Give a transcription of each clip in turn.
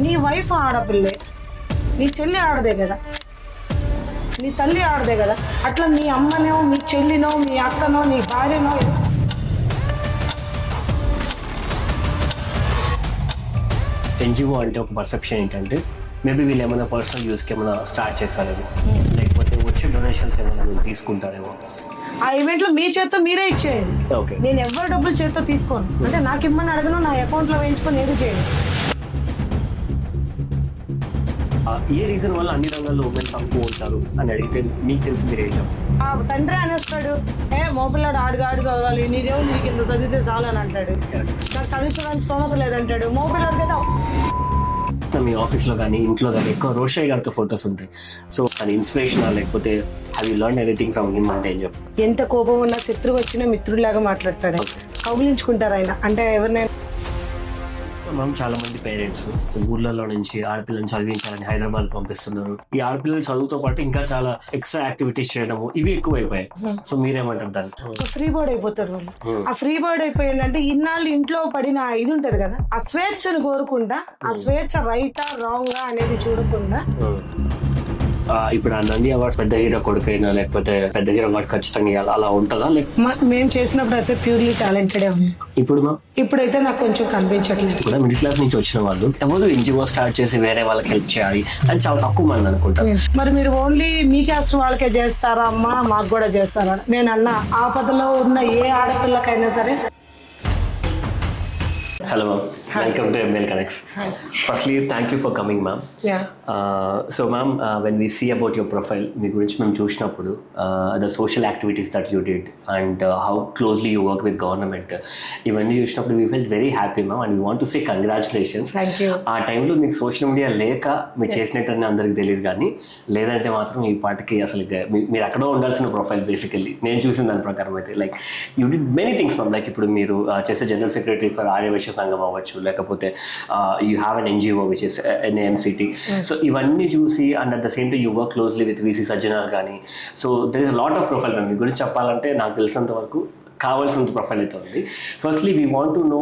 నీ వైఫ్ ఆడపిల్లే, నీ చెల్లి ఆడదే కదా, నీ తల్లి ఆడదే కదా. అట్లా మీ అమ్మనో మీ చెల్లినో మీ అక్కనో నీ భార్యనో ఎన్జిఓ అంటే ఒక పర్సెప్షన్ ఏంటంటే మేబీ వీళ్ళు ఏమైనా పర్సనల్ యూస్కి ఏమైనా స్టార్ట్ చేస్తారేమో, లేకపోతే వచ్చే డొనేషన్స్ ఏమైనా వీళ్ళు తీసుకుంటారేమో. ఆ ఈవెంట్లో మీ చేత్తో మీరే ఇచ్చేయండి. ఓకే, నేను ఎవరి డబ్బులు చేత్తో తీసుకోను, అంటే నాకు ఇమ్మని అడగను, నా అకౌంట్లో వేయించుకొని ఏది చేయండి. ఏ రీజన్ వల్ల అన్ని రంగాల్లో ఉమెన్ తక్కువ ఉంటారు అని అడిగితే మీకు తెలిసి మీరు ఏం చెప్తారు? ఆ తండ్రి అనేస్తాడు, మోపిల్లాడు ఆడు చదవాలి, నీదేమో నీకు ఇంత చదివితే చాలు అని అంటాడు. నాకు చదివించడానికి స్తోమత లేదంటాడు. మోపిల్లాడికి అయితే మీ ఆఫీస్లో కానీ ఇంట్లో కానీ ఎక్కువ రోషయ్య గారితో ఫొటోస్ ఉంటాయి. సో అది ఇన్స్పిరేషనా, లేకపోతే have you learn anything from him అంటే ఏం చెప్తారు? ఎంత కోపం ఉన్నా శత్రువు వచ్చినా మిత్రుడిలాగా మాట్లాడతాడు. కౌగిలించుకుంటారు ఆయన, అంటే ఎవరినైనా. మనం చాలా మంది పేరెంట్స్ ఊర్లలో నుంచి ఆడపిల్లల్ని చదివించాలని హైదరాబాద్ పంపిస్తున్నారు. ఈ ఆడపిల్లల చదువుతో పాటు ఇంకా చాలా ఎక్స్ట్రా యాక్టివిటీస్ చేయడము ఇవి ఎక్కువైపోయాయి. సో మీరేమంటారు దాన్ని? ఫ్రీ బర్డ్ అయిపోతారు వాళ్ళు. ఆ ఫ్రీ బర్డ్ అయిపోయిందంటే ఇన్నాళ్ళు ఇంట్లో పడిన ఇది ఉంటది కదా, ఆ స్వేచ్ఛను కోరుకుంటా, ఆ స్వేచ్ఛ రైటా రాంగా అనేది చూడకుండా. ఇప్పుడు ఆ నంది అవార్డ్స్ పెద్ద హీరో కొడుకైనా లేకపోతే పెద్ద హీరో అవార్డు ఖచ్చితంగా ఇవ్వాలి అలా ఉంటుందా? మేము చేసినప్పుడు అయితే ప్యూర్లీ టాలెంటెడే ఉంది. ఇప్పుడైతే నాకు కొంచెం కనిపించట్లేదు. కూడా మిడిల్ క్లాస్ నుంచి వచ్చిన వాళ్ళు ఎవరు ఎన్జిఓ స్టార్ట్ చేసి వేరే వాళ్ళకి హెల్ప్ చేయాలి అని చాలా తక్కువ మంది అనుకుంటారు. మరి మీరు ఓన్లీ మీ క్యాస్ట్ వాళ్ళకే చేస్తారా అమ్మా, మాకు కూడా చేస్తారా? నేను అన్న ఆపదలో ఉన్న ఏ ఆడపిల్లకైనా సరే. Hello ma'am, welcome to ML Connects. Hi. Firstly, thank you for coming ma'am. Yeah. So ma'am, when we see about your profile, మీ గురించి మేము చూసినప్పుడు the social activities that you did and how closely you work with government, ఇవన్నీ చూసినప్పుడు we felt very happy ma'am and we want to say congratulations. Thank you. ఆ టైంలో మీకు social media లేక మీరు చేసినట్టని అందరికి తెలియదు, కానీ లేదంటే మాత్రం ఈ పాటకి అసలు మీరు ఎక్కడో ఉండాల్సిన ప్రొఫైల్ బేసికల్లీ నేను చూసిన దాని ప్రకారం అయితే. Like you did many things ma'am. Like ఇప్పుడు మీరు చేసే జనరల్ సెక్రటరీ ఫర్ ఆర్యవైశ్య సంఘం అవ్వచ్చు, లేకపోతే you have an NGO which is NAMCT. So ఇవన్నీ చూసి and at the same time you work closely with VC Sajjanar కానీ. So there is a lot of profile ma'am. మీ గురించి చెప్పాలంటే నాకు తెలిసినంత వరకు కావాల్సినంత ప్రొఫైల్ అయితే ఉంది. Firstly we want to know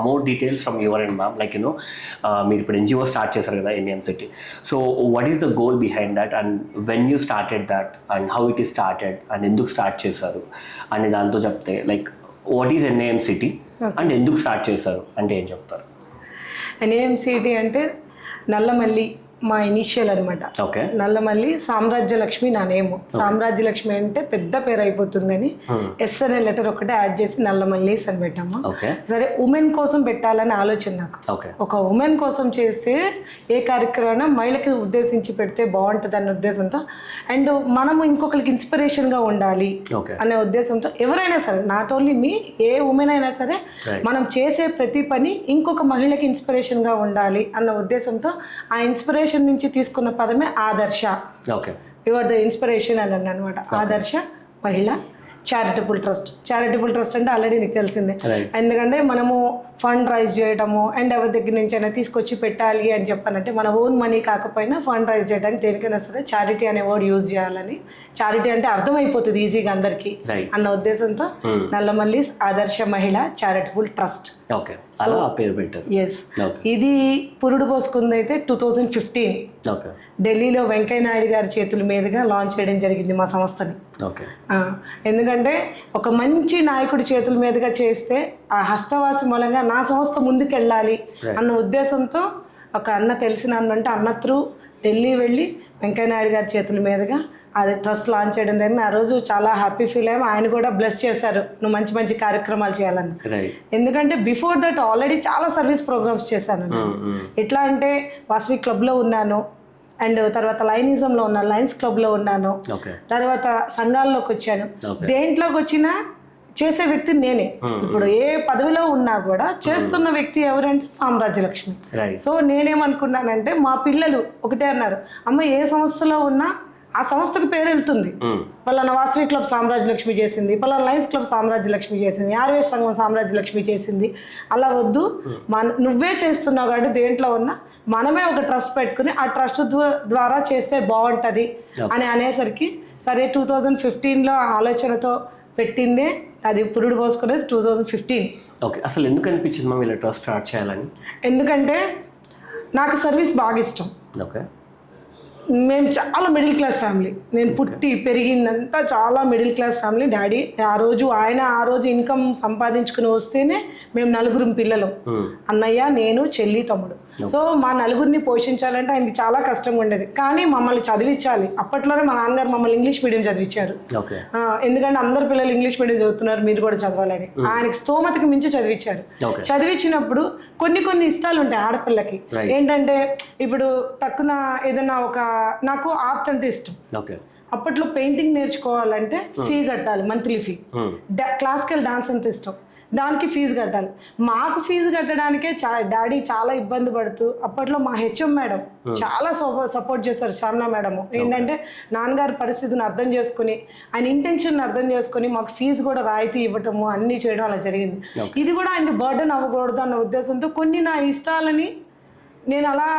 more details from your and ma'am. Like you know మీరు ఇప్పుడు NGO స్టార్ట్ చేశారు కదా NAMCT. So what is the goal behind that and when you started that and how it is started and ఎందుకు start చేశారు అని దాంతో చెప్తే, like what is NAMCT and ఎందుకు స్టార్ట్ చేశారు అంటే ఏం చెప్తారు? NAMCT అంటే నల్లమల్లి మా ఇనిషియల్ అనమాట. ఓకే. నల్లమల్లి సామ్రాజ్యలక్ష్మి నా నేము. సామ్రాజ్యలక్ష్మి అంటే పెద్ద పేరు అయిపోతుందని ఎస్ అనే లెటర్ ఒకటే యాడ్ చేసి నల్లమల్లీస్ అని పెట్టాము. సరే, ఉమెన్ కోసం పెట్టాలని ఆలోచన నాకు. ఒక ఉమెన్ కోసం చేసే ఏ కార్యక్రమం మహిళకి ఉద్దేశించి పెడితే బాగుంటుంది అనే ఉద్దేశంతో, అండ్ మనము ఇంకొకరికి ఇన్స్పిరేషన్గా ఉండాలి అనే ఉద్దేశంతో ఎవరైనా సరే, not only me, A women అయినా సరే మనం చేసే ప్రతి పని ఇంకొక మహిళకి ఇన్స్పిరేషన్గా ఉండాలి అన్న ఉద్దేశంతో ఆ ఇన్స్పిరేషన్ నుంచి తీసుకున్న పదమే ఆదర్శ. యు ఆర్ ద ఇన్స్పిరేషన్ అని అన్నమాట. ఆదర్శ మహిళ చారిటబుల్ ట్రస్ట్. చారిటబుల్ ట్రస్ట్ అంటే ఆల్రెడీ నీకు తెలిసిందే, ఎందుకంటే మనము ఫండ్ రైజ్ చేయడము అండ్ ఎవరి దగ్గర నుంచి అయినా తీసుకొచ్చి పెట్టాలి అని చెప్పానంటే మన ఓన్ మనీ కాకపోయినా ఫండ్ రైజ్ చేయడానికి దేనికైనా సరే చారిటీ అనే వర్డ్ యూజ్ చేయాలని. చారిటీ అంటే అర్థమైపోతుంది ఈజీగా అందరికీ అన్న ఉద్దేశంతో నల్లమల్లి ఆదర్శ మహిళ చారిటబుల్ ట్రస్ట్. ఎస్, ఇది పురుడు పోసుకుంది అయితే 2015 ఢిల్లీలో వెంకయ్య నాయుడు గారి చేతుల మీదుగా లాంచ్ చేయడం జరిగింది మా సంస్థని. ఎందుకంటే ఒక మంచి నాయకుడి చేతుల మీదుగా చేస్తే ఆ హస్తవాసి మూలంగా నా సంస్థ ముందుకెళ్ళాలి అన్న ఉద్దేశంతో ఒక అన్న తెలిసిన అన్న అంటే అన్న త్రూ ఢిల్లీ వెళ్ళి వెంకయ్య నాయుడు గారి చేతుల మీదుగా అది ట్రస్ట్ లాంచ్ చేయడం జరిగింది. ఆ రోజు చాలా హ్యాపీ ఫీల్ అయ్యాము. ఆయన కూడా బ్లెస్ చేశారు నువ్వు మంచి మంచి కార్యక్రమాలు చేయాలని. ఎందుకంటే బిఫోర్ దట్ ఆల్రెడీ చాలా సర్వీస్ ప్రోగ్రామ్స్ చేశాను. ఎట్లా అంటే వాసవి క్లబ్లో ఉన్నాను, అండ్ తర్వాత లైనిజంలో ఉన్నాను, లయన్స్ క్లబ్లో ఉన్నాను, తర్వాత సంఘాల్లోకి వచ్చాను. దేంట్లోకి వచ్చినా చేసే వ్యక్తి నేనే. ఇప్పుడు ఏ పదవిలో ఉన్నా కూడా చేస్తున్న వ్యక్తి ఎవరంటే సామ్రాజ్యలక్ష్మి. సో నేనేమనుకున్నానంటే మా పిల్లలు ఒకటే అన్నారు, అమ్మ ఏ సంస్థలో ఉన్నా ఆ సంస్థకు పేరు వెళ్తుంది. పలానా వాసవి క్లబ్ సామ్రాజ్యలక్ష్మి చేసింది, పలానా లయన్స్ క్లబ్ సామ్రాజ్యలక్ష్మి చేసింది, ఆర్వేస్ సంఘం సామ్రాజ్యలక్ష్మి చేసింది. అలా వద్దు, నువ్వే చేస్తున్నావు కాబట్టి దేంట్లో ఉన్నా మనమే ఒక ట్రస్ట్ పెట్టుకుని ఆ ట్రస్ట్ ద్వారా చేస్తే బాగుంటుంది అని అనేసరికి సరే 2015లో ఆలోచనతో పెట్టిందే అది పురుడు పోసుకునేది 2015. ఓకే, అసలు ఎందుకు అనిపించింది మా ఇలా ట్రస్ట్ స్టార్ట్ చేయాలని? ఎందుకంటే నాకు సర్వీస్ బాగా ఇష్టం. ఓకే. మేము చాలా మిడిల్ క్లాస్ ఫ్యామిలీ. నేను పుట్టి పెరిగిందంతా చాలా మిడిల్ క్లాస్ ఫ్యామిలీ. డాడీ ఆ రోజు ఇన్కమ్ సంపాదించుకుని వస్తేనే మేము 4 పిల్లలు, అన్నయ్య, నేను, చెల్లి, తమ్ముడు. సో మా 4 పోషించాలంటే ఆయనకి చాలా కష్టంగా ఉండేది. కానీ మమ్మల్ని చదివించాలి. అప్పట్లోనే మా నాన్నగారు మమ్మల్ని ఇంగ్లీష్ మీడియం చదివించారు. ఎందుకంటే అందరు పిల్లలు ఇంగ్లీష్ మీడియం చదువుతున్నారు, మీరు కూడా చదవాలని. ఆయనకి స్తోమతకి మించి చదివించారు. చదివించినప్పుడు కొన్ని ఇష్టాలు ఉంటాయి ఆడపిల్లకి. ఏంటంటే ఇప్పుడు తక్కువ ఏదైనా నాకు ఆర్ట్ అంటే ఇష్టం. అప్పట్లో పెయింటింగ్ నేర్చుకోవాలంటే ఫీ కట్టాలి, మంత్లీ ఫీ. క్లాసికల్ డాన్స్ అంటే ఇష్టం, దానికి ఫీజు కట్టాలి. మాకు ఫీజు కట్టడానికే డాడీ చాలా ఇబ్బంది పడుతూ, అప్పట్లో మా హెచ్ఎం మేడం చాలా సపోర్ట్ చేస్తారు. శ్యామల మేడం ఏంటంటే నాన్నగారి పరిస్థితిని అర్థం చేసుకుని, ఆయన ఇంటెన్షన్ అర్థం చేసుకుని మాకు ఫీజు కూడా రాయితీ ఇవ్వటము, అన్నీ చేయడం అలా జరిగింది. ఇది కూడా ఆయనకి బర్డెన్ అవ్వకూడదు అన్న ఉద్దేశంతో కొన్ని నా ఇష్టాలని నేను అలా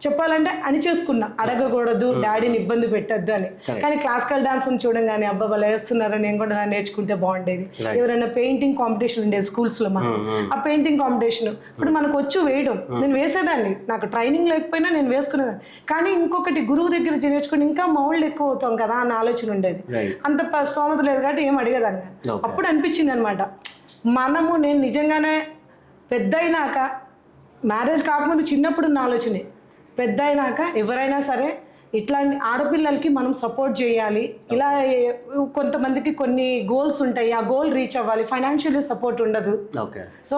చెప్పాలంటే అని చేసుకున్నా, అడగకూడదు, డాడీని ఇబ్బంది పెట్టద్దు అని. కానీ క్లాసికల్ డాన్స్ చూడంగానే అబ్బా వాళ్ళు వేస్తున్నారు, నేను కూడా నేర్చుకుంటే బాగుండేది. ఎవరైనా పెయింటింగ్ కాంపిటీషన్ ఉండేది స్కూల్స్లో మాకు. ఆ పెయింటింగ్ కాంపిటీషన్ ఇప్పుడు మనకు వచ్చి వేయడం, నేను వేసేదాన్ని. నాకు ట్రైనింగ్ లేకపోయినా నేను వేసుకునేదాన్ని. కానీ ఇంకొకటి గురువు దగ్గర నేర్చుకుని ఇంకా మౌళ్ళు ఎక్కువ అవుతాం కదా అన్న ఆలోచన ఉండేది. అంత స్తోమత లేదు కాబట్టి ఏం అడిగేదాన్ని. అప్పుడు అనిపించింది అనమాట, నేను నిజంగానే పెద్ద అయినాక, మ్యారేజ్ కాకముందు చిన్నప్పుడు ఉన్న ఆలోచనే, పెద్ద అయినాక ఎవరైనా సరే ఇట్లాంటి ఆడపిల్లలకి మనం సపోర్ట్ చేయాలి. ఇలా కొంతమందికి కొన్ని గోల్స్ ఉంటాయి, ఆ గోల్ రీచ్ అవ్వాలి, ఫైనాన్షియల్లీ సపోర్ట్ ఉండదు. సో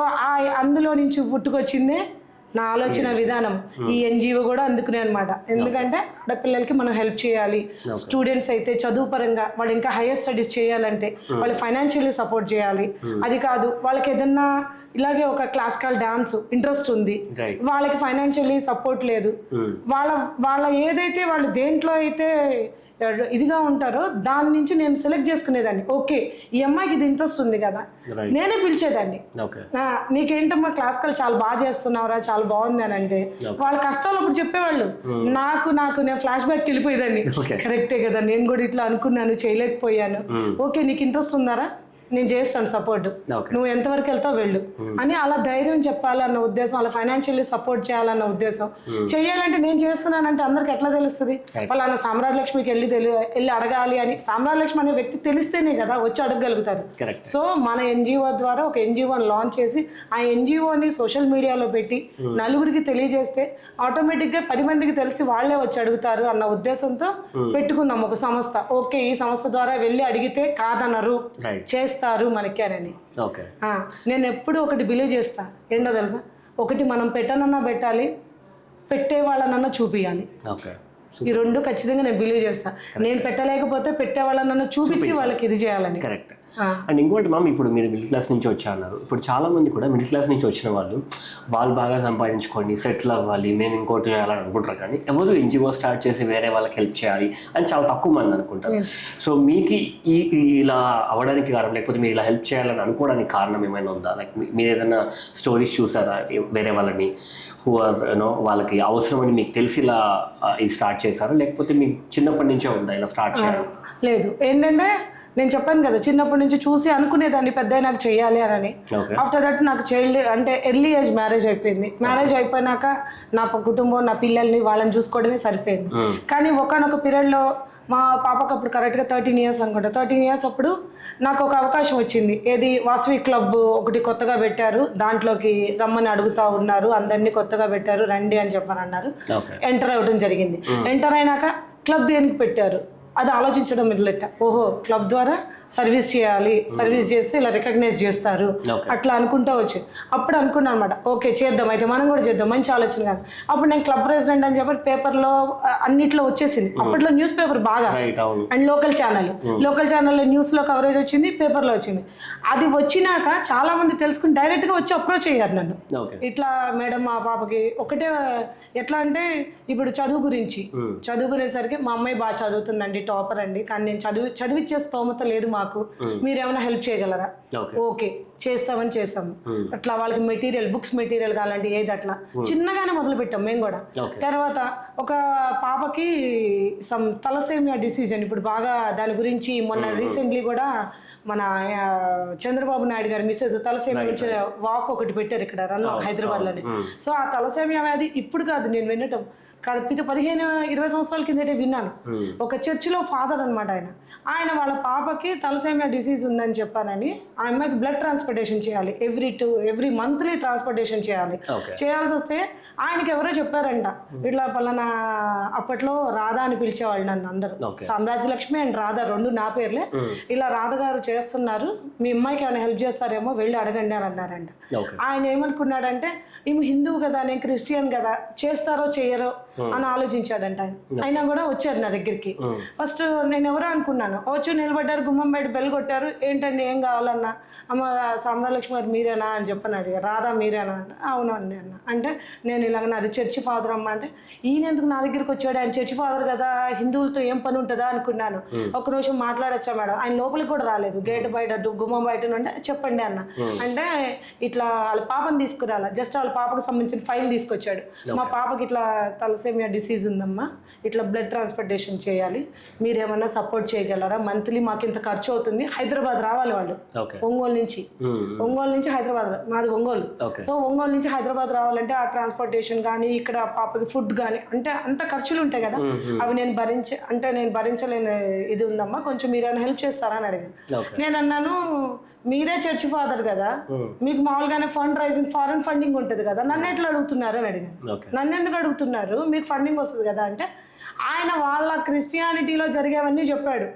అందులో నుంచి పుట్టుకొచ్చిందే నా ఆలోచన విధానం. ఈ ఎన్జిఓ కూడా అందుకునే అనమాట. ఎందుకంటే ఆడపిల్లలకి మనం హెల్ప్ చేయాలి. స్టూడెంట్స్ అయితే చదువు పరంగా వాళ్ళు ఇంకా హైయర్ స్టడీస్ చేయాలంటే వాళ్ళు ఫైనాన్షియల్లీ సపోర్ట్ చేయాలి. అది కాదు, వాళ్ళకి ఏదన్నా ఇలాగే ఒక క్లాసికల్ డాన్స్ ఇంట్రెస్ట్ ఉంది, వాళ్ళకి ఫైనాన్షియల్లీ సపోర్ట్ లేదు, వాళ్ళ ఏదైతే వాళ్ళు దేంట్లో అయితే ఇదిగా ఉంటారో దాని నుంచి నేను సెలెక్ట్ చేసుకునేదాన్ని. ఓకే, ఈ అమ్మాయికి ఇది ఇంట్రెస్ట్ ఉంది కదా, నేనే పిలిచేదాన్ని. నీకేంటమ్మా క్లాసికల్ చాలా బాగా చేస్తున్నావురా, చాలా బాగుంది అని అంటే వాళ్ళ కష్టాలు అప్పుడు చెప్పేవాళ్ళు. నాకు నేను ఫ్లాష్ బ్యాక్ వెళ్ళిపోయేదాన్ని. కరెక్టే కదా, నేను కూడా ఇట్లా అనుకున్నాను, చేయలేకపోయాను. ఓకే, నీకు ఇంట్రెస్ట్ ఉందారా, నేను చేస్తాను సపోర్ట్, నువ్వు ఎంతవరకు వెళ్తావు వెళ్ళు అని అలా ధైర్యం చెప్పాలన్న ఉద్దేశం, అలా ఫైనాన్షియల్లీ సపోర్ట్ చేయాలన్న ఉద్దేశం. చెయ్యాలంటే నేను చేస్తున్నానంటే అందరికి ఎట్లా తెలుస్తుంది? వాళ్ళ సామ్రాజ్యలక్ష్మికి వెళ్ళి అడగాలి అని, సామ్రాజ్యలక్ష్మి అనే వ్యక్తి తెలిస్తేనే కదా వచ్చి అడగగలుగుతారు. సో మన ఎన్జిఓ ద్వారా ఒక ఎన్జిఓని లాంచ్ చేసి ఆ ఎన్జిఓని సోషల్ మీడియాలో పెట్టి 4 తెలియజేస్తే ఆటోమేటిక్గా 10 మందికి తెలిసి వాళ్ళే వచ్చి అడుగుతారు అన్న ఉద్దేశంతో పెట్టుకున్నాం ఒక సంస్థ. ఓకే, ఈ సంస్థ ద్వారా వెళ్ళి అడిగితే కాదనరు, చేస్తారు మనకి అని. నేను ఎప్పుడు ఒకటి బిలీవ్ చేస్తా, ఏంటో తెలుసా, ఒకటి మనం పెట్టనన్నా పెట్టాలి, పెట్టే వాళ్ళనన్నా చూపియాలి. ఈ 2 ఖచ్చితంగా నేను బిలీవ్ చేస్తా. నేను పెట్టలేకపోతే పెట్టే వాళ్ళనన్నా చూపించి వాళ్ళకి ఇది చేయాలని. కరెక్ట్. అండ్ ఇంకోటి మ్యామ్, ఇప్పుడు మీరు మిడిల్ క్లాస్ నుంచి వచ్చారన్నారు. ఇప్పుడు చాలామంది కూడా మిడిల్ క్లాస్ నుంచి వచ్చిన వాళ్ళు బాగా సంపాదించుకోండి, సెటిల్ అవ్వాలి, మేము ఇంకోటి చేయాలని అనుకుంటారు. కానీ ఎవరు ఎన్జిఓ స్టార్ట్ చేసి వేరే వాళ్ళకి హెల్ప్ చేయాలి అని చాలా తక్కువ మంది అనుకుంటారు. సో మీకు ఇలా అవ్వడానికి కారణం, లేకపోతే మీరు ఇలా హెల్ప్ చేయాలని అనుకోవడానికి కారణం ఏమైనా ఉందా? లైక్ మీరు ఏదైనా స్టోరీస్ చూసారా వేరే వాళ్ళని వాళ్ళకి అవసరమని మీకు తెలిసి ఇలా ఇది స్టార్ట్ చేశారా, లేకపోతే మీకు చిన్నప్పటి నుంచే ఉందా ఇలా స్టార్ట్ చేయాలి? లేదు, ఏంటంటే నేను చెప్పాను కదా, చిన్నప్పటి నుంచి చూసి అనుకునేదాన్ని పెద్ద నాకు చెయ్యాలి అని. ఆఫ్టర్ దట్ నాకు ఎర్లీ ఏజ్ మ్యారేజ్ అయిపోయింది. మ్యారేజ్ అయిపోయినాక నా కుటుంబం, నా పిల్లల్ని వాళ్ళని చూసుకోవడమే సరిపోయింది. కానీ ఒకనొక పీరియడ్లో మా పాపకు అప్పుడు కరెక్ట్గా 13 years అనుకుంటా. 13 years అప్పుడు నాకు ఒక అవకాశం వచ్చింది. ఏది, వాసవి క్లబ్ ఒకటి కొత్తగా పెట్టారు, దాంట్లోకి రమ్మని అడుగుతా ఉన్నారు, అందరినీ కొత్తగా పెట్టారు, రండి అని చెప్పని అన్నారు. ఎంటర్ అవ్వడం జరిగింది. ఎంటర్ అయినాక క్లబ్ దేనికి పెట్టారు అది ఆలోచించడం మొదలెట్ట. ఓహో, క్లబ్ ద్వారా సర్వీస్ చేయాలి, సర్వీస్ చేస్తే ఇలా రికగ్నైజ్ చేస్తారు, అట్లా అనుకుంటూ వచ్చి అప్పుడు అనుకున్నాను అనమాట. ఓకే, చేద్దాం, అయితే మనం కూడా చేద్దాం, మంచి ఆలోచన కాదు. అప్పుడు నేను క్లబ్ ప్రెసిడెంట్ అని చెప్పి పేపర్లో అన్నిట్లో వచ్చేసింది. అప్పట్లో న్యూస్ పేపర్ బాగా, అండ్ లోకల్ ఛానల్లో న్యూస్లో కవరేజ్ వచ్చింది, పేపర్లో వచ్చింది. అది వచ్చినాక చాలా మంది తెలుసుకుని డైరెక్ట్గా వచ్చి అప్రోచ్ అయ్యారు నన్ను. ఇట్లా మేడం, మా పాపకి ఒకటే, ఎట్లా అంటే ఇప్పుడు చదువు గురించి చదువుకునేసరికి మా అమ్మాయి బాగా చదువుతుందండి, టాపర్ అండి, కానీ నేను చదివిచ్చే స్తోమత లేదు మాకు, మీరు ఏమైనా హెల్ప్ చేయగలరా? ఓకే చేస్తామని చేసాము. అట్లా వాళ్ళకి మెటీరియల్, బుక్స్ మెటీరియల్ కావాలంటే ఏది అట్లా చిన్నగానే మొదలు పెట్టాం మేము కూడా. తర్వాత ఒక పాపకి సమ్ తలసేమియా డిసీజ్ అని ఇప్పుడు బాగా దాని గురించి మొన్న రీసెంట్లీ కూడా మన చంద్రబాబు నాయుడు గారి మిస్సెస్ తలసేమియా నుంచి వాక్ ఒకటి పెట్టారు ఇక్కడ రన్ హైదరాబాద్ లోనే. సో ఆ తలసేమియా వ్యాధి ఇప్పుడు కాదు నేను వినటం, 15-20 సంవత్సరాల కిందటే విన్నాను. ఒక చర్చిలో ఫాదర్ అనమాట ఆయన వాళ్ళ పాపకి తలసేమియా డిసీజ్ ఉందని చెప్పానని ఆ అమ్మాయికి బ్లడ్ ట్రాన్స్పోర్టేషన్ చేయాలి, ఎవ్రీ మంత్లీ ట్రాన్స్పోర్టేషన్ చేయాలి. చేయాల్సి వస్తే ఆయనకి ఎవరో చెప్పారంట, ఇట్లా పలానా అప్పట్లో రాధా అని పిలిచేవాళ్ళు నన్ను అందరూ, సామ్రాజ్యలక్ష్మి అండ్ రాధా రెండు నా పేర్లే, ఇలా రాధ గారు చేస్తున్నారు, మీ అమ్మాయికి ఏమైనా హెల్ప్ చేస్తారేమో వెళ్ళి అడగండి అని అన్నారంట. ఆయన ఏమనుకున్నాడంటే ఈమె హిందువు కదా, నేను క్రిస్టియన్ కదా, చేస్తారో చేయరో అని ఆలోచించాడంట ఆయన. అయినా కూడా వచ్చారు నా దగ్గరికి. ఫస్ట్ నేను ఎవరో అనుకున్నాను, వచ్చి నిలబడ్డారు, గుమ్మం బయట బెల్ కొట్టారు, ఏంటండి ఏం కావాలన్నా, అమ్మ సామ్రాజ్యలక్ష్మి గారు మీరేనా అని చెప్పని అడిగారు. రాధా మీరేనా అంటే అవును అండి అన్న. అంటే నేను ఇలాగ నాది చర్చి ఫాదర్ అమ్మ అంటే, ఈయన ఎందుకు నా దగ్గరికి వచ్చాడు, ఆయన చర్చి ఫాదర్ కదా, హిందువులతో ఏం పని ఉంటుందా అనుకున్నాను. ఒక నిమిషం మాట్లాడచ్చా మేడం, ఆయన లోపలికి కూడా రాలేదు, గేట్ బయట గుమ్మం బయట నుండి చెప్పండి అన్న. అంటే ఇట్లా వాళ్ళ పాపని తీసుకురాలా, జస్ట్ వాళ్ళ పాపకు సంబంధించిన ఫైల్ తీసుకొచ్చాడు. మా పాపకి ఇట్లా తలసేమియా డిసీజ్ ఉందమ్మా, ఇట్లా బ్లడ్ ట్రాన్స్పోర్టేషన్ చేయాలి, మీరేమన్నా సపోర్ట్ చేయగలరా, మంత్లీ మాకు ఇంత ఖర్చు అవుతుంది, హైదరాబాద్ రావాలి వాళ్ళు, ఒంగోలు నుంచి హైదరాబాద్, మాది ఒంగోలు. సో ఒంగోలు నుంచి హైదరాబాద్ రావాలంటే ఆ ట్రాన్స్పోర్టేషన్ కానీ ఇక్కడ పాపకి ఫుడ్ కానీ అంటే అంత ఖర్చులు ఉంటాయి కదా, అవి నేను భరించలేని ఇది ఉందమ్మా, కొంచెం మీరేమైనా హెల్ప్ చేస్తారా అని అడిగాను. నేను అన్నాను మీరే చర్చి ఫాదర్ కదా, మీకు మామూలుగానే ఫండ్ రైజింగ్ ఫారెన్ ఫండింగ్ ఉంటుంది కదా, నన్ను ఎట్లా అడుగుతున్నారు అని అడిగాను. నన్ను ఎందుకు అడుగుతున్నారు, మీకు ఫండింగ్ వస్తుంది కదా అంటే, ఆయన వాళ్ళ క్రిస్టియానిటీలో జరిగేవన్నీ చెప్పాడు.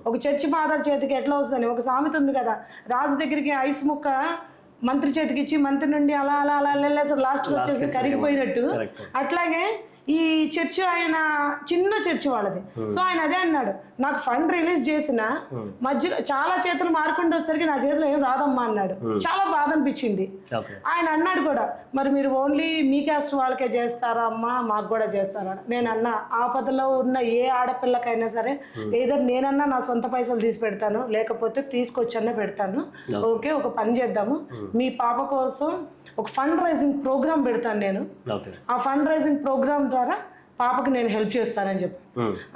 ఒక చర్చి ఫాదర్ చేతికి ఎట్లా వస్తుందని ఒక సామెత ఉంది కదా, రాజు దగ్గరికి ఐస్ ముక్క మంత్రి చేతికి ఇచ్చి మంత్రి నుండి అలా అలా అలా వెళ్ళేసరి లాస్ట్కి వచ్చేసి కరిగిపోయినట్టు, అట్లాగే ఈ చర్చి ఆయన చిన్న చర్చి వాళ్ళది. సో ఆయన అదే అన్నాడు, నాకు ఫండ్ రిలీజ్ చేసిన మధ్యలో చాలా చేతులు మారుకుంటూ వచ్చేసరికి నా చేతిలో ఏం రాదమ్మా అన్నాడు. చాలా బాధ అనిపించింది. ఆయన అన్నాడు కూడా, మరి మీరు ఓన్లీ మీ క్యాస్ట్ వాళ్ళకే చేస్తారా అమ్మా, మాకు కూడా చేస్తారా? నేను అన్నా ఆపదలో ఉన్న ఏ ఆడపిల్లకైనా సరే ఏదైనా నేనన్నా నా సొంత పైసలు తీసి పెడతాను, లేకపోతే తీసుకొచ్చన్నా పెడతాను. ఓకే ఒక పని చేద్దాము, మీ పాప కోసం ఒక ఫండ్ రైజింగ్ ప్రోగ్రామ్ పెడతాను నేను, ఆ ఫండ్ రైజింగ్ ప్రోగ్రామ్ ద్వారా పాపకి నేను హెల్ప్ చేస్తానని చెప్పి.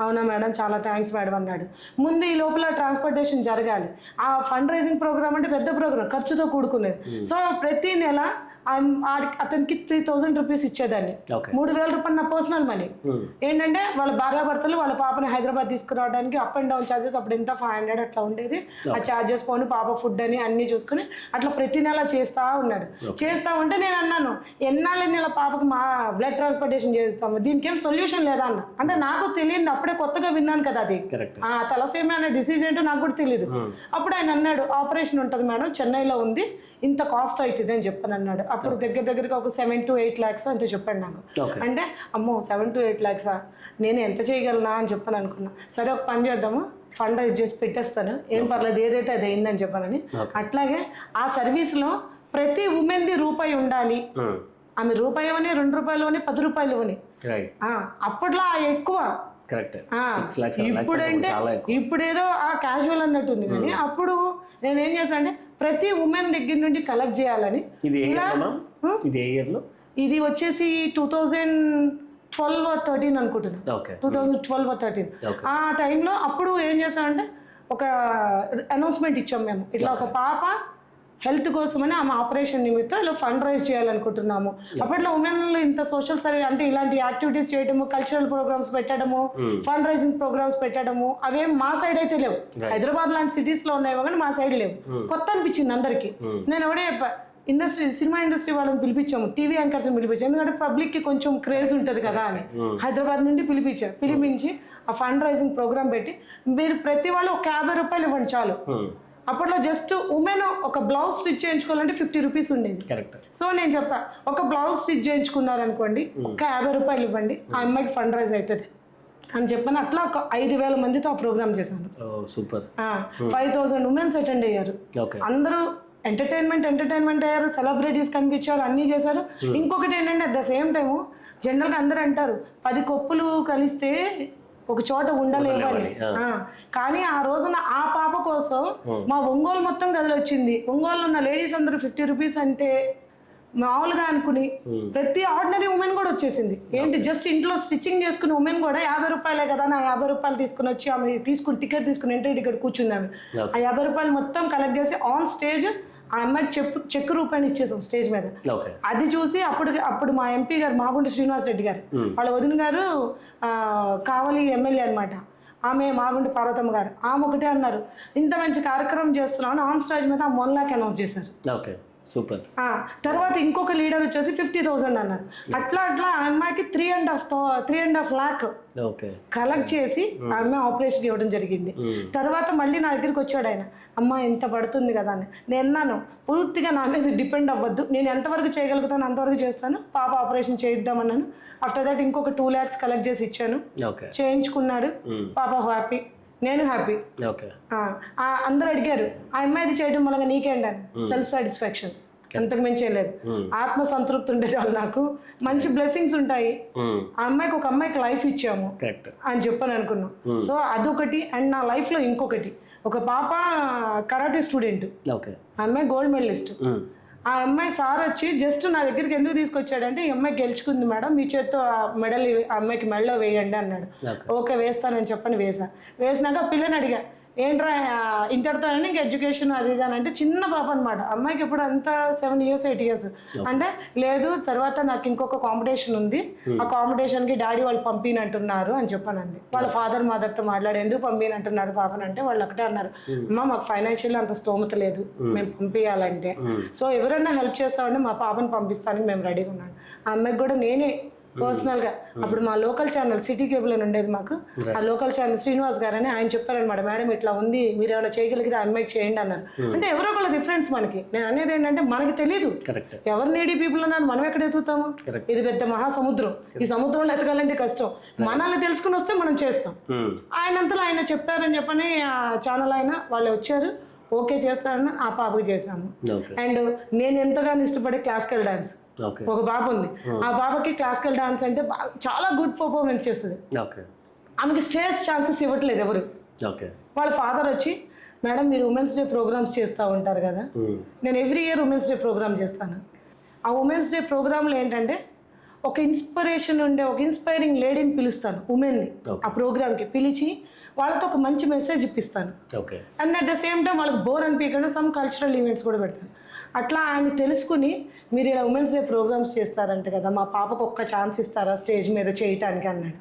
అవునా మేడం, చాలా థ్యాంక్స్ మేడం అన్నాడు. ముందు ఈ లోపల ట్రాన్స్పోర్టేషన్ జరగాలి. ఆ ఫండ్ రైజింగ్ ప్రోగ్రామ్ అంటే పెద్ద ప్రోగ్రామ్, ఖర్చుతో కూడుకునేది. సో ప్రతి నెల అతనికి 3,000 రూపీస్ ఇచ్చేదాన్ని, 3,000 రూపాయలు నా పర్సనల్ మనీ. ఏంటంటే వాళ్ళ భార్యాభర్తలు వాళ్ళ పాపని హైదరాబాద్ తీసుకురావడానికి అప్ అండ్ డౌన్ ఛార్జెస్ అప్పుడు ఎంత 500 అట్లా ఉండేది. ఆ ఛార్జెస్ పోను, పాప ఫుడ్ అని అన్ని చూసుకుని అట్లా ప్రతి నెల చేస్తా ఉన్నాడు. చేస్తా ఉంటే నేను అన్నాను, ఎన్నాళ్ళని ఇలా పాపకి మా బ్లడ్ ట్రాన్స్పోర్టేషన్ చేస్తాము, దీనికి ఏం సొల్యూషన్ లేదా అన్న. అంటే నాకు తెలియదు, అప్పుడే కొత్తగా విన్నాను కదా అది, తలసేమియా అనే డిసీజ్ ఏంటో నాకు కూడా తెలియదు. అప్పుడు ఆయన అన్నాడు, ఆపరేషన్ ఉంటుంది మేడం, చెన్నైలో ఉంది, ఇంత కాస్ట్ అవుతుంది అని చెప్పని అన్నాడు. అప్పుడు దగ్గరగా ఒక 7 to 8 lakhs అంతే చెప్పాడు నాకు. అంటే అమ్మో 7 to 8 lakhs నేను ఎంత చేయగలనా అని చెప్పని అనుకున్నా. సరే ఒక పని చేద్దాము, ఫండ్ రైజ్ చేసి పెట్టేస్తాను, ఏం పర్లేదు, ఏదైతే అది అయిందని చెప్పానని. అట్లాగే ఆ సర్వీస్లో ప్రతి ఉమెన్ది రూపాయి ఉండాలి. ఆమె రూపాయి ఇవ్వని, 2 రూపాయలు ఇవ్వని, 10 రూపాయలు ఇవ్వని. అప్పట్లో ఎక్కువ, ఇప్పుడంటే ఇప్పుడేదో ఆ క్యాజువల్ అన్నట్టుంది. కానీ అప్పుడు నేను ఏం చేశాను అంటే ప్రతి ఉమెన్ దగ్గర నుండి కలెక్ట్ చేయాలని. ఇది వచ్చేసి 2012 or 13 అనుకుంటున్నాను, 2012 or 13. ఆ టైంలో అప్పుడు ఏం చేశానంటే ఒక అనౌన్స్మెంట్ ఇచ్చాం మేము, ఇట్లా ఒక పాప హెల్త్ కోసమని ఆమె ఆపరేషన్ నిమిత్తం ఇలా ఫండ్ రైజ్ చేయాలనుకుంటున్నాము. అప్పట్లో ఉమెన్లు ఇంత సోషల్ సర్వీస్ అంటే ఇలాంటి యాక్టివిటీస్ చేయడము, కల్చరల్ ప్రోగ్రామ్స్ పెట్టడము, ఫండ్ రైజింగ్ ప్రోగ్రామ్స్ పెట్టడము అవేం మా సైడ్ అయితే లేవు. హైదరాబాద్ లాంటి సిటీస్ లో ఉన్నాయేమో కానీ మా సైడ్ లేవు. కొత్త అనిపించింది అందరికి. నేను ఎవడే సినిమా ఇండస్ట్రీ వాళ్ళని పిలిపించాము, టీవీ యాంకర్స్ పిలిపించాము, ఎందుకంటే పబ్లిక్ కి కొంచెం క్రేజ్ ఉంటుంది కదా అని. హైదరాబాద్ నుండి పిలిపించి ఆ ఫండ్ రైజింగ్ ప్రోగ్రామ్ పెట్టి మీరు ప్రతి వాళ్ళు ఒక 50 రూపాయలు ఇవ్వండి చాలు. అప్పట్లో జస్ట్ ఉమెన్ ఒక బ్లౌజ్ స్టిచ్ చేయించుకోవాలంటే 50 రూపీస్ ఉండేది. సో నేను చెప్పా, ఒక బ్లౌజ్ స్టిచ్ చేయించుకున్నారనుకోండి ఒక 50 రూపాయలు ఇవ్వండి, ఆ అమ్మాయికి ఫండ్ రైజ్ అవుతుంది అని చెప్పాను. అట్లా ఒక 5,000 మందితో ఆ ప్రోగ్రామ్ చేశాను. 5,000 ఉమెన్స్ అటెండ్ అయ్యారు. అందరూ ఎంటర్టైన్మెంట్ అయ్యారు, సెలబ్రిటీస్ కనిపించారు, అన్నీ చేశారు. ఇంకొకటి ఏంటంటే అట్ ద సేమ్ టైము జనరల్గా అందరూ అంటారు 10 కొప్పులు కలిస్తే ఒక చోట ఉండలేవని. కానీ ఆ రోజున ఆ పాప కోసం మా ఒంగోలు మొత్తం కదిలొచ్చింది. ఒంగోలు ఉన్న లేడీస్ అందరూ 50 రూపీస్ అంటే మామూలుగా అనుకుని ప్రతి ఆర్డినరీ ఉమెన్ కూడా వచ్చేసింది. ఏంటి జస్ట్ ఇంట్లో స్టిచ్చింగ్ చేసుకునే ఉమెన్ కూడా 50 రూపాయలే కదా నా 50 రూపాయలు తీసుకుని వచ్చి ఆమె తీసుకుని టికెట్ తీసుకుని ఎంట్రీ టికెట్ కూర్చుంది. ఆమె ఆ 50 రూపాయలు మొత్తం కలెక్ట్ చేసి ఆన్ స్టేజ్ ఆ అమ్మాయికి చెక్ రూపాయలు ఇచ్చేసాం స్టేజ్ మీద. అది చూసి అప్పుడు మా ఎంపీ గారు మాగుంట శ్రీనివాస్ రెడ్డి గారు వాళ్ళ వదిన గారు కావలి ఎమ్మెల్యే అనమాట, ఆమె మాగుంట పార్వతమ్మ గారు, ఆమె ఒకటే అన్నారు ఇంత మంచి కార్యక్రమం చేస్తున్నామని ఆన్ స్టేజ్ మీద 1 lakh అనౌన్స్ చేశారు. సూపర్. తర్వాత ఇంకొక లీడర్ వచ్చేసి 50,000 అన్నారు. అట్లా ఆ అమ్మాయికి 3.5 lakh కలెక్ట్ చేసి ఆ అమ్మాయి ఆపరేషన్ ఇవ్వడం జరిగింది. తర్వాత మళ్ళీ నా దగ్గరికి వచ్చాడు ఆయన, అమ్మ ఎంత పడుతుంది కదా అని. నేను అన్నాను పూర్తిగా నా మీద డిపెండ్ అవ్వద్దు, నేను ఎంతవరకు చేయగలుగుతాను అంతవరకు చేస్తాను, పాప ఆపరేషన్ చేయిద్దామన్నాను. ఆఫ్టర్ దట్ ఇంకొక 2 lakhs కలెక్ట్ చేసి ఇచ్చాను, చేయించుకున్నాడు. పాప హ్యాపీ, నేను హ్యాపీ. అందరూ అడిగారు ఆ అమ్మాయిది చేయడం వల్ల నీకేంటని. సెల్ఫ్ సాటిస్ఫాక్షన్, అంతకు మించి లేదు. ఆత్మ సంతృప్తి ఉంటే చాలు నాకు. మంచి బ్లెస్సింగ్స్ ఉంటాయి. ఆ అమ్మాయికి ఒక అమ్మాయికి లైఫ్ ఇచ్చాము అని చెప్పని అనుకున్నాం. సో అదొకటి. అండ్ నా లైఫ్ లో ఇంకొకటి, ఒక పాప కరాటే స్టూడెంట్, ఆ అమ్మాయి గోల్డ్ మెడలిస్ట్. ఆ అమ్మాయి సార్ వచ్చి జస్ట్ నా దగ్గరికి ఎందుకు తీసుకొచ్చాడంటే ఈ అమ్మాయి గెలుచుకుంది మేడం, మీ చేత్తో మెడల్ ఆ అమ్మాయికి మెడలో వేయండి అన్నాడు. ఓకే వేస్తానని చెప్పని వేసినాక పిల్లని అడిగా ఏంట్రా ఇంటర్తో ఇంక ఎడ్యుకేషన్ అది ఇది అని అంటే చిన్న పాప అనమాట. అమ్మాయికి ఇప్పుడు అంతా 7 years 8 years. అంటే లేదు తర్వాత నాకు ఇంకొక కాంపిటీషన్ ఉంది, ఆ కాంపిటీషన్కి డాడీ వాళ్ళు పంపినంటున్నారు అని చెప్పానంది. వాళ్ళ ఫాదర్ మదర్తో మాట్లాడి ఎందుకు పంపినంటున్నారు పాపని అంటే వాళ్ళు ఒకటే అన్నారు, అమ్మ మాకు ఫైనాన్షియల్ అంత స్తోమత లేదు మేము పంపించాలంటే, సో ఎవరైనా హెల్ప్ చేస్తామంటే మా పాపని పంపిస్తానికి మేము రెడీగా ఉన్నాను. ఆ అమ్మాయికి కూడా నేనే పర్సనల్గా అప్పుడు మా లోకల్ ఛానల్ సిటీ కేబుల్ అని ఉండేది మాకు, ఆ లోకల్ ఛానల్ శ్రీనివాస్ గారు అని ఆయన చెప్పారనమాట, మేడం ఇట్లా ఉంది మీరు ఏమైనా చేయగలిగితే ఆ అమ్మాయికి చేయండి అన్నారు. అంటే ఎవరో ఒకళ్ళ రిఫరెన్స్ మనకి. నేను అనేది ఏంటంటే మనకి తెలియదు ఎవరు నీడీ పీపుల్ అన్నారు, మనం ఎక్కడ ఎత్తుతాము. ఇది పెద్ద మహాసముద్రం, ఈ సముద్రంలో ఎతకాలంటే కష్టం. మనల్ని తెలుసుకుని వస్తే మనం చేస్తాం. ఆయనంతలో ఆయన చెప్పారని చెప్పని ఆ ఛానల్ ఆయన వాళ్ళు వచ్చారు, ఓకే చేస్తారని ఆ పాపకి చేశాము. అండ్ నేను ఎంతగానో ఇష్టపడే క్లాసికల్ డాన్స్ ఒక పాప ఉంది. ఆ పాపకి క్లాసికల్ డాన్స్ అంటే చాలా గుడ్ పర్ఫార్మెన్స్ చేస్తుంది. ఆమెకి స్టేజ్ ఛాన్సెస్ ఇవ్వట్లేదు ఎవరు. వాళ్ళ ఫాదర్ వచ్చి మేడం మీరు ఉమెన్స్ డే ప్రోగ్రామ్స్ చేస్తూ ఉంటారు కదా, నేను every year women's day program చేస్తాను. ఆ ఉమెన్స్ డే ప్రోగ్రాంలో ఏంటంటే ఒక ఇన్స్పిరేషన్ ఉండే ఒక ఇన్స్పైరింగ్ లేడీని పిలుస్తాను, ఉమెన్ని ఆ ప్రోగ్రామ్కి పిలిచి వాళ్ళతో ఒక మంచి మెసేజ్ ఇప్పిస్తాను. And at the same time వాళ్ళకి బోర్ అనిపించకుండా సమ్ కల్చరల్ ఈవెంట్స్ కూడా పెడతాను. అట్లా ఆయన తెలుసుకుని మీరు ఇలా ఉమెన్స్ డే ప్రోగ్రామ్స్ చేస్తారంట కదా, మా పాపకు ఒక్క ఛాన్స్ ఇస్తారా స్టేజ్ మీద చేయటానికి అన్నాడు.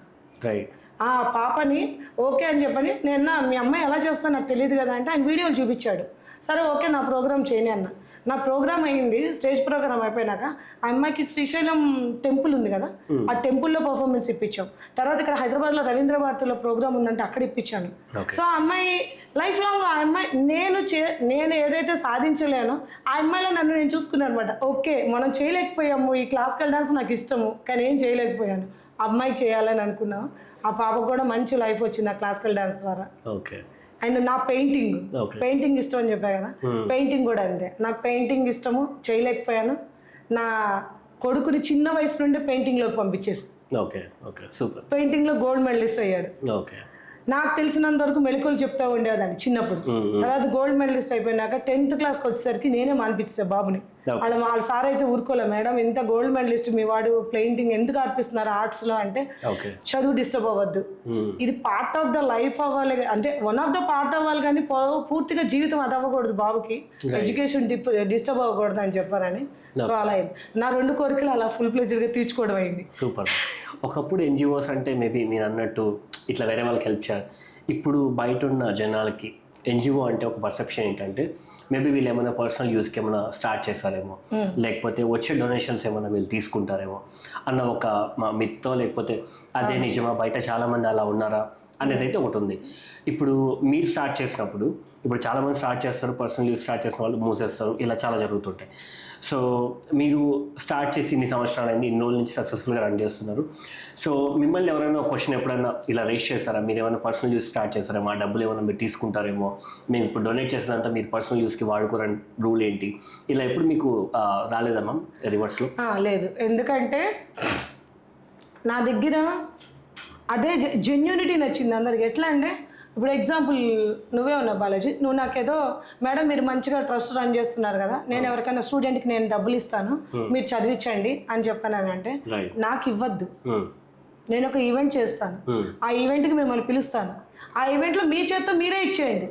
ఆ పాపని ఓకే అని చెప్పని నేను మీ అమ్మాయి ఎలా చేస్తా నాకు తెలియదు కదా అంటే ఆయన వీడియోలు చూపించాడు. సరే ఓకే నా ప్రోగ్రామ్ చేయని అన్న. నా ప్రోగ్రామ్ అయింది, స్టేజ్ ప్రోగ్రామ్ అయిపోయినాక ఆ అమ్మాయికి శ్రీశైలం టెంపుల్ ఉంది కదా, ఆ టెంపుల్లో పర్ఫార్మెన్స్ ఇప్పించాం. తర్వాత ఇక్కడ హైదరాబాద్లో రవీంద్ర భారతిలో ప్రోగ్రామ్ ఉందంటే అక్కడ ఇప్పించాను. సో ఆ అమ్మాయి లైఫ్ లాంగ్ ఆ అమ్మాయి నేను ఏదైతే సాధించలేనో ఆ అమ్మాయిలో నన్ను నేను చూసుకున్నాను అనమాట. ఓకే మనం చేయలేకపోయాము, ఈ క్లాసికల్ డాన్స్ నాకు ఇష్టము కానీ ఏం చేయలేకపోయాను, అమ్మాయి చేయాలని అనుకున్నాను. ఆ పాపకు కూడా మంచి లైఫ్ వచ్చింది ఆ క్లాసికల్ డాన్స్ ద్వారా. అండ్ నా పెయింటింగ్ ఇష్టం అని చెప్పా కదా, పెయింటింగ్ కూడా అంతే. నాకు పెయింటింగ్ ఇష్టము, చేయలేకపోయాను. నా కొడుకుని చిన్న వయసు నుండి పెయింటింగ్లోకి పంపించేసి పెయింటింగ్లో గోల్డ్ మెడలిస్ట్ అయ్యాడు. నాకు తెలిసినంత వరకు మెలకువలు చెప్తా ఉండేదాన్ని చిన్నప్పుడు. తర్వాత గోల్డ్ మెడలిస్ట్ అయిపోయినాక 10th క్లాస్కి వచ్చేసరికి నేనే మానిపించా బాబుని. వాళ్ళ సార్ అయితే ఊరుకోలే, మేడం ఇంత గోల్డ్ మెడలిస్ట్ మీ వాడు పెయింటింగ్ ఎందుకు ఆర్పిస్తున్నారు ఆర్ట్స్లో అంటే, చదువు డిస్టర్బ్ అవ్వద్దు, ఇది పార్ట్ ఆఫ్ ద లైఫ్ అవ్వాలి, అంటే వన్ ఆఫ్ ద పార్ట్ అవ్వాలి కానీ పూర్తిగా జీవితం అది అవ్వకూడదు, బాబుకి ఎడ్యుకేషన్ డిస్టర్బ్ అవ్వకూడదు అని చెప్పారని. సో అలా అయింది. నా 2 కోరికలు అలా ఫుల్ ప్లెజ్డ్గా తీర్చుకోవడం అయింది. సూపర్. ఒకప్పుడు ఎన్జిఓస్ అంటే మేబీ మీరు అన్నట్టు ఇట్లా వేరే వాళ్ళకి హెల్ప్ చేయాలి. ఇప్పుడు బయట ఉన్న జనాలకి ఎన్జిఓ అంటే ఒక పర్సెప్షన్ ఏంటంటే మేబీ వీళ్ళు ఏమైనా పర్సనల్ యూస్కి ఏమైనా స్టార్ట్ చేస్తారేమో, లేకపోతే వచ్చే డొనేషన్స్ ఏమైనా వీళ్ళు తీసుకుంటారేమో అన్న ఒక మిత్తో, లేకపోతే అదే నిజమా బయట చాలామంది అలా ఉన్నారా అనేది అయితే ఒకటి ఉంది. ఇప్పుడు మీరు స్టార్ట్ చేసినప్పుడు ఇప్పుడు చాలామంది స్టార్ట్ చేస్తారు, పర్సనల్ యూస్ స్టార్ట్ చేసిన వాళ్ళు మూసేస్తారు, ఇలా చాలా జరుగుతుంటాయి. సో మీరు స్టార్ట్ చేసి ఇన్ని సంవత్సరాలు అయింది, ఇన్ని రోజుల నుంచి సక్సెస్ఫుల్గా రన్ చేస్తున్నారు. సో మిమ్మల్ని ఎవరైనా ఒక క్వశ్చన్ ఎప్పుడైనా ఇలా రేస్ చేస్తారా, మీరు ఏమైనా పర్సనల్ యూస్ స్టార్ట్ చేస్తారేమో, ఆ డబ్బులు ఏమైనా మీరు తీసుకుంటారేమో, మేము ఇప్పుడు డొనేట్ చేసినంత మీరు పర్సనల్ యూస్కి వాడుకోరని రూల్ ఏంటి, ఇలా ఎప్పుడు మీకు రాలేదా మ్యామ్ రివర్స్లో? లేదు, ఎందుకంటే నా దగ్గర అదే జెన్యూనిటీ నచ్చింది అందరికి. ఎట్లా అంటే ఇప్పుడు ఎగ్జాంపుల్ నువ్వే ఉన్నావు బాలాజీ, నువ్వు నాకేదో మేడం మీరు మంచిగా ట్రస్ట్ రన్ చేస్తున్నారు కదా, నేను ఎవరికైనా స్టూడెంట్కి నేను డబ్బులు ఇస్తాను మీరు చదివించండి అని చెప్పాను అంటే నాకు ఇవ్వద్దు, నేను ఒక ఈవెంట్ చేస్తాను, ఆ ఈవెంట్కి మిమ్మల్ని పిలుస్తాను, ఆ ఈవెంట్లో మీ చేత్తో మీరే ఇచ్చేయండి,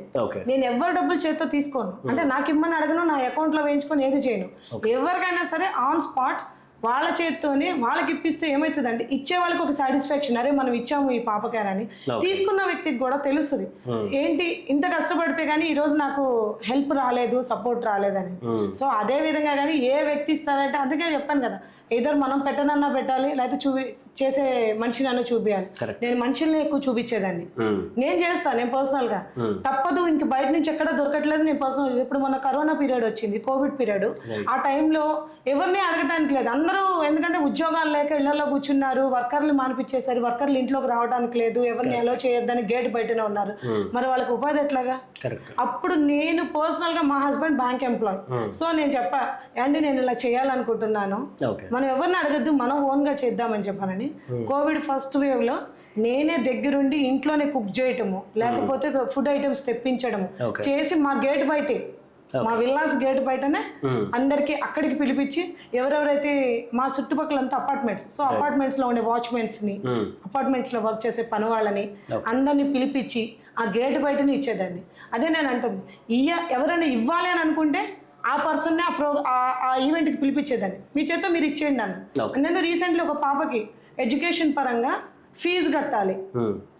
నేను ఎవరి డబ్బులు చేత్తో తీసుకోను, అంటే నాకు ఇమ్మని అడగను, నా అకౌంట్లో వేయించుకొని ఏది చేయను, ఎవరికైనా సరే ఆన్ స్పాట్ వాళ్ళ చేత్తోనే వాళ్ళకి ఇప్పిస్తే ఏమవుతుందంటే ఇచ్చే వాళ్ళకి ఒక సాటిస్ఫాక్షన్, అరే మనం ఇచ్చాము ఈ పాపకేనని, తీసుకున్న వ్యక్తికి కూడా తెలుస్తుంది ఏంటి ఇంత కష్టపడితే కానీ ఈ రోజు నాకు హెల్ప్ రాలేదు, సపోర్ట్ రాలేదని. సో అదే విధంగా కానీ ఏ వ్యక్తి ఇస్తారంటే, అందుకే చెప్పాను కదా, ఏదో మనం పెట్టనన్నా పెట్టాలి, లేకపోతే చేసే మనిషినన్నా చూపించాలి. నేను మనుషుల్ని ఎక్కువ చూపించేదాన్ని, నేను చేస్తాను, నేను పర్సనల్ గా తప్పదు, ఇంక బయట నుంచి ఎక్కడ దొరకట్లేదు, నేను పర్సనల్. ఇప్పుడు మన కరోనా పీరియడ్ వచ్చింది, కోవిడ్ పీరియడ్, ఆ టైంలో ఎవరిని అడగటానికి లేదు, అందరూ ఎందుకంటే ఉద్యోగాలు లేక ఇళ్లలో కూర్చున్నారు, వర్కర్లు మానిపించేశారు, వర్కర్లు ఇంట్లోకి రావడానికి లేదు, ఎవరిని ఎలా చేయొద్దని గేట్ బయటనే ఉన్నారు, మరి వాళ్ళకి ఉపాధి ఎట్లాగా? అప్పుడు నేను పర్సనల్ గా, మా హస్బెండ్ బ్యాంక్ ఎంప్లాయ్, సో నేను చెప్పా అండి నేను ఇలా చేయాలనుకుంటున్నాను, మనం ఎవరిని అడగద్దు, మనం ఓన్ గా చేద్దామని చెప్పానని. కోవిడ్ ఫస్ట్ వేవ్ లో నేనే దగ్గరుండి ఇంట్లోనే కుక్ చేయటము, లేకపోతే ఫుడ్ ఐటమ్స్ తెప్పించడము చేసి మా గేట్ బయటే, మా విల్లాస్ గేట్ బయటనే అందరికి అక్కడికి పిలిపించి, ఎవరెవరైతే మా చుట్టుపక్కలంతా అపార్ట్మెంట్స్, సో అపార్ట్మెంట్స్ లో ఉండే వాచ్మెన్స్ ని, అపార్ట్మెంట్స్ లో వర్క్ చేసే పని వాళ్ళని అందరినీ పిలిపించి ఆ గేట్ బయటనే ఇచ్చేదాన్ని. అదే నేను అంటుంది, ఎవరైనా ఇవ్వాలి అని అనుకుంటే ఆ పర్సన్ ఆ ఈవెంట్కి పిలిపించేదాన్ని, మీ చేత మీరు ఇచ్చేయండి అన్న. నేను రీసెంట్లీ ఒక పాపకి ఎడ్యుకేషన్ పరంగా ఫీజు కట్టాలి,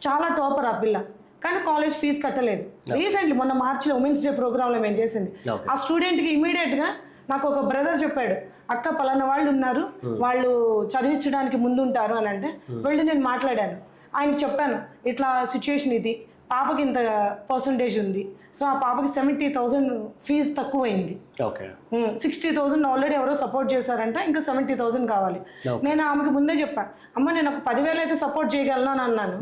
చాలా టాపర్ ఆ పిల్ల, కానీ కాలేజ్ ఫీజు కట్టలేదు. రీసెంట్లీ మొన్న మార్చిలో ఉమెన్స్ డే ప్రోగ్రాంలో మేము చేసింది, ఆ స్టూడెంట్కి ఇమీడియట్గా నాకు ఒక బ్రదర్ చెప్పాడు, అక్క పలానా వాళ్ళు ఉన్నారు, వాళ్ళు చదివించడానికి ముందుంటారు అని అంటే వెళ్ళి నేను మాట్లాడాను, ఆయనకి చెప్పాను ఇట్లా సిచ్యుయేషన్ ఇది, పాపకి ఇంత పర్సంటేజ్ ఉంది, సో ఆ పాపకి 70,000 ఫీజు తక్కువైంది, 60,000 ఆల్రెడీ ఎవరో సపోర్ట్ చేశారంట, ఇంకా 70,000 కావాలి. నేను ఆమెకి ముందే చెప్పా, అమ్మ నేను ఒక 10,000 అయితే సపోర్ట్ చేయగలను అని అన్నాను,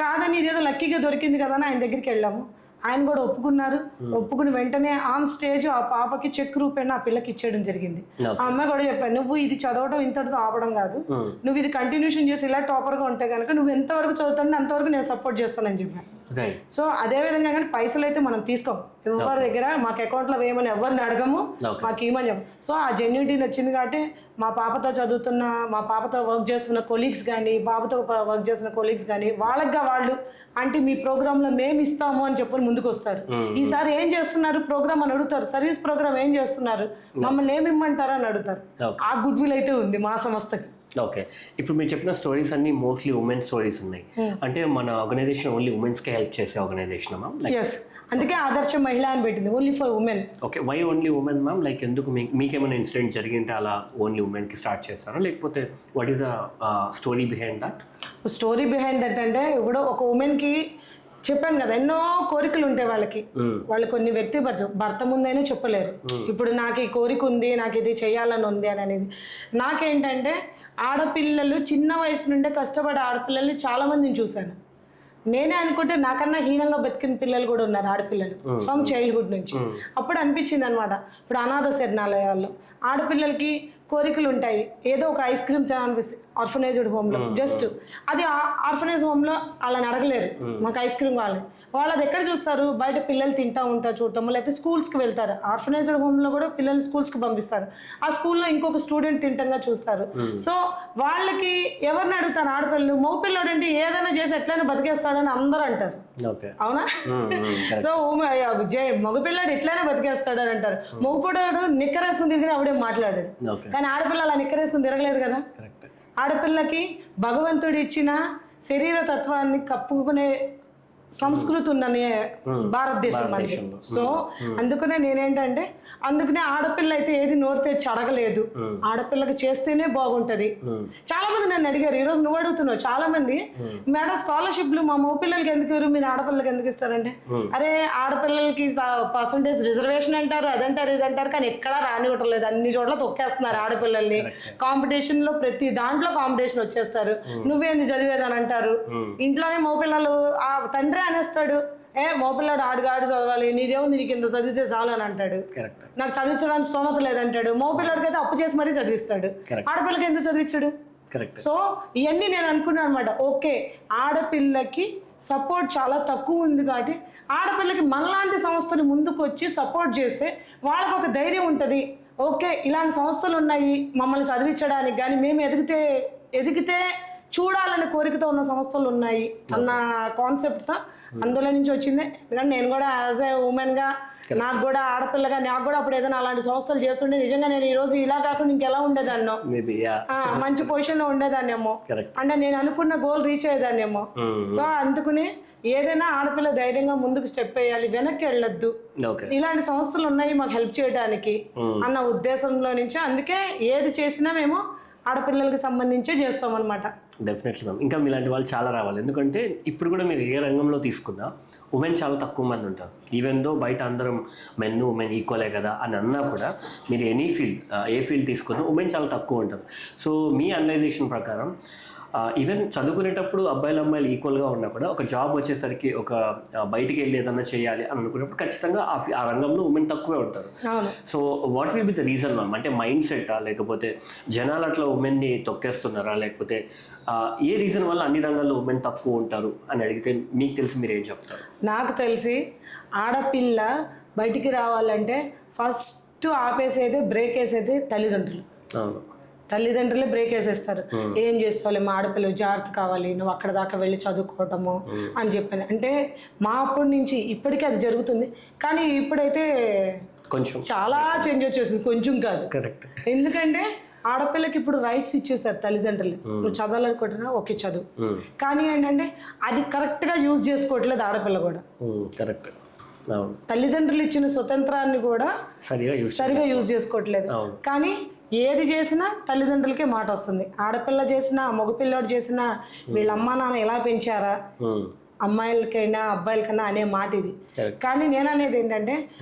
కాదని ఇదేదో లక్కీగా దొరికింది కదా అని ఆయన దగ్గరికి వెళ్ళాము, ఆయన కూడా ఒప్పుకున్నారు. ఒప్పుకుని వెంటనే ఆన్ స్టేజ్ ఆ పాపకి చెక్ రూపేణ ఆ పిల్లకి ఇచ్చేయడం జరిగింది. ఆ అమ్మాయి కూడా చెప్పాను, నువ్వు ఇది చదవడం ఇంతటితో ఆపడం కాదు, నువ్వు ఇది కంటిన్యూషన్ చేసి ఇలా టాపర్గా ఉంటే కనుక నువ్వు ఎంతవరకు చదువుతానో అంతవరకు నేను సపోర్ట్ చేస్తానని చెప్పాను. సో అదే విధంగా కానీ పైసలు అయితే మనం తీసుకోం ఎవరి దగ్గర, మాకు అకౌంట్లో వేయమని ఎవరిని అడగము, మాకు ఇవ్వమని చెప్పం. సో ఆ జెన్యూనిటీ నచ్చింది కాబట్టి మా పాపతో చదువుతున్న, మా పాపతో వర్క్ చేస్తున్న కొలీగ్స్ కానీ, బాబుతో వర్క్ చేస్తున్న కొలీగ్స్ కానీ, వాళ్ళగా వాళ్ళు అంటే మీ ప్రోగ్రాంలో మేము ఇస్తాము అని చెప్పని ముందుకు వస్తారు. ఈసారి ఏం చేస్తున్నారు ప్రోగ్రామ్ అని అడుగుతారు, సర్వీస్ ప్రోగ్రామ్ ఏం చేస్తున్నారు, మమ్మల్ని ఏమి ఇమ్మంటారా అని అడుగుతారు. ఆ గుడ్ విల్ అయితే ఉంది మా సంస్థకి. ఓకే, ఇప్పుడు మీరు చెప్పిన స్టోరీస్ అన్ని మోస్ట్లీ ఉమెన్ స్టోరీస్ ఉన్నాయి, అంటే మన ఆర్గనైజేషన్ ఓన్లీ ఉమెన్స్కే హెల్ప్ చేసే ఆర్గనైజేషన్ మ్యామ్? ఎస్, అందుకే ఆదర్శ మహిళ అని పెట్టింది, only for women. Okay, why only women ma'am? Like ఎందుకు మీకేమైనా ఇన్సిడెంట్ జరిగింటే అలా ఓన్లీ ఉమెన్కి స్టార్ట్ చేస్తారా, లేకపోతే what is the story behind that? Story behind that అంటే ఇప్పుడు ఒక ఉమెన్కి చెప్పాను కదా, ఎన్నో కోరికలు ఉంటాయి వాళ్ళకి, వాళ్ళు కొన్ని వ్యక్తిపరచం భర్త ముందైనా చెప్పలేరు. ఇప్పుడు నాకు ఈ కోరిక ఉంది, నాకు ఇది చేయాలని ఉంది అని అనేది. నాకేంటంటే ఆడపిల్లలు చిన్న వయసు నుండే కష్టపడే ఆడపిల్లలు చాలా మందిని చూశాను. నేనే అనుకుంటే నాకన్నా హీనంగా బతికిన పిల్లలు కూడా ఉన్నారు, ఆడపిల్లలు ఫ్రమ్ చైల్డ్హుడ్ నుంచి. అప్పుడు అనిపించింది అనమాట, ఇప్పుడు అనాథ శరణాలయాల్లో ఆడపిల్లలకి కోరికలు ఉంటాయి, ఏదో ఒక ఐస్ క్రీమ్ తినాలనిపిస్తుంది ఆర్ఫనైజ్డ్ హోమ్లో, జస్ట్ అది ఆర్ఫనైజ్ హోమ్లో వాళ్ళని అడగలేరు మాకు ఐస్ క్రీమ్ కావాలి, వాళ్ళది ఎక్కడ చూస్తారు, బయట పిల్లలు తింటా ఉంటారు చూడటం, లేకపోతే స్కూల్స్కి వెళ్తారు, ఆర్ఫనైజ్డ్ హోమ్లో కూడా పిల్లలు స్కూల్స్కి పంపిస్తారు, ఆ స్కూల్లో ఇంకొక స్టూడెంట్ తింటంగా చూస్తారు. సో వాళ్ళకి ఎవరిని అడుగుతారు ఆడపిల్లలు, మగపిల్లడు అంటే ఏదైనా చేసి ఎట్లయినా బతికేస్తాడని అందరూ అంటారు, అవునా? సో మగపిల్లాడు ఎట్లయినా బతికేస్తాడని అంటారు, మగపిల్లాడు నిక్కరేసుకుని తిరిగి ఆవిడే మాట్లాడాడు, కానీ ఆడపిల్ల అలా నిక్కరేసుకుని తిరగలేదు కదా. ఆడపిల్లకి భగవంతుడు ఇచ్చిన శరీర తత్వాన్ని కప్పుకునే సంస్కృతి ఉందని భారతదేశం అంటే. సో అందుకనే నేనేంటంటే, అందుకనే ఆడపిల్ల అయితే ఏది నోరు తెచ్చి అడగలేదు, ఆడపిల్లకి చేస్తేనే బాగుంటది. చాలా మంది నన్ను అడిగారు, ఈరోజు నువ్వు అడుగుతున్నావు, చాలా మంది మేడం స్కాలర్షిప్లు మా మగపిల్లలకి ఎందుకు ఇవ్వరు, మీరు ఆడపిల్లలకి ఎందుకు ఇస్తారంటే, అరే ఆడపిల్లలకి పర్సంటేజ్ రిజర్వేషన్ అంటారు, అదంటారు ఇదంటారు, కానీ ఎక్కడా రానివ్వటం లేదు, అన్ని చోట్ల తొక్కేస్తున్నారు ఆడపిల్లల్ని, కాంపిటీషన్ లో ప్రతి దాంట్లో కాంపిటీషన్ వచ్చేస్తారు, నువ్వేంది చదివేదని అంటారు. ఇంట్లోనే మగపిల్లలు తండ్రి అనేస్తాడు, మోపిల్లాడు ఆడు చదవాలి, నీదేముంది నీకు ఇంత చదివితే చాలు అని అంటాడు, నాకు చదివించడానికి స్తోమత లేదంటాడు. మోపిల్లాడికి అయితే అప్పు చేసి మరీ చదివిస్తాడు, ఆడపిల్లకి ఎందుకు చదివించాడు? కరెక్ట్. సో ఇవన్నీ నేను అనుకున్నాను అనమాట. ఓకే, ఆడపిల్లకి సపోర్ట్ చాలా తక్కువ ఉంది కాబట్టి ఆడపిల్లకి మనలాంటి సంస్థలు ముందుకు వచ్చి సపోర్ట్ చేస్తే వాళ్ళకు ఒక ధైర్యం ఉంటుంది. ఓకే, ఇలాంటి సంస్థలు ఉన్నాయి మమ్మల్ని చదివించడానికి, కానీ మేము ఎదిగితే చూడాలనే కోరికతో ఉన్న సంస్థలు ఉన్నాయి అన్న కాన్సెప్ట్తో అందులో నుంచి వచ్చింది. ఎందుకంటే నేను కూడా యాజ్ ఏ ఉమెన్గా, నాకు కూడా ఆడపిల్లగా, నాకు కూడా అప్పుడు ఏదైనా అలాంటి సంస్థలు చేస్తుండే నిజంగా నేను ఈరోజు ఇలా కాకుండా ఇంకెలా ఉండేదాన్నో, మంచి పొజిషన్లో ఉండేదాన్నేమో, అంటే నేను అనుకున్న గోల్ రీచ్ అయ్యేదాన్నేమో. సో అందుకుని ఏదైనా ఆడపిల్ల ధైర్యంగా ముందుకు స్టెప్ వేయాలి, వెనక్కి వెళ్ళొద్దు, ఇలాంటి సంస్థలు ఉన్నాయి మాకు హెల్ప్ చేయడానికి అన్న ఉద్దేశంలో నుంచి అందుకే ఏది చేసినా మేము ఆడపిల్లలకి సంబంధించే చేస్తాం అనమాట. Definitely ma'am. ఇంకా మీలాంటి వాళ్ళు చాలా రావాలి. ఎందుకంటే ఇప్పుడు కూడా మీరు ఏ రంగంలో తీసుకున్నా ఉమెన్ చాలా తక్కువ మంది ఉంటారు. ఈవెన్ దో బయట అందరం మెన్ ఉమెన్ ఈక్వలే కదా అని అన్నా కూడా మీరు ఏ ఫీల్డ్ తీసుకున్నా ఉమెన్ చాలా తక్కువ ఉంటారు. సో మీ అనలైజేషన్ ప్రకారం ఈవెన్ చదువుకునేటప్పుడు అబ్బాయిలు అమ్మాయిలు ఈక్వల్గా ఉన్నా కూడా ఒక జాబ్ వచ్చేసరికి ఒక బయటికి వెళ్ళి ఏదన్నా చేయాలి అని అనుకున్నప్పుడు ఖచ్చితంగా ఆ రంగంలో ఉమెన్ తక్కువే ఉంటారు. So what will be the reason ma'am? అంటే మైండ్ సెట్టా, లేకపోతే జనాలు అట్లా ఉమెన్ని తొక్కేస్తున్నారా, లేకపోతే ఏ రీజన్ వల్ల అన్ని రంగాల్లో ఉమెన్ తక్కువ ఉంటారు అని అడిగితే మీకు తెలిసి మీరు ఏం చెప్తారు? నాకు తెలిసి ఆడపిల్ల బయటికి రావాలంటే ఫస్ట్ ఆపేసేది, బ్రేక్ వేసేది తల్లిదండ్రులు. అవును, తల్లిదండ్రులే బ్రేక్ వేసేస్తారు. ఏం చేస్తావులే, మా ఆడపిల్ల జాగ్రత్త కావాలి, నువ్వు అక్కడ దాకా వెళ్ళి చదువుకోవటము అని చెప్పాను. అంటే మా అప్పటి నుంచి ఇప్పటికీ అది జరుగుతుంది, కానీ ఇప్పుడైతే కొంచెం చాలా చేంజ్ వచ్చేసింది, కొంచెం కాదు. కరెక్ట్. ఎందుకంటే ఆడపిల్లకి ఇప్పుడు రైట్స్ ఇచ్చేసారు తల్లిదండ్రులు. నువ్వు చదవాలనుకుంటున్నా ఓకే చదువు, కానీ ఏంటంటే అది కరెక్ట్గా యూజ్ చేసుకోవట్లేదు ఆడపిల్ల కూడా. కరెక్ట్. తల్లిదండ్రులు ఇచ్చిన స్వతంత్రాన్ని కూడా సరిగా యూజ్ చేసుకోవట్లేదు. కానీ ఏది చేసినా తల్లిదండ్రులకే మాట వస్తుంది. ఆడపిల్ల చేసినా మగపిల్లాడు చేసినా వీళ్ళ అమ్మా నాన్న ఎలా పెంచారా, అమ్మాయిలకైనా అబ్బాయిలకైనా అనే మాట ఇది. కానీ నేను అనేది ఏంటంటే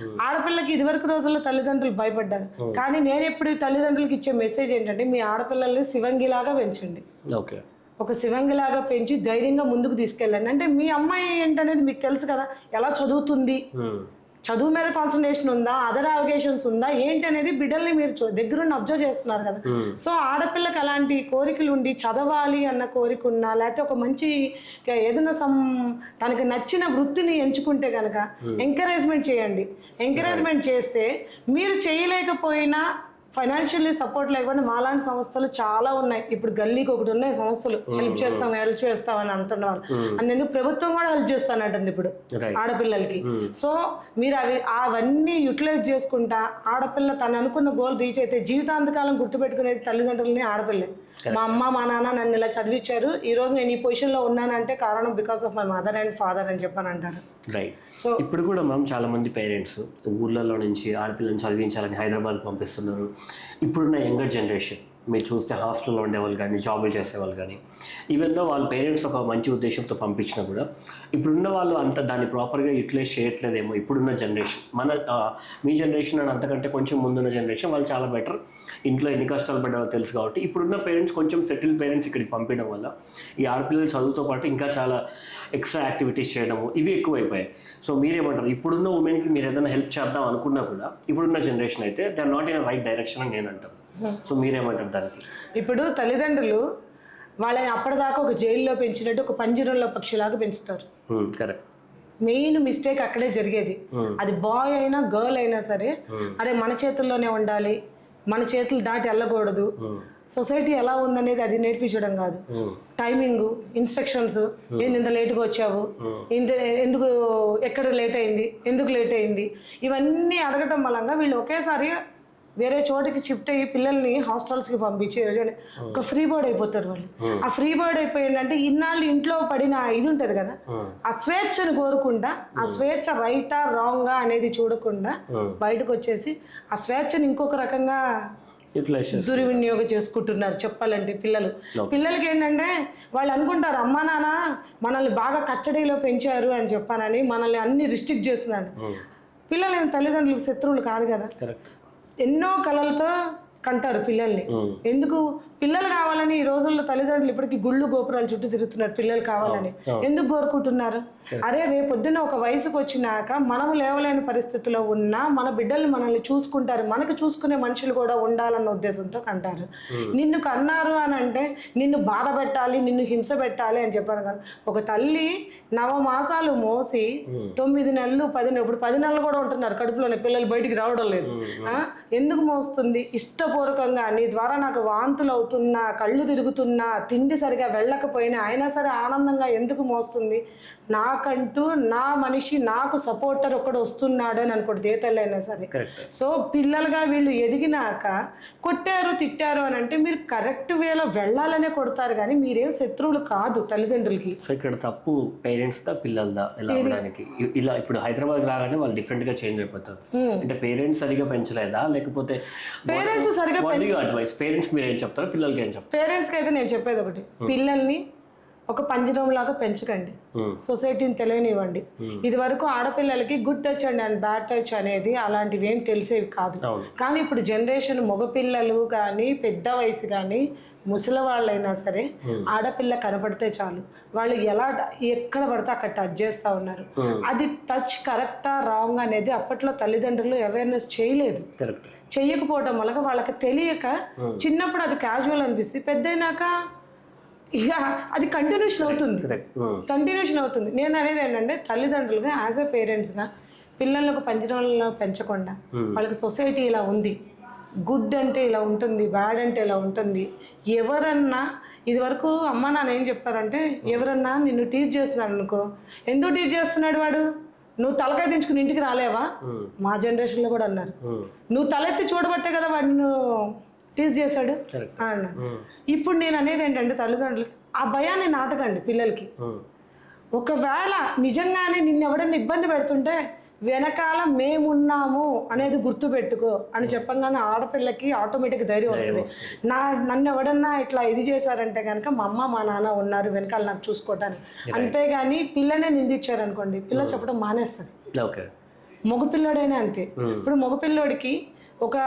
ఆడపిల్లకి ఇదివరకు రోజుల్లో తల్లిదండ్రులు భయపడ్డారు, కానీ నేను ఎప్పుడు తల్లిదండ్రులకి ఇచ్చే మెసేజ్ ఏంటంటే మీ ఆడపిల్లల్ని శివంగిలాగా పెంచండి. ఓకే, ఒక శివంగిలాగా పెంచి ధైర్యంగా ముందుకు తీసుకెళ్ళండి. అంటే మీ అమ్మాయి ఏంటనేది మీకు తెలుసు కదా, ఎలా చదువుతుంది, చదువు మీద కాన్సన్ట్రేషన్ ఉందా, అదర్ అవకేషన్స్ ఉందా ఏంటి అనేది బిడ్డల్ని మీరు దగ్గరుండి అబ్జర్వ్ చేస్తున్నారు కదా. సో ఆడపిల్లకి అలాంటి కోరికలు ఉండి చదవాలి అన్న కోరిక ఉన్నా, లేకపోతే ఒక మంచి ఏదైనా తనకి నచ్చిన వృత్తిని ఎంచుకుంటే కనుక ఎంకరేజ్మెంట్ చేయండి. ఎంకరేజ్మెంట్ చేస్తే మీరు చేయలేకపోయినా, ఫైనాన్షియల్లీ సపోర్ట్ లేకపోతే మాలాంటి సంస్థలు చాలా ఉన్నాయి. ఇప్పుడు గల్లీకి ఒకటి ఉన్నాయి సంస్థలు, హెల్ప్ చేస్తాం అని అంటున్నారు. అందుకు ప్రభుత్వం కూడా హెల్ప్ చేస్తానంటుంది ఇప్పుడు ఆడపిల్లలకి. సో మీరు అవన్నీ యూటిలైజ్ చేసుకుంటా ఆడపిల్ల తను అనుకున్న గోల్ రీచ్ అయితే జీవితాంతకాలం గుర్తుపెట్టుకునేది తల్లిదండ్రులని ఆడపిల్లే. మా అమ్మ మా నాన్న నన్ను ఇలా చదివించారు, ఈ రోజు నేను ఈ పొజిషన్లో ఉన్నానంటే కారణం because of my mother and father అని చెప్పని అంటారు. రైట్. సో ఇప్పుడు కూడా మ్యామ్ చాలా మంది పేరెంట్స్ ఊళ్ళల్లో నుంచి ఆడపిల్లని చదివించాలని హైదరాబాద్కి పంపిస్తున్నారు. ఇప్పుడున్న యంగర్ జనరేషన్ మీరు చూస్తే హాస్టల్లో ఉండేవాళ్ళు కానీ, జాబులు చేసేవాళ్ళు కానీ, ఈవెన్ దో వాళ్ళ పేరెంట్స్ ఒక మంచి ఉద్దేశంతో పంపించినా కూడా ఇప్పుడున్న వాళ్ళు అంత దాన్ని ప్రాపర్గా యూటిలైజ్ చేయట్లేదేమో. ఇప్పుడున్న జనరేషన్, మీ జనరేషన్ అని అంతకంటే కొంచెం ముందున్న జనరేషన్ వాళ్ళు చాలా బెటర్, ఇంట్లో ఎన్ని కష్టాలు పడ్డారో తెలుసు కాబట్టి ఇప్పుడున్న పేరెంట్స్ కొంచెం సెటిల్ పేరెంట్స్ ఇక్కడికి పంపించడం వల్ల ఈ ఆడపిల్లల చదువుతో పాటు ఇంకా చాలా ఎక్స్ట్రా యాక్టివిటీస్ చేయడము ఇవి ఎక్కువైపోయాయి. సో మీరేమంటారు? ఇప్పుడున్న ఉమెన్కి మీరు ఏదైనా హెల్ప్ చేద్దాం అనుకున్నా కూడా ఇప్పుడున్న జనరేషన్ అయితే they are not in right direction అని నేను అంటాను. సో మీరేమంటారు దానికి? ఇప్పుడు తల్లిదండ్రులు వాళ్ళని అప్పటిదాకా ఒక జైల్లో పెంచినట్టు ఒక పంజరంలో పక్షిలాగా పెంచుతారు. కరెక్ట్. మెయిన్ మిస్టేక్ అక్కడే జరిగేది. అది బాయ్ అయినా గర్ల్ అయినా సరే, అరే మన చేతుల్లోనే ఉండాలి, మన చేతులు దాటి వెళ్ళకూడదు, సొసైటీ ఎలా ఉందనేది అది నేర్పించడం కాదు. టైమింగ్, ఇన్స్ట్రక్షన్స్, ఇంత లేట్గా వచ్చావు, ఎందుకు, ఎక్కడ లేట్ అయింది, ఎందుకు లేట్ అయింది, ఇవన్నీ అడగటం వల్ల వీళ్ళు ఒకేసారి వేరే చోటికి షిఫ్ట్ అయ్యి పిల్లల్ని హాస్టల్స్కి పంపించి ఒక ఫ్రీ బర్డ్ అయిపోతారు వాళ్ళు. ఆ ఫ్రీ బర్డ్ అయిపోయిందంటే ఇన్నాళ్ళు ఇంట్లో పడిన ఇది ఉంటుంది కదా, ఆ స్వేచ్ఛను కోరుకుంటా, ఆ స్వేచ్ఛ రైటా రాంగా అనేది చూడకుండా బయటకు వచ్చేసి ఆ స్వేచ్ఛను ఇంకొక రకంగా దుర్వినియోగం చేసుకుంటున్నారు చెప్పాలంటే. పిల్లలకి ఏంటంటే వాళ్ళు అనుకుంటారు అమ్మా నాన్న మనల్ని బాగా కట్టడిలో పెంచారు అని చెప్పానని మనల్ని అన్ని రిస్ట్రిక్ట్ చేస్తున్నాడు. పిల్లలు తల్లిదండ్రులకు శత్రువులు కాదు కదా, ఎన్నో కళలతో కంటారు పిల్లల్ని. ఎందుకు పిల్లలు కావాలని ఈ రోజుల్లో తల్లిదండ్రులు ఇప్పటికీ గుళ్ళు గోపురాలు చుట్టూ తిరుగుతున్నారు పిల్లలు కావాలని. ఎందుకు కోరుకుంటున్నారు? అరే రేపొద్దున ఒక వయసుకు వచ్చినాక మనము లేవలేని పరిస్థితిలో ఉన్నా మన బిడ్డలు మనల్ని చూసుకుంటారు, మనకు చూసుకునే మనుషులు కూడా ఉండాలన్న ఉద్దేశంతో కంటారు. నిన్ను కన్నారు అని అంటే నిన్ను బాధ పెట్టాలి, నిన్ను హింస పెట్టాలి అని చెప్పారు. కానీ ఒక తల్లి 9 మాసాలు మోసి 9 నెలలు 10 నెలలు, ఇప్పుడు 10 నెలలు కూడా ఉంటున్నారు కడుపులోనే, పిల్లలు బయటికి రావడం లేదు. ఎందుకు మోస్తుంది? ఇష్టపూర్వకంగా నీ ద్వారా నాకు వాంతులు అవుతున్నా, కళ్ళు తిరుగుతున్నా, తిండి సరిగా వెళ్ళకపోయినా అయినా సరే ఆనందంగా ఎందుకు మోస్తుంది? నాకంటూ నా మనిషి, నాకు సపోర్టర్ ఒకడు వస్తున్నాడు అని అనుకోండి, ఏ తల్లి అయినా సరే. సో పిల్లలుగా వీళ్ళు ఎదిగినాక కొట్టారు తిట్టారు అని అంటే మీరు కరెక్ట్ వేలో వెళ్ళాలనే కొడతారు, కానీ మీరేం శత్రువులు కాదు తల్లిదండ్రులకి. సో ఇక్కడ తప్పు పేరెంట్స్ దా పిల్లలదా ఇలా అవడానికి? ఇలా ఇప్పుడు హైదరాబాద్ రాగానే వాళ్ళు డిఫరెంట్ గా చేంజ్ అయిపోతారు. అంటే పేరెంట్స్ సరిగా పెంచలేదా, లేకపోతే పేరెంట్స్ సరిగా అడ్వైస్? పేరెంట్స్ మీరు ఏం చెప్తారు, పిల్లలకి ఏం చెప్తారు? పేరెంట్స్కి అయితే నేను చెప్పేది ఒకటి, పిల్లల్ని ఒక పంజరం లాగా పెంచకండి, సొసైటీని తెలియనివ్వండి. ఇది వరకు ఆడపిల్లలకి good touch and bad touch అనేది అలాంటివి ఏం తెలిసేవి కాదు. కానీ ఇప్పుడు జనరేషన్ మగపిల్లలు కానీ పెద్ద వయసు కానీ ముసలి వాళ్ళైనా సరే ఆడపిల్ల కనపడితే చాలు వాళ్ళు ఎలా ఎక్కడ పడితే అక్కడ టచ్ చేస్తూ ఉన్నారు. అది టచ్ కరెక్టా రాంగ్ అనేది అప్పట్లో తల్లిదండ్రులు అవేర్నెస్ చేయలేదు. చెయ్యకపోవడం వల్ల వాళ్ళకి తెలియక చిన్నప్పుడు అది క్యాజువల్ అనిపిస్తుంది, పెద్దయినాక ఇక అది కంటిన్యూషన్ అవుతుంది. నేను అనేది ఏంటంటే తల్లిదండ్రులుగా యాజ్ ఎ పేరెంట్స్గా పిల్లలకు పంజరంలో పెంచకుండా వాళ్ళకి సొసైటీ ఇలా ఉంది, గుడ్ అంటే ఇలా ఉంటుంది, బ్యాడ్ అంటే ఇలా ఉంటుంది. ఎవరన్నా ఇది వరకు అమ్మ నాన్న ఏం చెప్పారంటే, ఎవరన్నా నిన్ను టీచ్ చేస్తున్నాడు అనుకో, ఎందుకు టీచ్ చేస్తున్నాడు వాడు, నువ్వు తలకాయ దించుకుని ఇంటికి రాలేవా? మా జనరేషన్లో కూడా అన్నారు, నువ్వు తలెత్తి చూడబట్టే కదా వాడు నిన్ను టీచ్ చేశాడు అన్న. ఇప్పుడు నేను అనేది ఏంటంటే తల్లిదండ్రులకి ఆ భయాన్ని నాటకండి పిల్లలకి. ఒకవేళ నిజంగానే నిన్ను ఎవడన్నా ఇబ్బంది పెడుతుంటే వెనకాల మేమున్నాము అనేది గుర్తుపెట్టుకో అని చెప్పంగానే ఆడపిల్లకి ఆటోమేటిక్ ధైర్యం వస్తుంది. నన్ను ఎవడన్నా ఇట్లా ఇది చేశారంటే కనుక మా అమ్మ మా నాన్న ఉన్నారు వెనకాల నాకు చూసుకోవటానికి. అంతేగాని పిల్లనే నిందించారనుకోండి, పిల్ల చెప్పడం మానేస్తుంది. మగపిల్లడైనా అంతే. ఇప్పుడు మగపిల్లోడికి ఒక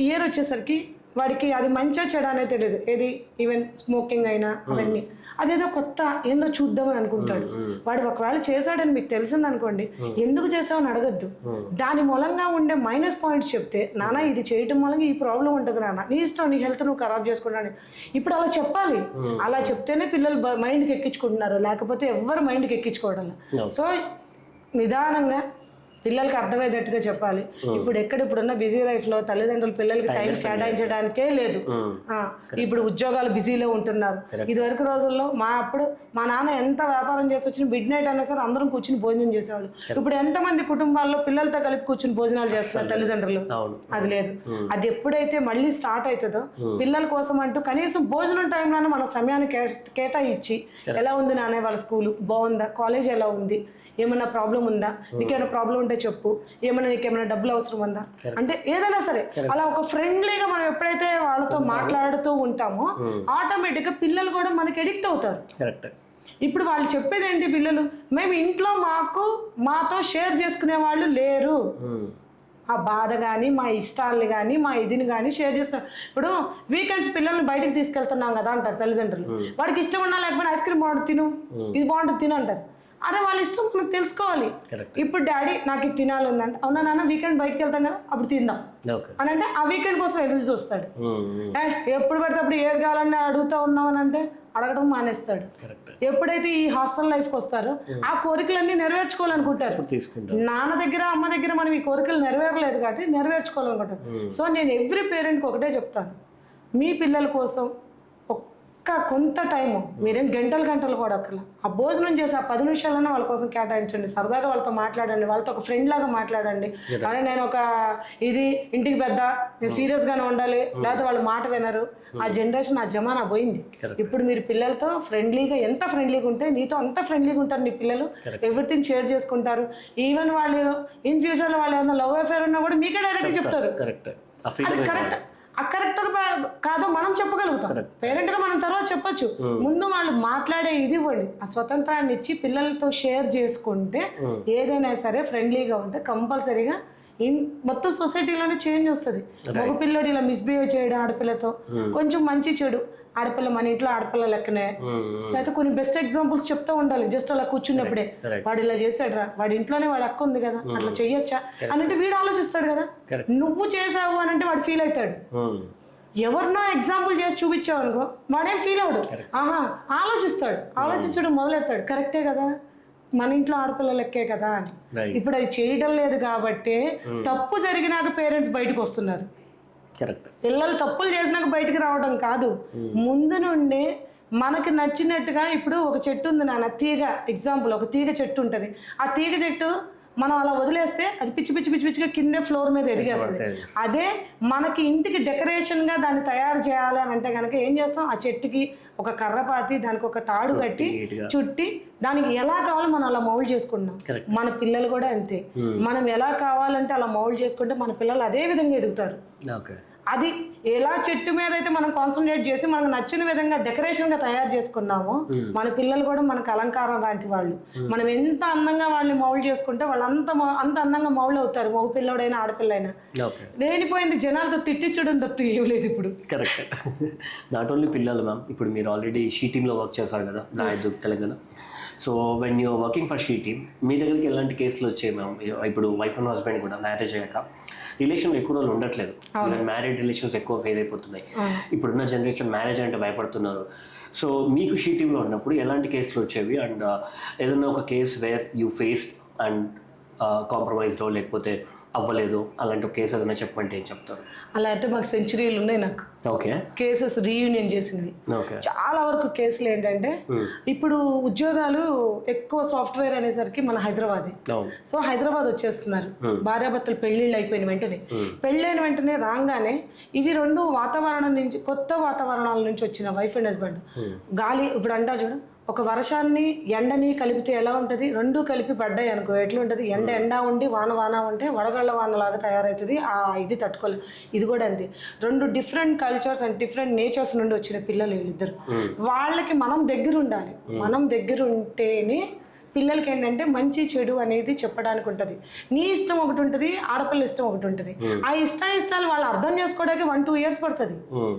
ఇయర్ వచ్చేసరికి వాడికి అది మంచిగా చెడ అనేది తెలియదు, ఏది ఈవెన్ స్మోకింగ్ అయినా అవన్నీ అదేదో కొత్త ఏందో చూద్దామని అనుకుంటాడు. వాడు ఒకవేళ చేశాడని మీకు తెలిసిందనుకోండి, ఎందుకు చేసావని అడగద్దు, దాని మూలంగా ఉండే మైనస్ పాయింట్స్ చెప్తే, నాన్న ఇది చేయటం మూలంగా ఈ ప్రాబ్లం ఉంటుంది నాన్న, నీ ఇష్టం, నీ హెల్త్ నువ్వు ఖరాబ్ చేసుకుంటాను. ఇప్పుడు అలా చెప్పాలి. అలా చెప్తేనే పిల్లలు మైండ్కి ఎక్కించుకుంటున్నారు, లేకపోతే ఎవ్వరు మైండ్కి ఎక్కించుకోవడం. సో నిదానంగా పిల్లలకి అర్థమయ్యేటట్టుగా చెప్పాలి. ఇప్పుడున్న బిజీ లైఫ్ లో తల్లిదండ్రులు పిల్లలకి టైం కేటాయించడానికే లేదు. ఇప్పుడు ఉద్యోగాలు బిజీలో ఉంటున్నారు. ఇది వరకు రోజుల్లో మా నాన్న ఎంత వ్యాపారం చేసి వచ్చిన మిడ్ నైట్ అయినా సరే అందరం కూర్చుని భోజనం చేసేవాళ్ళు. ఇప్పుడు ఎంతమంది కుటుంబాల్లో పిల్లలతో కలిపి కూర్చుని భోజనాలు చేస్తున్నారు తల్లిదండ్రులు? అది లేదు. అది ఎప్పుడైతే మళ్ళీ స్టార్ట్ అవుతుందో పిల్లల కోసం అంటూ కనీసం భోజనం టైంలోనే మన సమయాన్ని కేటాయించి, ఎలా ఉంది నాన్న వాళ్ళ స్కూల్ బాగుందా, కాలేజ్ ఎలా ఉంది, ఏమన్నా ప్రాబ్లం ఉందా, నీకేమైనా ప్రాబ్లం ఉంటే చెప్పు, నీకేమైనా డబ్బులు అవసరం ఉందా అంటే ఏదైనా సరే అలా ఒక ఫ్రెండ్లీగా మనం ఎప్పుడైతే వాళ్ళతో మాట్లాడుతూ ఉంటామో ఆటోమేటిక్గా పిల్లలు కూడా మనకి ఎడిక్ట్ అవుతారు. ఇప్పుడు వాళ్ళు చెప్పేది ఏంటి, పిల్లలు మేము ఇంట్లో మాతో షేర్ చేసుకునే వాళ్ళు లేరు, ఆ బాధ కానీ మా ఇష్టాలని కానీ మా ఇదిని కానీ షేర్ చేసుకున్నాం. ఇప్పుడు వీకెండ్స్ పిల్లల్ని బయటకు తీసుకెళ్తున్నాం కదా అంటారు తల్లిదండ్రులు, వాడికి ఇష్టం ఉన్నా లేకపోతే ఐస్ క్రీమ్ బాగుంటుంది తిను, ఇది బాగుంటుంది తిను అంటారు. అరే వాళ్ళ ఇష్టం మనకు తెలుసుకోవాలి. ఇప్పుడు డాడీ నాకు ఇది తినాలి ఉందంటే, అవునా నాన్న వీకెండ్ బయటకు వెళ్తాం కదా అప్పుడు తిందాం అని అంటే ఆ వీకెండ్ కోసం ఎదురు చూస్తాడు. ఎప్పుడు పడితే అప్పుడు ఏది కావాలని అడుగుతా ఉన్నాం అని అంటే అడగడం మానేస్తాడు. ఎప్పుడైతే ఈ హాస్టల్ లైఫ్కి వస్తారో ఆ కోరికలన్నీ నెరవేర్చుకోవాలనుకుంటారు. నాన్న దగ్గర అమ్మ దగ్గర మనం ఈ కోరికలు నెరవేరలేదు కాబట్టి నెరవేర్చుకోవాలనుకుంటారు. సో నేను ఎవ్రీ పేరెంట్కి ఒకటే చెప్తాను, మీ పిల్లల కోసం కొంత టైము మీరేం గంటలు కూడా అక్కర్లా, ఆ భోజనం చేసి ఆ 10 నిమిషాలన్నా వాళ్ళ కోసం కేటాయించండి, సరదాగా వాళ్ళతో మాట్లాడండి, వాళ్ళతో ఒక ఫ్రెండ్ లాగా మాట్లాడండి. కానీ నేను ఒక ఇది ఇంటికి పెద్ద, నేను సీరియస్గానే ఉండాలి, లేకపోతే వాళ్ళు మాట వినరు. ఆ జనరేషన్, ఆ జమానా పోయింది. ఇప్పుడు మీరు పిల్లలతో ఫ్రెండ్లీగా, ఎంత ఫ్రెండ్లీగా ఉంటే నీతో అంత ఫ్రెండ్లీగా ఉంటారు నీ పిల్లలు, ఎవ్రీథింగ్ షేర్ చేసుకుంటారు. ఈవెన్ వాళ్ళు ఇన్ ఫ్యూచర్లో వాళ్ళు ఏదైనా లవ్ అఫేర్ ఉన్నా కూడా మీకే డైరెక్ట్గా చెప్తారు. అది కరెక్ట్ కాదో మనం చెప్పగలుగుతాం, పేరెంట్గా మనం తర్వాత చెప్పొచ్చు. ముందు వాళ్ళు మాట్లాడే ఇది ఇవ్వండి, ఆ స్వతంత్రాన్ని ఇచ్చి పిల్లలతో షేర్ చేసుకుంటే ఏదైనా సరే ఫ్రెండ్లీగా ఉంటే కంపల్సరీగా మొత్తం సొసైటీలోనే చేంజ్ వస్తుంది. మగ పిల్లడు ఇలా మిస్బిహేవ్ చేయడం ఆడపిల్లతో, కొంచెం మంచి చెడు ఆడపిల్ల మన ఇంట్లో ఆడపిల్ల లెక్కనే, లేకపోతే కొన్ని బెస్ట్ ఎగ్జాంపుల్స్ చెప్తూ ఉండాలి. జస్ట్ అలా కూర్చున్నప్పుడే వాడు ఇలా చేశాడు రా, వాడి ఇంట్లోనే వాడి అక్క ఉంది కదా, అట్లా చెయ్యొచ్చా అనంటే వీడు ఆలోచిస్తాడు కదా. నువ్వు చేసావు అని అంటే వాడు ఫీల్ అవుతాడు. ఎవరినో ఎగ్జాంపుల్ చేసి చూపించావు అనుకో వాడేం ఫీల్ అవడు, ఆహా ఆలోచిస్తాడు, ఆలోచించడం మొదలెడతాడు, కరెక్టే కదా మన ఇంట్లో ఆడపిల్ల లెక్కే కదా అని. ఇప్పుడు అది చేయడం లేదు కాబట్టి తప్పు జరిగినాక పేరెంట్స్ బయటకు వస్తున్నారు. పిల్లలు తప్పులు చేసినాక బయటకు రావడం కాదు, ముందు నుండే మనకి నచ్చినట్టుగా. ఇప్పుడు ఒక చెట్టు ఉంది నాన్న, తీగ ఎగ్జాంపుల్, ఒక తీగ చెట్టు ఉంటుంది. ఆ తీగ చెట్టు మనం అలా వదిలేస్తే అది పిచ్చి పిచ్చి పిచ్చి పిచ్చిగా కిందే ఫ్లోర్ మీద ఎదిగేస్తుంది. అదే మనకి ఇంటికి డెకరేషన్గా దాన్ని తయారు చేయాలి అని అంటే కనుక ఏం చేస్తాం, ఆ చెట్టుకి ఒక కర్ర పాతి దానికి ఒక తాడు కట్టి చుట్టి దానికి ఎలా కావాలో మనం అలా మౌల్డ్ చేసుకుంటాం. మన పిల్లలు కూడా అంతే, మనం ఎలా కావాలంటే అలా మౌల్డ్ చేసుకుంటే మన పిల్లలు అదే విధంగా ఎదుగుతారు. అది ఎలా చెట్టు మీద అయితే మనం కాన్సన్ట్రేట్ చేసి మనకు నచ్చిన విధంగా డెకరేషన్ గా తయారు చేసుకున్నామో మన పిల్లలు కూడా మనకు అలంకారం లాంటి వాళ్ళు. మనం ఎంత అందంగా వాళ్ళని మౌల్డ్ చేసుకుంటే వాళ్ళు అంత అందంగా మౌల్డ్ అవుతారు, మగ పిల్లడైనా ఆడపిల్లైనా. లేనిపోయింది జనాలతో తిట్టించడం తప్పితే ఏం లేదు ఇప్పుడు. కరెక్ట్. నాట్ ఓన్లీ పిల్లలు మ్యామ్, ఇప్పుడు మీరు ఆల్రెడీ షీ టీంలో వర్క్ చేస్తారు కదా Nayak Telangana. So when you're working for she team, మీ దగ్గరికి ఎలాంటి కేసులు వచ్చాయి మ్యామ్? ఇప్పుడు వైఫ్ అండ్ హస్బెండ్ కూడా మ్యారేజ్ అయ్యాక రిలేషన్ ఎక్కువ రోజులు ఉండట్లేదు, మ్యారేడ్ రిలేషన్స్ ఎక్కువ ఫెయిల్ అయిపోతున్నాయి. ఇప్పుడున్న జనరేషన్ మ్యారేజ్ అంటే భయపడుతున్నారు. సో మీకు షీ టీంలో ఉన్నప్పుడు ఎలాంటి కేసులు వచ్చేవి? అండ్ ఏదైనా ఒక case where you face and కాంప్రమైజ్డో లేకపోతే అవ్వలేదు, అలాంటి ఒక కేసు ఏదైనా చెప్పమంటే ఏం చెప్తారు? అలా అంటే మాకు సెంచరీలు ఉన్నాయి నాకు. ఓకే. కేసెస్ రీయూనియన్ చేసింది చాలా వరకు. కేసులు ఏంటంటే ఇప్పుడు ఉద్యోగాలు ఎక్కువ సాఫ్ట్వేర్ అనేసరికి మన హైదరాబాద్, సో హైదరాబాద్ వచ్చేస్తున్నారు. భార్యాభర్తలు పెళ్లిళ్ళు అయిపోయిన వెంటనే, పెళ్ళైన వెంటనే రాగానే ఇవి రెండు వాతావరణం నుంచి, కొత్త వాతావరణాల నుంచి వచ్చిన వైఫ్ అండ్ హస్బెండ్ గాలి. ఇప్పుడు అంటా చూడు, ఒక వర్షాన్ని ఎండని కలిపితే ఎలా ఉంటుంది, రెండు కలిపి పడ్డాయి అనుకో ఎట్లా ఉంటుంది, ఎండ ఉండి వాన ఉంటే వడగళ్ళ వానలాగా తయారవుతుంది. ఆ ఇది తట్టుకోలేదు. ఇది కూడా అంతే, రెండు different cultures and different natures నుండి వచ్చిన పిల్లలు వీళ్ళిద్దరు. వాళ్ళకి మనం దగ్గర ఉండాలి. మనం దగ్గర ఉంటేనే పిల్లలకి ఏంటంటే మంచి చెడు అనేది చెప్పడానికి ఉంటుంది. నీ ఇష్టం ఒకటి ఉంటుంది, ఆడపిల్ల ఇష్టం ఒకటి ఉంటుంది. ఆ ఇష్టాలు వాళ్ళు అర్థం చేసుకోవడానికి 1-2 years పడుతుంది.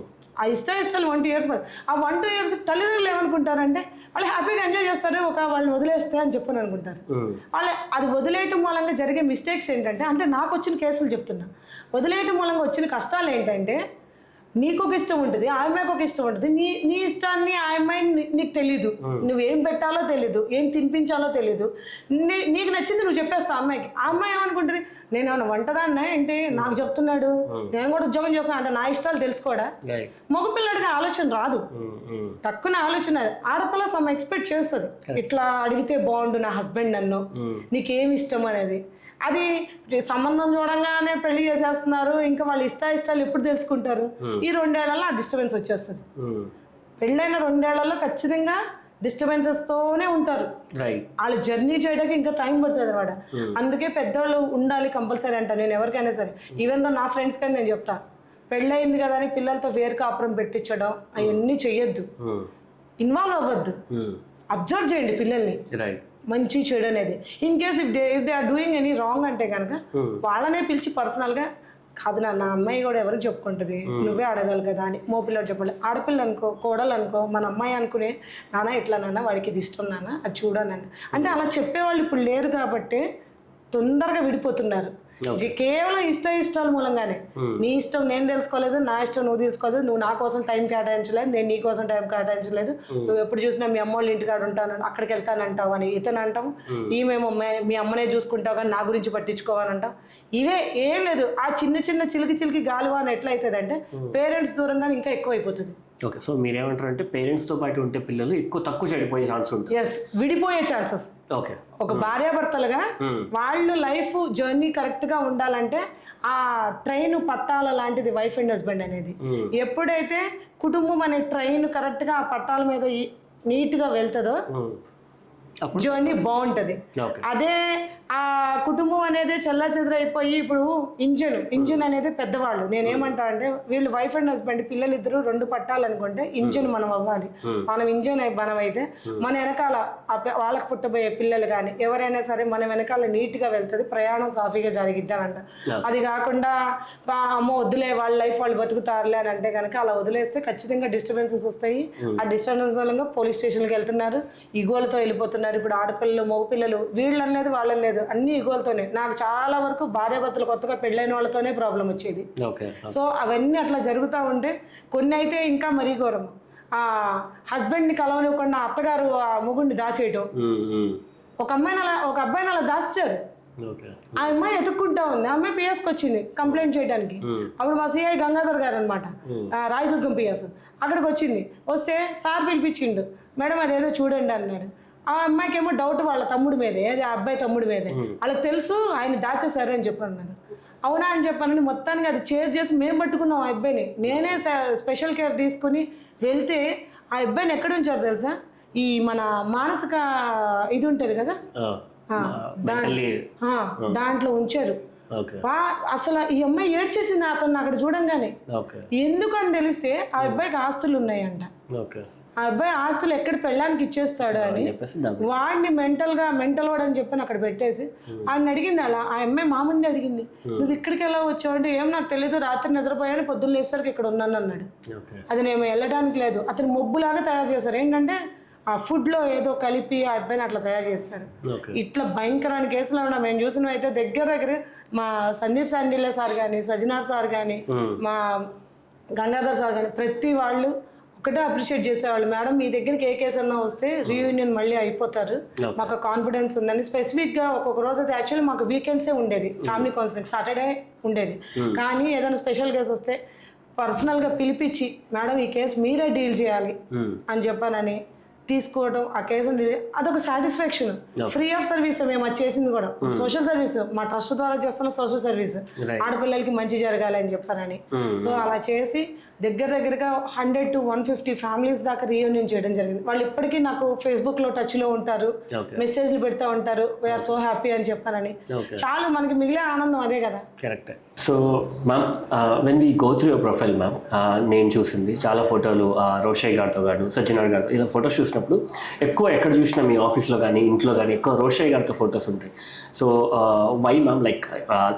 ఆ ఇష్టాలు 1-2 years పడుతుంది. ఆ 1-2 years తల్లిదండ్రులు ఏమనుకుంటారంటే వాళ్ళు హ్యాపీగా ఎంజాయ్ చేస్తారు, ఒక వాళ్ళని వదిలేస్తే అని చెప్పని అనుకుంటారు. వాళ్ళు అది వదిలేయటం మూలంగా జరిగే మిస్టేక్స్ ఏంటంటే, అంటే నాకు వచ్చిన కేసులు చెప్తున్నా, వదిలేయటం మూలంగా వచ్చిన కష్టాలు ఏంటంటే, నీకు ఒక ఇష్టం ఉంటుంది, ఆ అమ్మాయికి ఒక ఇష్టం ఉంటుంది. నీ ఇష్టాన్ని ఆ అమ్మాయిని నీకు తెలీదు, నువ్వేం పెట్టాలో తెలీదు, ఏం తినిపించాలో తెలీదు. నీకు నచ్చింది నువ్వు చెప్పేస్తావు అమ్మాయికి. ఆ అమ్మాయి ఏమనుకుంటుంది, నేను ఏమైనా వంటదాన్నా ఏంటి నాకు చెప్తున్నాడు, నేను కూడా ఉద్యోగం చేస్తాను అంటే నా ఇష్టాలు తెలుసుకోడా. మగపిల్లడికి ఆలోచన రాదు, తక్కువ ఆలోచన. ఆడపిల్ల సమ్ ఎక్స్పెక్ట్ చేస్తుంది, ఇట్లా అడిగితే బాగుండు నా హస్బెండ్ నన్ను, నీకేమి ఇష్టం అనేది. అది సంబంధం చూడంగానే పెళ్లి చేసేస్తున్నారు, ఇంకా వాళ్ళ ఇష్టాలు ఎప్పుడు తెలుసుకుంటారు? ఈ 2 ఏళ్లలో ఆ డిస్టర్బెన్స్ వచ్చేస్తుంది. పెళ్ళైన 2 ఏళ్లలో ఖచ్చితంగా డిస్టర్బెన్సెస్ తోనే ఉంటారు. వాళ్ళు జర్నీ చేయడానికి ఇంకా టైం పడుతుంది అన్నమాట. అందుకే పెద్దవాళ్ళు ఉండాలి కంపల్సరీ అంట నేను ఎవరికైనా సరే. ఈవెన్ దో నా ఫ్రెండ్స్ కానీ నేను చెప్తా, పెళ్ళయింది కదా అని పిల్లలతో వేరు కాపురం పెట్టించడం అవన్నీ చెయ్యొద్దు, ఇన్వాల్వ్ అవ్వద్దు. అబ్జర్వ్ చేయండి పిల్లల్ని, మంచి చెడు అనేది. In case if they are doing any wrong అంటే కనుక వాళ్ళనే పిలిచి పర్సనల్గా, కాదు నా అమ్మాయి కూడా ఎవరికి చెప్పుకుంటుంది, నువ్వే అడగాలి కదా అని మోపిల్లడు చెప్పాలి. ఆడపిల్ల అనుకో, కోడలు అనుకో, మన అమ్మాయి అనుకునే, నాన్న ఎట్లా నాన్న వాడికి ఇది ఇష్టం నాన్న అది చూడనండి అంటే అలా చెప్పేవాళ్ళు ఇప్పుడు లేరు కాబట్టి తొందరగా విడిపోతున్నారు. కేవలం ఇష్టాల మూలంగానే. నీ ఇష్టం నేను తెలుసుకోలేదు, నా ఇష్టం నువ్వు తెలుసుకోలేదు, నువ్వు నా కోసం టైం కేటాయించలేదు, నేను నీ కోసం టైం కేటాయించలేదు, నువ్వు ఎప్పుడు చూసినా మీ అమ్మ వాళ్ళ ఇంటికాడ ఉంటాను, అక్కడికి వెళ్తానంటావు అని ఇతను అంటాం, ఈమెమో మీ అమ్మనే చూసుకుంటావు కానీ నా గురించి పట్టించుకోవాలంటావు. ఇవే ఏం లేదు. ఆ చిన్న చిలికి గాలివాన ఎట్లయితుంది అంటే పేరెంట్స్ దూరంగా ఇంకా ఎక్కువ అయిపోతుంది. ఓకే, సో మీరేమంటారు అంటే పేరెంట్స్తో పాటు ఉంటే పిల్లలు తక్కువ చెడిపోయే ఛాన్స్ ఉంటుంది. ఎస్, విడిపోయే ఛాన్సెస్. ఓకే, ఒక భార్యాభర్తలుగా వాళ్ళు లైఫ్ జర్నీ కరెక్ట్ గా ఉండాలంటే ఆ ట్రైన్ పట్టాల లాంటిది వైఫ్ అండ్ హస్బెండ్ అనేది. ఎప్పుడైతే కుటుంబం అనే ట్రైన్ కరెక్ట్ గా ఆ పట్టాల మీద నీట్ గా వెళ్తుందో జర్నీ బాగుంటది. అదే ఆ కుటుంబం అనేది చెల్లా చెదరైపోయి ఇప్పుడు ఇంజిన్ అనేది పెద్దవాళ్ళు. నేనేమంటా అంటే వీళ్ళు వైఫ్ అండ్ హస్బెండ్ పిల్లలు ఇద్దరు రెండు పట్టాలనుకుంటే ఇంజిన్ మనం అవ్వాలి. మనం ఇంజిన్ మనం అయితే మన వెనకాల వాళ్ళకి పుట్టబోయే పిల్లలు కానీ ఎవరైనా సరే మన వెనకాల నీట్ గా వెళ్తుంది, ప్రయాణం సాఫీగా జరిగిద్దానంట. అది కాకుండా అమ్మో వద్దులే వాళ్ళ లైఫ్ వాళ్ళు బతుకుతారులే అని అంటే కనుక అలా వదిలేస్తే ఖచ్చితంగా డిస్టర్బెన్సెస్ వస్తాయి. ఆ డిస్టర్బెన్స్ వల్ల పోలీస్ స్టేషన్కి వెళ్తున్నారు, ఈగోలతో వెళ్ళిపోతున్నారు. ఇప్పుడు ఆడపిల్లలు మగపిల్లలు వీళ్ళని లేదు వాళ్ళని లేదు అన్ని ఈగోలతోనే. నాకు చాలా వరకు భార్యాభర్తలు కొత్తగా పెళ్ళైన వాళ్ళతోనే ప్రాబ్లం వచ్చేది. సో అవన్నీ అట్లా జరుగుతూ ఉంటే కొన్ని అయితే ఇంకా మరీ ఘోరం. ఆ హస్బెండ్ని కలవనివ్వకుండా అత్తగారు ఆ మొగుడిని దాచేయటం. ఒక అబ్బాయిని అలా దాచారు. ఆ అమ్మాయి ఎత్తుక్కుంటా ఉంది. ఆ అమ్మాయి పిఎస్కి వచ్చింది కంప్లైంట్ చేయడానికి. అప్పుడు మా సిఐ గంగాధర్ గారు అనమాట, రాయదుర్గం పిఎస్, అక్కడికి వచ్చింది. వస్తే సార్ పిలిపించిండు, మేడం అదేదో చూడండి అన్నాడు. ఆ అమ్మాయికి ఏమో డౌట్ వాళ్ళ తమ్ముడి మీదే, అది ఆ అబ్బాయి తమ్ముడి మీదే. వాళ్ళకి తెలుసు ఆయన దాచేశారు అని చెప్పన్నారు. అవునా అని చెప్పానని మొత్తానికి అది చేసి మేము పట్టుకున్నాం ఆ అబ్బాయిని. నేనే స్పెషల్ కేర్ తీసుకుని వెళ్తే ఆ అబ్బాయిని ఎక్కడ ఉంచారు తెలుసా, ఈ మన మానసిక ఇది ఉంటుంది కదా దాంట్లో ఉంచారు. అసలు ఈ అమ్మాయి ఏడ్చేసింది అతను అక్కడ చూడంగానే. ఎందుకు అని తెలిస్తే ఆ అబ్బాయికి ఆస్తులు ఉన్నాయంట. ఆ అబ్బాయి ఆస్తులు ఎక్కడ పెళ్ళానికి ఇచ్చేస్తాడు అని వాడిని మెంటల్ వాడు అని చెప్పని అక్కడ పెట్టేసి ఆయన అడిగింది. అలా ఆ అమ్మాయి మా ముందే అడిగింది, నువ్వు ఇక్కడికి ఎలా వచ్చావు అంటే ఏం నాకు తెలియదు, రాత్రి నిద్రపోయాను పొద్దున్న లేసరికి ఇక్కడ ఉన్నాను అన్నాడు. అది నేను వెళ్ళడానికి లేదు. అతను మొబ్బులాగా తయారు చేశారు. ఏంటంటే ఆ ఫుడ్లో ఏదో కలిపి ఆ అబ్బాయిని అట్లా తయారు చేస్తారు. ఇట్లా భయంకరమైన కేసులు ఉన్నా మేము చూసినవి అయితే దగ్గర మా సందీప్ సాండిలే సార్ కానీ, సజ్జనార్ సార్ కానీ, మా గంగాధర్ సార్ కానీ ప్రతి వాళ్ళు ఒకటే అప్రిషియేట్ చేసేవాళ్ళు. మేడం మీ దగ్గరికి ఏ కేసు అన్నా వస్తే రీయూనియన్ మళ్ళీ అయిపోతారు, మాకు కాన్ఫిడెన్స్ ఉందని. స్పెసిఫిక్గా ఒక్కొక్క రోజు అయితే యాక్చువల్లీ మాకు వీకెండ్సే ఉండేది, ఫ్యామిలీ కౌన్సిలింగ్ సాటర్డే ఉండేది. కానీ ఏదైనా స్పెషల్ కేసు వస్తే పర్సనల్గా పిలిపించి మేడం ఈ కేసు మీరే డీల్ చేయాలి అని చెప్పానని తీసుకోవడం, ఆ కేసుని అదొక సాటిస్ఫాక్షన్. ఫ్రీ ఆఫ్ సర్వీస్ మేము అది చేసింది కూడా సోషల్ సర్వీస్, మా ట్రస్ట్ ద్వారా చేస్తున్న సోషల్ సర్వీస్, ఆడపిల్లలకి మంచి జరగాలి అని చెప్పారని. సో అలా చేసి దగ్గరగా 100 to 150 ఫ్యామిలీస్ దాకా రీయూనియన్ చేయడం జరిగింది. వాళ్ళు ఇప్పటికీ నాకు ఫేస్బుక్ లో టచ్ లో ఉంటారు, మెసేజ్లు పెడతా ఉంటారు, వీఆర్ సో హ్యాపీ అని చెప్పానని. చాలా మనకి మిగిలే ఆనందం అదే కదా. Correct. So ma'am when we go through your profile ma'am, నేను చూసింది చాలా ఫోటోలు రోషయ్య గారితో గారు, సజ్జనార్ గారితో ఇలా ఫొటోస్ చూసినప్పుడు ఎక్కువ ఎక్కడ చూసినా మీ ఆఫీస్లో కానీ ఇంట్లో కానీ ఎక్కువ రోషయ్య గారితో ఫొటోస్ ఉంటాయి. సో వై మ్యామ్, లైక్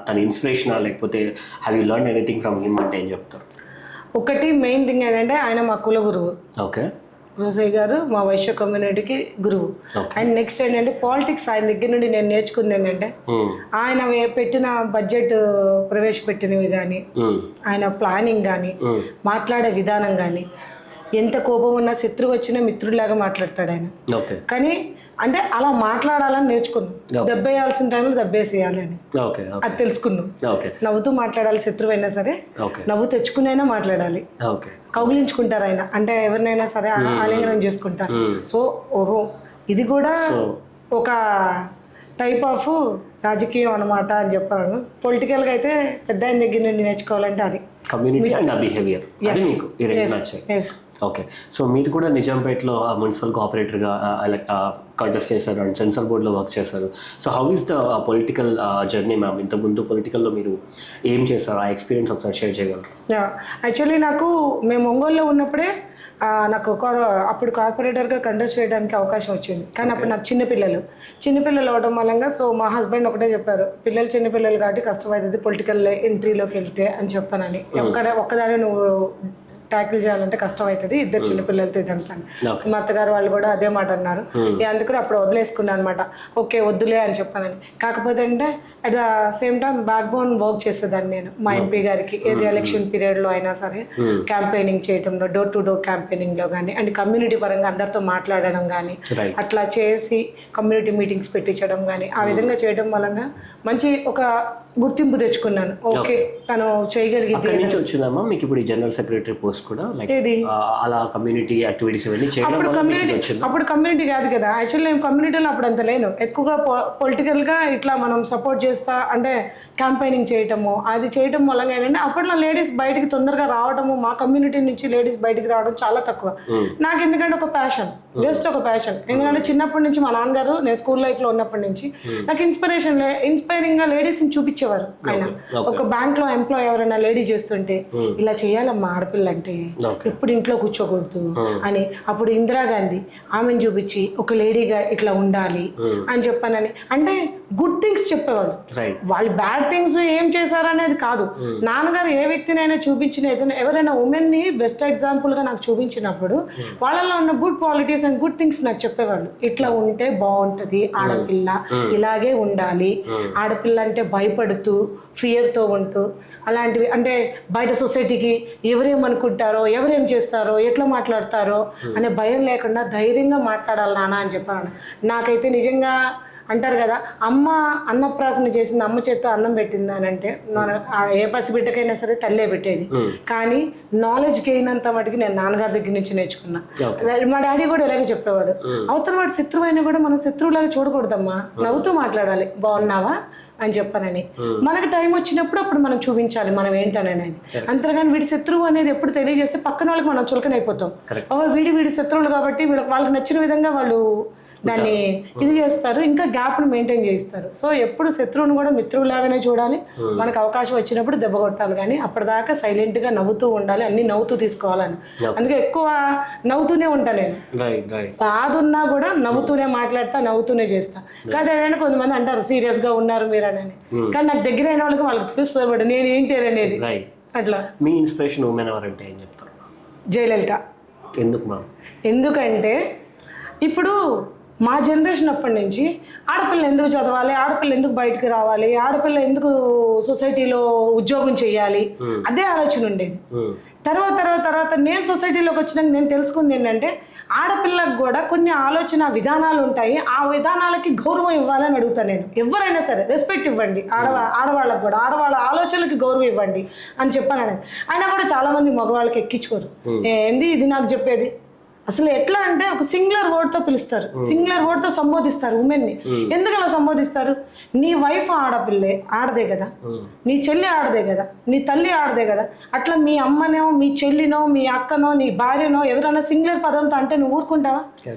తన ఇన్స్పిరేషనా లేకపోతే have you learn anything from him అంటే ఏం చెప్తారు? ఒకటి మెయిన్ థింగ్ ఏంటంటే ఆయన మా కుల గురువు. ఓకే. రోసయ్య గారు మా వైశ్య కమ్యూనిటీకి గురువు. అండ్ నెక్స్ట్ ఏంటంటే పాలిటిక్స్ ఆయన దగ్గర నుండి నేను నేర్చుకుంది ఏంటంటే ఆయన పెట్టిన బడ్జెట్ ప్రవేశపెట్టినవి కానీ, ఆయన ప్లానింగ్ కానీ, మాట్లాడే విధానం కానీ, ఎంత కోపం ఉన్నా శత్రువు వచ్చినా మిత్రుడిలాగా మాట్లాడతాడు ఆయన. కానీ అంటే అలా మాట్లాడాలని నేర్చుకున్నాం. దెబ్బేయాల్సిన టైంలో దెబ్బేసేయాలి అని అది తెలుసుకున్నాం. నవ్వుతూ మాట్లాడాలి, శత్రువు అయినా సరే నవ్వు తెచ్చుకునైనా మాట్లాడాలి. కౌగిలించుకుంటారు ఆయన, అంటే ఎవరినైనా సరే ఆలింగనం చేసుకుంటారు. సో ఓహో ఇది కూడా ఒక టైప్ ఆఫ్ రాజకీయం అనమాట అని చెప్పాను. పొలిటికల్గా అయితే పెద్ద ఆయన దగ్గర నుండి నేర్చుకోవాలంటే అది కమ్యూనిటీ అండ్ ఆ బిహేవియర్ అది మీకు ఈ రెండు నచ్చాయి. ఓకే. సో మీరు కూడా నిజాంపేటలో మున్సిపల్ కోఆపరేటర్గా కంటెస్ట్ చేశారు అండ్ సెన్సార్ బోర్డ్లో వర్క్ చేశారు. So how is the political journey ma'am? ఇంతకుముందు పొలిటికల్లో మీరు ఏం చేశారు, ఆ ఎక్స్పీరియన్స్ ఒకసారి షేర్ చేయగలరు? యాక్చువల్లీ నాకు మేము ఒంగోలులో ఉన్నప్పుడే నాకు అప్పుడు కార్పొరేటర్గా కంటెస్ట్ చేయడానికి అవకాశం వచ్చింది. కానీ అప్పుడు నాకు చిన్నపిల్లలు అవడం మూలంగా సో మా హస్బెండ్ ఒకటే చెప్పారు, పిల్లలు చిన్నపిల్లలు కాబట్టి కష్టమవుతుంది పొలిటికల్ ఎంట్రీలోకి వెళ్తే అని చెప్పానని. ఒక్కదాని నువ్వు ట్యాకిల్ చేయాలంటే కష్టం అవుతుంది, ఇద్దరు చిన్నపిల్లలతో ఇదంతా. మా అత్తగారు వాళ్ళు కూడా అదే మాట అన్నారు. అందుకని అప్పుడు వదిలేసుకున్నాను అనమాట. ఓకే వద్దులే అని చెప్పానని. కాకపోతే అంటే at the same time back bone work చేసేదాన్ని నేను మా ఎంపీ గారికి. ఏది ఎలక్షన్ పీరియడ్లో అయినా సరే క్యాంపెయినింగ్ చేయడంలో, డోర్ టు డోర్ క్యాంపెయినింగ్లో కానీ, అండ్ కమ్యూనిటీ పరంగా అందరితో మాట్లాడడం కానీ, అట్లా చేసి కమ్యూనిటీ మీటింగ్స్ పెట్టించడం కానీ, ఆ విధంగా చేయడం వలన మంచి ఒక గుర్తింపు తెచ్చుకున్నాను. ఓకే తను చేయగలిగింది. అక్కడి నుంచి వచ్చిందమ్మా మీకు ఇప్పుడు ఈ జనరల్ సెక్రటరీ పోస్ట్ కూడా లైక్ అలా కమ్యూనిటీ యాక్టివిటీస్ ఇవన్నీ చేయడం వల్ల మీకు వచ్చింది. అప్పుడు కమ్యూనిటీ కాదు కదా యాక్చువల్లీ నేను కమ్యూనిటీలో అప్పుడు అంత లేను. ఎక్కువగా పొలిటికల్గా ఇట్లా మనం సపోర్ట్ చేస్తా అంటే క్యాంపెయినింగ్ చేయటము అది చేయటం మూలంగా ఏంటంటే అప్పట్లో లేడీస్ బయటికి తొందరగా రావడము, మా కమ్యూనిటీ నుంచి లేడీస్ బయటికి రావడం చాలా తక్కువ. నాకు ఎందుకంటే ఒక ప్యాషన్, జస్ట్ ఒక ప్యాషన్. ఎందుకంటే చిన్నప్పటి నుంచి మా నాన్నగారు నేను స్కూల్ లైఫ్లో ఉన్నప్పటి నుంచి నాకు ఇన్స్పైరింగ్గా లేడీస్ని చూపించేవారు. ఆయన ఒక బ్యాంక్ లో ఎంప్లాయ్ ఎవరైనా లేడీ చేస్తుంటే ఇలా చేయాలమ్మా ఆడపిల్ల అంటే ఎప్పుడు ఇంట్లో కూర్చోకూడదు అని అప్పుడు ఇందిరాగాంధీ ఆమెను చూపించి ఒక లేడీగా ఇట్లా ఉండాలి అని చెప్పానని అంటే గుడ్ థింగ్స్ చెప్పేవాళ్ళు. వాళ్ళు బ్యాడ్ థింగ్స్ ఏం చేశారనేది కాదు. నాన్నగారు ఏ వ్యక్తినైనా చూపించిన ఎవరైనా ఉమెన్ ని బెస్ట్ ఎగ్జాంపుల్ గా నాకు చూపించినప్పుడు వాళ్ళలో ఉన్న good qualities and good things నాకు చెప్పేవాళ్ళు. ఇట్లా ఉంటే బాగుంటది ఆడపిల్ల, ఇలాగే ఉండాలి, ఆడపిల్ల అంటే భయపడుతూ ఫియర్తో ఉంటూ అలాంటివి అంటే బయట సొసైటీకి ఎవరేమనుకుంటారో ఎవరేం చేస్తారో ఎట్లా మాట్లాడతారో అనే భయం లేకుండా ధైర్యంగా మాట్లాడాలి నాన్న అని చెప్పాను. నాకైతే నిజంగా అంటారు కదా అమ్మ అన్నప్రాసన చేసింది, అమ్మ చేత్తో అన్నం పెట్టింది అని అంటే ఏ పసిబిడ్డకైనా సరే తల్లే పెట్టేది. కానీ నాలెడ్జ్ గెయిన్ అంత వాటికి నేను నాన్నగారి దగ్గర నుంచి నేర్చుకున్నా. మా డాడీ కూడా ఇలాగే చెప్పేవాడు, అవతల వాడు శత్రువు అయినా కూడా మనం శత్రువులాగా చూడకూడదమ్మా, నవ్వుతూ మాట్లాడాలి, బాగున్నావా అని చెప్పానని. మనకు టైం వచ్చినప్పుడు అప్పుడు మనం చూపించాలి మనం ఏంటనేది. అంతేగాని వీడి శత్రువు అనేది ఎప్పుడు తెలియజేస్తే పక్కన వాళ్ళకి మనం చులకనైపోతాం. వీడి శత్రువులు కాబట్టి వాళ్ళకి నచ్చిన విధంగా వాళ్ళు దాన్ని ఇది చేస్తారు, ఇంకా గ్యాప్ను మెయింటైన్ చేస్తారు. సో ఎప్పుడు శత్రువుని కూడా మిత్రువులాగానే చూడాలి, మనకు అవకాశం వచ్చినప్పుడు దెబ్బ కొట్టాలి, కానీ అప్పటిదాకా సైలెంట్గా నవ్వుతూ ఉండాలి, అన్ని నవ్వుతూ తీసుకోవాలని. అందుకే ఎక్కువ నవ్వుతూనే ఉంటాను నేను. బాధ ఉన్నా కూడా నవ్వుతూనే మాట్లాడతా, నవ్వుతూనే చేస్తా. కాదు ఏదైనా కొంతమంది అంటారు సీరియస్గా ఉన్నారు మీరు అని, కానీ నాకు దగ్గర అయిన వాళ్ళకి వాళ్ళకి తెలుస్తుంది నేను ఏంటి అనేది. అట్లా మీ ఇన్స్పిరేషన్ ఉమెన్ ఎవరంటే ఏం చెప్తారు? జయలలిత. ఎందుకు? ఎందుకంటే ఇప్పుడు మా జనరేషన్ అప్పటి నుంచి ఆడపిల్ల ఎందుకు చదవాలి, ఆడపిల్ల ఎందుకు బయటకు రావాలి, ఆడపిల్ల ఎందుకు సొసైటీలో ఉద్యోగం చేయాలి, అదే ఆలోచన ఉండేది. తర్వాత నేను సొసైటీలోకి వచ్చినాక నేను తెలుసుకుంది ఏంటంటే ఆడపిల్లకు కూడా కొన్ని ఆలోచన విధానాలు ఉంటాయి, ఆ విధానాలకి గౌరవం ఇవ్వాలని అడుగుతాను నేను. ఎవరైనా సరే రెస్పెక్ట్ ఇవ్వండి, ఆడవాళ్ళకు కూడా ఆడవాళ్ళ ఆలోచనలకి గౌరవం ఇవ్వండి అని చెప్పాను అనేది. అయినా కూడా చాలామంది మగవాళ్ళకి ఎక్కించుకోరు. ఏంది ఇది నాకు చెప్పేది, అసలు ఎట్లా అంటే ఒక సింగులర్ వర్డ్తో పిలుస్తారు, సింగులర్ వర్డ్తో సంబోధిస్తారు ఉమెన్ని. ఎందుకు అలా సంబోధిస్తారు? నీ వైఫ్ ఆడపిల్లే, ఆడదే కదా, నీ చెల్లి ఆడదే కదా, నీ తల్లి ఆడదే కదా, అట్లా మీ అమ్మనో మీ చెల్లినో మీ అక్కనో నీ భార్యనో ఎవరైనా సింగులర్ పదంతో అంటే నువ్వు ఊరుకుంటావా?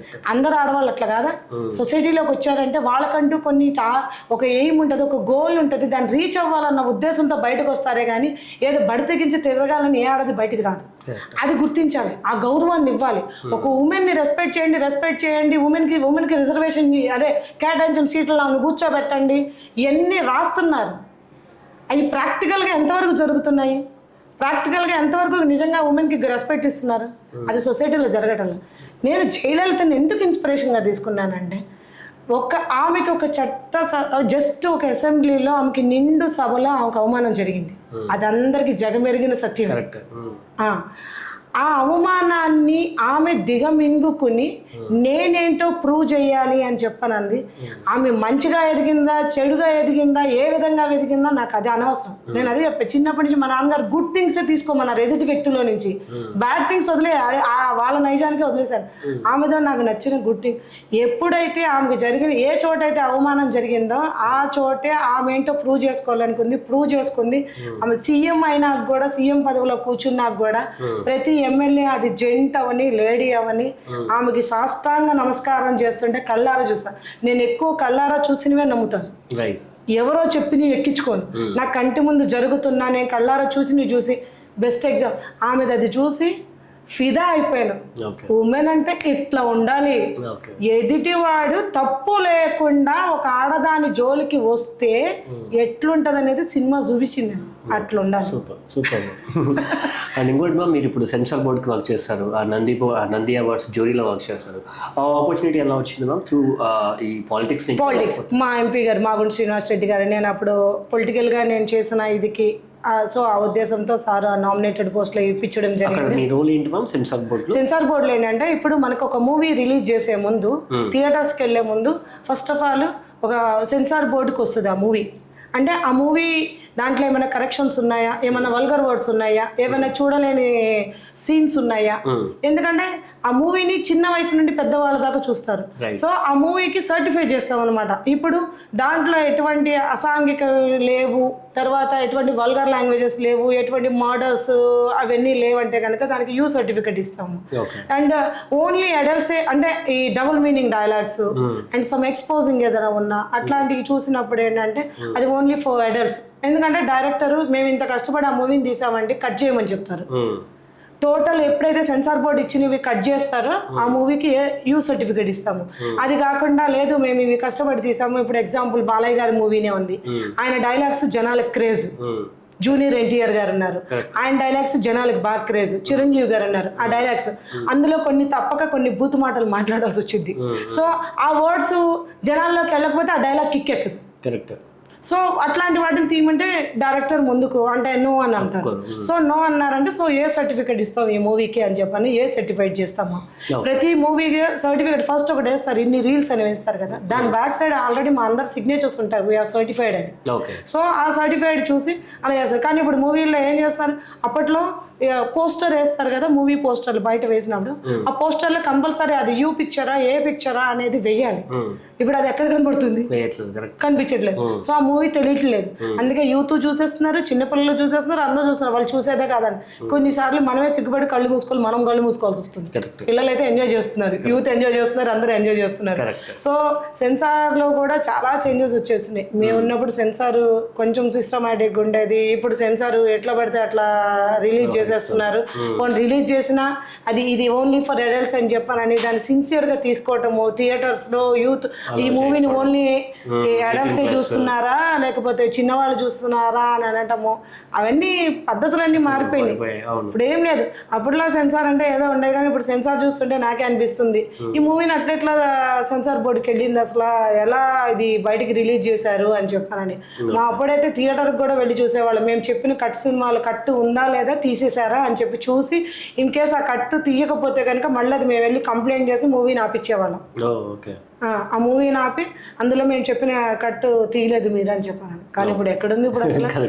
అందరు ఆడవాళ్ళు అట్లా కాదా? సొసైటీలోకి వచ్చారంటే వాళ్ళకంటూ కొన్ని ఒక ఎయిమ్ ఉంటుంది, ఒక గోల్ ఉంటుంది, దాన్ని రీచ్ అవ్వాలన్న ఉద్దేశంతో బయటకు వస్తారే కానీ ఏదో బడితెగించి తిరగాలని ఏ ఆడది బయటికి రాదు. అది గుర్తించాలి, ఆ గౌరవాన్ని ఇవ్వాలి. ఒక ఉమెన్ని రెస్పెక్ట్ చేయండి, ఉమెన్కి రిజర్వేషన్ అదే కేటాయించిన సీట్లలో ఆమెను కూర్చోబెట్టండి, ఇవన్నీ రాస్తున్నారు. అవి ప్రాక్టికల్గా ఎంతవరకు జరుగుతున్నాయి? ప్రాక్టికల్గా ఎంతవరకు నిజంగా ఉమెన్కి రెస్పెక్ట్ ఇస్తున్నారు? అది సొసైటీలో జరగటం. నేను జయలలితని ఎందుకు ఇన్స్పిరేషన్గా తీసుకున్నానంటే ఆమెకి ఒక జస్ట్ ఒక అసెంబ్లీలో ఆమెకి నిండు సభలో ఆమెకు అవమానం జరిగింది. అది అందరికీ జగమెరిగిన సత్యం. ఆ అవమానాన్ని ఆమె దిగమింగుకుని నేనేంటో ప్రూవ్ చేయాలి అని చెప్పనంది. ఆమె మంచిగా ఎదిగిందా చెడుగా ఎదిగిందా ఏ విధంగా ఎదిగిందా నాకు అది అనవసరం. నేను అదే చెప్పాను, చిన్నప్పటి నుంచి మా నాన్నగారు గుడ్ థింగ్సే తీసుకోమన్నారు ఎదుటి వ్యక్తిలో నుంచి, బ్యాడ్ థింగ్స్ వాళ్ళ నైజానికే వదిలేశాను. ఆమెతో నాకు నచ్చిన గుడ్ థింగ్ ఎప్పుడైతే ఆమెకు జరిగిన ఏ చోటైతే అవమానం జరిగిందో ఆ చోటే ఆమె ఏంటో ప్రూవ్ చేసుకోవాలనుకుంది, ప్రూవ్ చేసుకుంది. ఆమె సీఎం అయినాక కూడా, సీఎం పదవిలో కూర్చున్నాక కూడా ప్రతి ఎమ్మెల్యే అది జెంట్ అవని లేడీ అవని ఆమెకి సాష్టాంగ నమస్కారం చేస్తుంటే కళ్ళారా చూస్తా. నేను ఎక్కువ కళ్ళారా చూసినవే నమ్ముతాను, ఎవరో చెప్పి నేను ఎక్కించుకోను. నా కంటి ముందు జరుగుతున్నా నేను కళ్ళారా చూసి బెస్ట్ ఎగ్జామ్ ఆమెది అది చూసి ఫిదా అయిపోయాను. ఉమెన్ అంటే ఇట్లా ఉండాలి, ఎదుటివాడు తప్పు లేకుండా ఒక ఆడదాని జోలికి వస్తే ఎట్లుంటది అనేది సినిమా చూపించింది. అట్లా ఉండాలి. Super super. అండ్ ఇంకోటి మీరు ఇప్పుడు సెన్సార్ బోర్డ్కి వర్క్ చేస్తారు, ఆ నంది అవార్డ్స్ జ్యూరీలో వర్క్ చేస్తారు. ఆ ఆపర్చునిటీ ఎలా వచ్చింది మ్యామ్? త్రూ ఈ పాలిటిక్స్ మా ఎంపీ గారు మాగుంట శ్రీనివాస్ రెడ్డి గారు, నేను అప్పుడు పొలిటికల్గా నేను చేసిన ఇదికి సో ఆ ఉద్దేశంతో సార్ నామినేటెడ్ పోస్ట్లో ఇప్పించడం జరిగింది. సెన్సార్ బోర్డులో ఏంటంటే ఇప్పుడు మనకు ఒక మూవీ రిలీజ్ చేసే ముందు థియేటర్స్కి వెళ్ళే ముందు ఫస్ట్ ఆఫ్ ఆల్ ఒక సెన్సార్ బోర్డుకి వస్తుంది ఆ మూవీ. అంటే ఆ మూవీ దాంట్లో ఏమైనా కరెక్షన్స్ ఉన్నాయా, ఏమైనా వల్గర్ వర్డ్స్ ఉన్నాయా, ఏమైనా చూడలేని సీన్స్ ఉన్నాయా, ఎందుకంటే ఆ మూవీని చిన్న వయసు నుండి పెద్దవాళ్ళ దాకా చూస్తారు. సో ఆ మూవీకి సర్టిఫై చేస్తాం అనమాట. ఇప్పుడు దాంట్లో ఎటువంటి అసాంఘిక లేవు, తర్వాత ఎటువంటి వల్గర్ లాంగ్వేజెస్ లేవు, ఎటువంటి మర్డర్స్ అవన్నీ లేవంటే కనుక దానికి యూ సర్టిఫికేట్ ఇస్తాము. అండ్ ఓన్లీ అడల్ట్సే, అంటే ఈ double meaning dialogues and some exposing ఏదైనా ఉన్నా అట్లాంటివి చూసినప్పుడు ఏంటంటే అది ఓన్లీ ఫర్ అడల్ట్స్. ఎందుకంటే డైరెక్టర్ మేము ఇంత కష్టపడి ఆ మూవీని తీసామంటే కట్ చేయమని చెప్తారు. టోటల్ ఎప్పుడైతే సెన్సార్ బోర్డు ఇచ్చినవి కట్ చేస్తారో ఆ మూవీకి యూ సర్టిఫికేట్ ఇస్తాము. అది కాకుండా లేదు మేము ఇవి కష్టపడి తీసాము. ఇప్పుడు ఎగ్జాంపుల్ బాలయ్య గారి మూవీనే ఉంది, ఆయన డైలాగ్స్ జనాలకు క్రేజ్. జూనియర్ ఎన్టీఆర్ గారు ఉన్నారు, ఆయన డైలాగ్స్ జనాలకు బాగా క్రేజ్. చిరంజీవి గారు ఉన్నారు, ఆ డైలాగ్స్ అందులో కొన్ని తప్పక కొన్ని బూతు మాటలు మాట్లాడాల్సి వచ్చింది. సో ఆ వర్డ్స్ జనాల్లోకి వెళ్ళకపోతే ఆ డైలాగ్ కిక్ ఎక్కదు. కరెక్ట్. సో అట్లాంటి వాటిని తీయమంటే డైరెక్టర్ ముందుకు అంటే నో అని అంటారు. సో నో అన్నారంటే సో ఏ సర్టిఫికేట్ ఇస్తాం ఈ మూవీకి అని చెప్పని ఏ సర్టిఫైడ్ చేస్తాము. ప్రతి మూవీకి సర్టిఫికేట్ ఫస్ట్ ఒకటి వేస్తారు, ఇన్ని రీల్స్ అని వేస్తారు కదా, దాని బ్యాక్ సైడ్ ఆల్రెడీ మా అందరు సిగ్నేచర్స్ ఉంటారు, వీఆర్ సర్టిఫైడ్ అని. సో ఆ సర్టిఫైడ్ చూసి అలా చేస్తారు. కానీ ఇప్పుడు మూవీలో ఏం చేస్తారు, అప్పట్లో పోస్టర్ వేస్తారు కదా, మూవీ పోస్టర్లు బయట వేసినప్పుడు ఆ పోస్టర్లో కంపల్సరీ అది యూ పిక్చరా ఏ పిక్చరా అనేది వెయ్యాలి. ఇప్పుడు అది ఎక్కడ కనపడుతుంది, కనిపించట్లేదు. సో ఆ మూవీ తెలియట్లేదు, అందుకే యూత్ చూసేస్తున్నారు, చిన్నపిల్లలు చూసేస్తున్నారు, అందరూ చూస్తున్నారు. వాళ్ళు చూసేదే కాదని కొన్నిసార్లు మనమే సిగ్గుపడి కళ్ళు మూసుకోవాలి, మనం కళ్ళు మూసుకోవాల్సి వస్తుంది. పిల్లలు అయితే ఎంజాయ్ చేస్తున్నారు, యూత్ ఎంజాయ్ చేస్తున్నారు, అందరూ ఎంజాయ్ చేస్తున్నారు. సో సెన్సార్ లో కూడా చాలా చేంజెస్ వచ్చేసినాయి. మేము ఉన్నప్పుడు సెన్సార్ కొంచెం సిస్టమాటిక్ ఉండేది, ఇప్పుడు సెన్సార్ ఎట్లా పడితే అట్లా రిలీజ్ చేసేస్తున్నారు. రిలీజ్ చేసినా అది ఇది ఓన్లీ ఫర్ అడల్ట్స్ అని చెప్పానని దాన్ని సిన్సియర్ గా తీసుకోవటము. థియేటర్స్ లో యూత్ ఈ మూవీని ఓన్లీ అడల్ట్సే చూస్తున్నారా లేకపోతే చిన్నవాళ్ళు చూస్తున్నారా అని అనటము, అవన్నీ పద్ధతులన్నీ మారిపోయినాయి. ఇప్పుడు ఏం లేదు, అప్పట్లో సెన్సార్ అంటే ఏదో ఉండేది, కానీ ఇప్పుడు సెన్సార్ చూస్తుంటే నాకే అనిపిస్తుంది ఈ మూవీని అట్లెట్లా సెన్సార్ బోర్డుకి వెళ్ళింది, అసలు ఎలా ఇది బయటికి రిలీజ్ చేశారు అని చెప్పానని. మా అప్పుడైతే థియేటర్కి కూడా వెళ్ళి చూసేవాళ్ళం. మేము చెప్పిన కట్ సినిమాలు కట్టు ఉందా లేదా తీసేసారా అని చెప్పి చూసి ఇన్ కేస్ ఆ కట్టు తీయకపోతే కనుక మళ్ళీ అది మేము వెళ్ళి కంప్లైంట్ చేసి మూవీని ఆపిచ్చేవాళ్ళం. ఆ మూవీని ఆపి అందులో మేము చెప్పిన కట్టు తీయలేదు మీరు అని చెప్పాను. కానీ ఇప్పుడు ఎక్కడుంది, ఇప్పుడు అసలు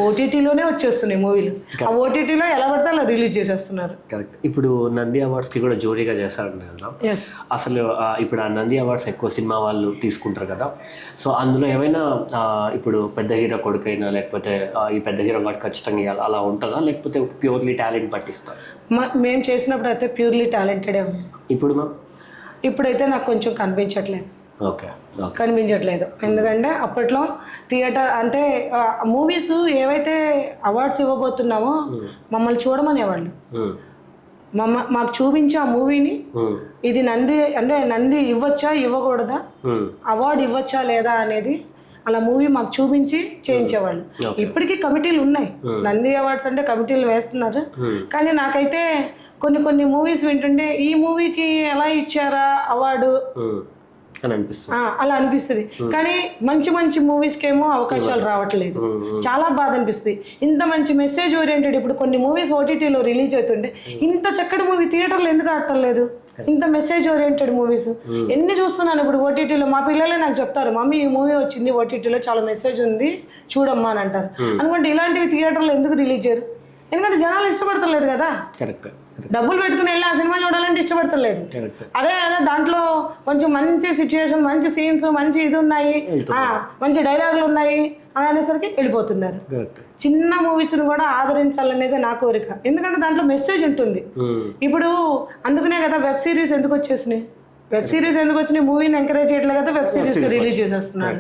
ఓటీటీలోనే వచ్చేస్తున్నాయి మూవీలు. ఆ ఓటీటీలో ఎలా పడితే అలా రిలీజ్ చేసేస్తున్నారు. కరెక్ట్. ఇప్పుడు నంది అవార్డ్స్ కి కూడా జోరీగా చేస్తారంట కదా, అసలు ఇప్పుడు ఆ నంది అవార్డ్స్ ఎక్కువ సినిమా వాళ్ళు తీసుకుంటారు కదా, సో అందులో ఏమైనా ఇప్పుడు పెద్ద హీరో కొడుకైనా లేకపోతే ఈ పెద్ద హీరో వాడు ఖచ్చితంగా ఇవ్వాలి అలా ఉంటుందా, లేకపోతే ప్యూర్లీ టాలెంట్ పట్టిస్తారు? మేము చేసినప్పుడు అయితే ప్యూర్లీ టాలెంటెడే ఉంది. ఇప్పుడైతే నాకు కొంచెం కనిపించట్లేదు. కనిపించట్లేదు ఎందుకంటే అప్పట్లో థియేటర్ అంటే మూవీస్ ఏవైతే అవార్డ్స్ ఇవ్వబోతున్నామో మమ్మల్ని చూడమనేవాళ్ళు. మాకు చూపించి ఆ మూవీని ఇది నంది అంటే నంది ఇవ్వచ్చా ఇవ్వకూడదా, అవార్డు ఇవ్వచ్చా లేదా అనేది అలా మూవీ మాకు చూపించి చేయించేవాళ్ళు. ఇప్పటికీ కమిటీలు ఉన్నాయి, నంది అవార్డ్స్ అంటే కమిటీలు వేస్తున్నారు. కానీ నాకైతే కొన్ని మూవీస్ వింటుంటే ఈ మూవీకి ఎలా ఇచ్చారా అవార్డు అలా అనిపిస్తుంది. కానీ మంచి మూవీస్కి ఏమో అవకాశాలు రావట్లేదు, చాలా బాధ అనిపిస్తుంది. ఇంత మంచి మెసేజ్ ఓరియంటెడ్ ఇప్పుడు కొన్ని మూవీస్ ఓటీటీలో రిలీజ్ అవుతుంటే ఇంత చక్కటి మూవీ థియేటర్లో ఎందుకు ఆడటం లేదు? ఇంత మెసేజ్ ఓరియంటెడ్ మూవీస్ ఎన్ని చూస్తున్నాను ఇప్పుడు ఓటీటీలో. మా పిల్లలే నాకు చెప్తారు, మమ్మీ ఈ మూవీ వచ్చింది ఓటీటీలో చాలా మెసేజ్ ఉంది చూడమ్మా అని అంటారు. అనుకుంటే ఇలాంటివి థియేటర్లో ఎందుకు రిలీజ్ చేయరు? ఎందుకంటే జనాలు ఇష్టపడతలేదు కదా, డబ్బులు పెట్టుకుని వెళ్ళి ఆ సినిమా చూడాలంటే ఇష్టపడతలేదు. అదే దాంట్లో కొంచెం మంచి సిచ్యువేషన్, మంచి సీన్స్, మంచి ఇది ఉన్నాయి, మంచి డైలాగులు ఉన్నాయి అని అనేసరికి వెళ్ళిపోతున్నారు. చిన్న మూవీస్ని కూడా ఆదరించాలనేది నా కోరిక, ఎందుకంటే దాంట్లో మెసేజ్ ఉంటుంది. ఇప్పుడు అందుకనే కదా వెబ్ సిరీస్ ఎందుకు వచ్చేసినాయి, వెబ్ సిరీస్ ఎందుకు వచ్చినాయి, మూవీని ఎంకరేజ్ చేయట్లేదు కదా, వెబ్ సిరీస్ గా రిలీజ్ చేసేస్తున్నారు,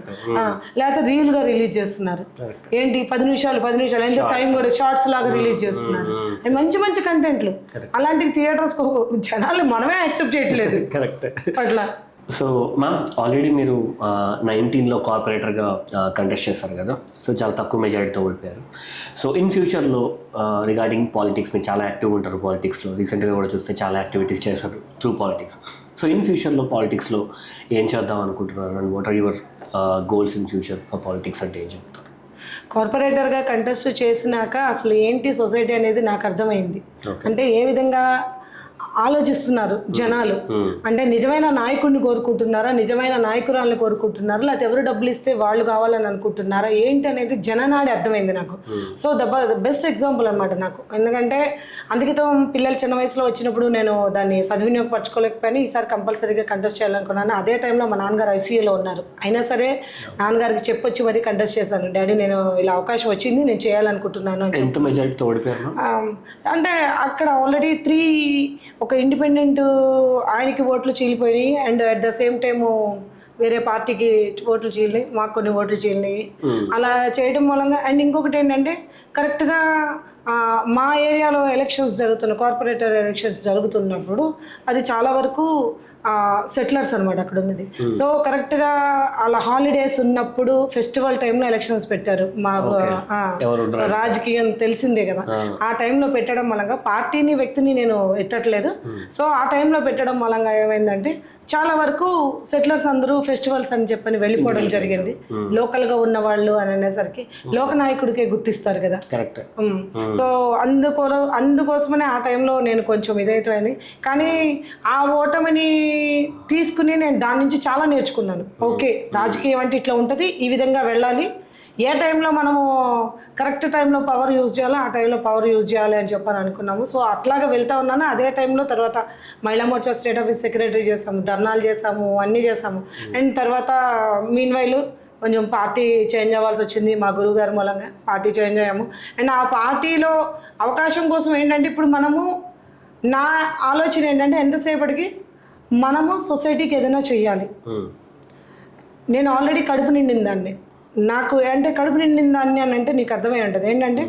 లేకపోతే రీల్ గా రిలీజ్ చేస్తున్నారు. ఏంటి 10 నిమిషాలు ఎంత టైం కూడా షార్ట్స్ లాగా రిలీజ్ చేస్తున్నారు. మంచి కంటెంట్లు అలాంటి థియేటర్స్ జనాలు మనమే యాక్సెప్ట్ చేయట్లేదు అట్లా. సో మ్యామ్ ఆల్రెడీ మీరు 19లో కార్పొరేటర్గా కంటెస్ట్ చేస్తారు కదా, సో చాలా తక్కువ మెజారిటీతో ఓడిపోయారు. సో ఇన్ ఫ్యూచర్లో రిగార్డింగ్ పాలిటిక్స్ మీరు చాలా యాక్టివ్గా ఉంటారు పాలిటిక్స్లో, రీసెంట్గా కూడా చూస్తే చాలా యాక్టివిటీస్ చేశారు త్రూ పాలిటిక్స్. సో ఇన్ ఫ్యూచర్లో పాలిటిక్స్లో ఏం చేద్దాం అనుకుంటున్నారు and what are your goals in future for politics అంటే ఏం చెప్తారు? కార్పొరేటర్గా కంటెస్ట్ చేసినాక అసలు ఏంటి సొసైటీ అనేది నాకు అర్థమైంది. అంటే ఏ విధంగా ఆలోచిస్తున్నారు జనాలు. అంటే నిజమైన నాయకుడిని కోరుకుంటున్నారా, నిజమైన నాయకురాలను కోరుకుంటున్నారా, లేకపోతే ఎవరు డబ్బులు ఇస్తే వాళ్ళు కావాలని అనుకుంటున్నారా ఏంటి అనేది జననాడి అర్థమైంది నాకు. సో బెస్ట్ ఎగ్జాంపుల్ అనమాట నాకు. ఎందుకంటే అందుకే పిల్లలు చిన్న వయసులో వచ్చినప్పుడు నేను దాన్ని సద్వినియోగపరచుకోలేకపోయినా ఈసారి కంపల్సరీగా కంటెస్ట్ చేయాలనుకున్నాను. అదే టైంలో మా నాన్నగారు ఐసీయూలో ఉన్నారు. అయినా సరే నాన్నగారికి చెప్పొచ్చి మరీ కంటెస్ట్ చేశాను. డాడీ నేను ఇలా అవకాశం వచ్చింది, నేను చేయాలనుకుంటున్నాను అని. ఎంత మెజారిటీతో ఓడిపోయారు? అంటే అక్కడ ఆల్రెడీ 3 ఒక ఇండిపెండెంట్ ఆయనకి ఓట్లు చీలిపోయినాయి, and at the same time వేరే పార్టీకి ఓట్లు చీలినాయి, మాకు కొన్ని ఓట్లు చీలినాయి. అలా చేయడం మూలంగా అండ్ ఇంకొకటి ఏంటంటే కరెక్ట్గా మా ఏరియాలో ఎలక్షన్స్ కార్పొరేటర్ ఎలక్షన్స్ జరుగుతున్నప్పుడు అది చాలా వరకు సెటిలర్స్ అనమాట అక్కడ ఉన్నది. సో కరెక్ట్గా అలా హాలిడేస్ ఉన్నప్పుడు ఫెస్టివల్ టైంలో ఎలక్షన్స్ పెట్టారు. మాకు రాజకీయం తెలిసిందే కదా, ఆ టైంలో పెట్టడం మూలంగా పార్టీని వ్యక్తిని నేను ఎత్తట్లేదు. సో ఆ టైంలో పెట్టడం మూలంగా ఏమైందంటే చాలా వరకు సెటిలర్స్ అందరూ ఫెస్టివల్స్ అని చెప్పని వెళ్ళిపోవడం జరిగింది. లోకల్గా ఉన్న వాళ్ళు అని అనేసరికి లోకనాయకుడికే గుర్తిస్తారు కదా. కరెక్ట్. సో అందుకోసమనే ఆ టైంలో నేను కొంచెం ఇదైతే, కానీ ఆ ఓటమిని తీసుకుని నేను దాని నుంచి చాలా నేర్చుకున్నాను. ఓకే, రాజకీయం అంటే ఇట్లా ఉంటుంది, ఈ విధంగా వెళ్ళాలి, ఏ టైంలో మనము కరెక్ట్ టైంలో పవర్ యూజ్ చేయాలో ఆ టైంలో పవర్ యూజ్ చేయాలి అని చెప్పని అనుకున్నాము. సో అట్లాగా వెళ్తా ఉన్నాను. అదే టైంలో తర్వాత మహిళా మోర్చా స్టేట్ ఆఫీస్ సెక్రటరీ చేసాము, ధర్నాలు చేసాము, అన్నీ చేసాము. అండ్ తర్వాత మీన్వైల్ కొంచెం పార్టీ చేంజ్ అవ్వాల్సి వచ్చింది. మా గురువు గారి మూలంగా పార్టీ చేంజ్ అయ్యాము. అండ్ ఆ పార్టీలో అవకాశం కోసం ఏంటంటే ఇప్పుడు మనము, నా ఆలోచన ఏంటంటే ఎంతసేపటికి మనము సొసైటీకి ఏదైనా చెయ్యాలి. నేను ఆల్రెడీ కడుపు నిండిందాన్ని, నాకు అంటే కడుపు నిండిందాన్ని అని అంటే నీకు అర్థమై ఉంటుంది ఏంటంటే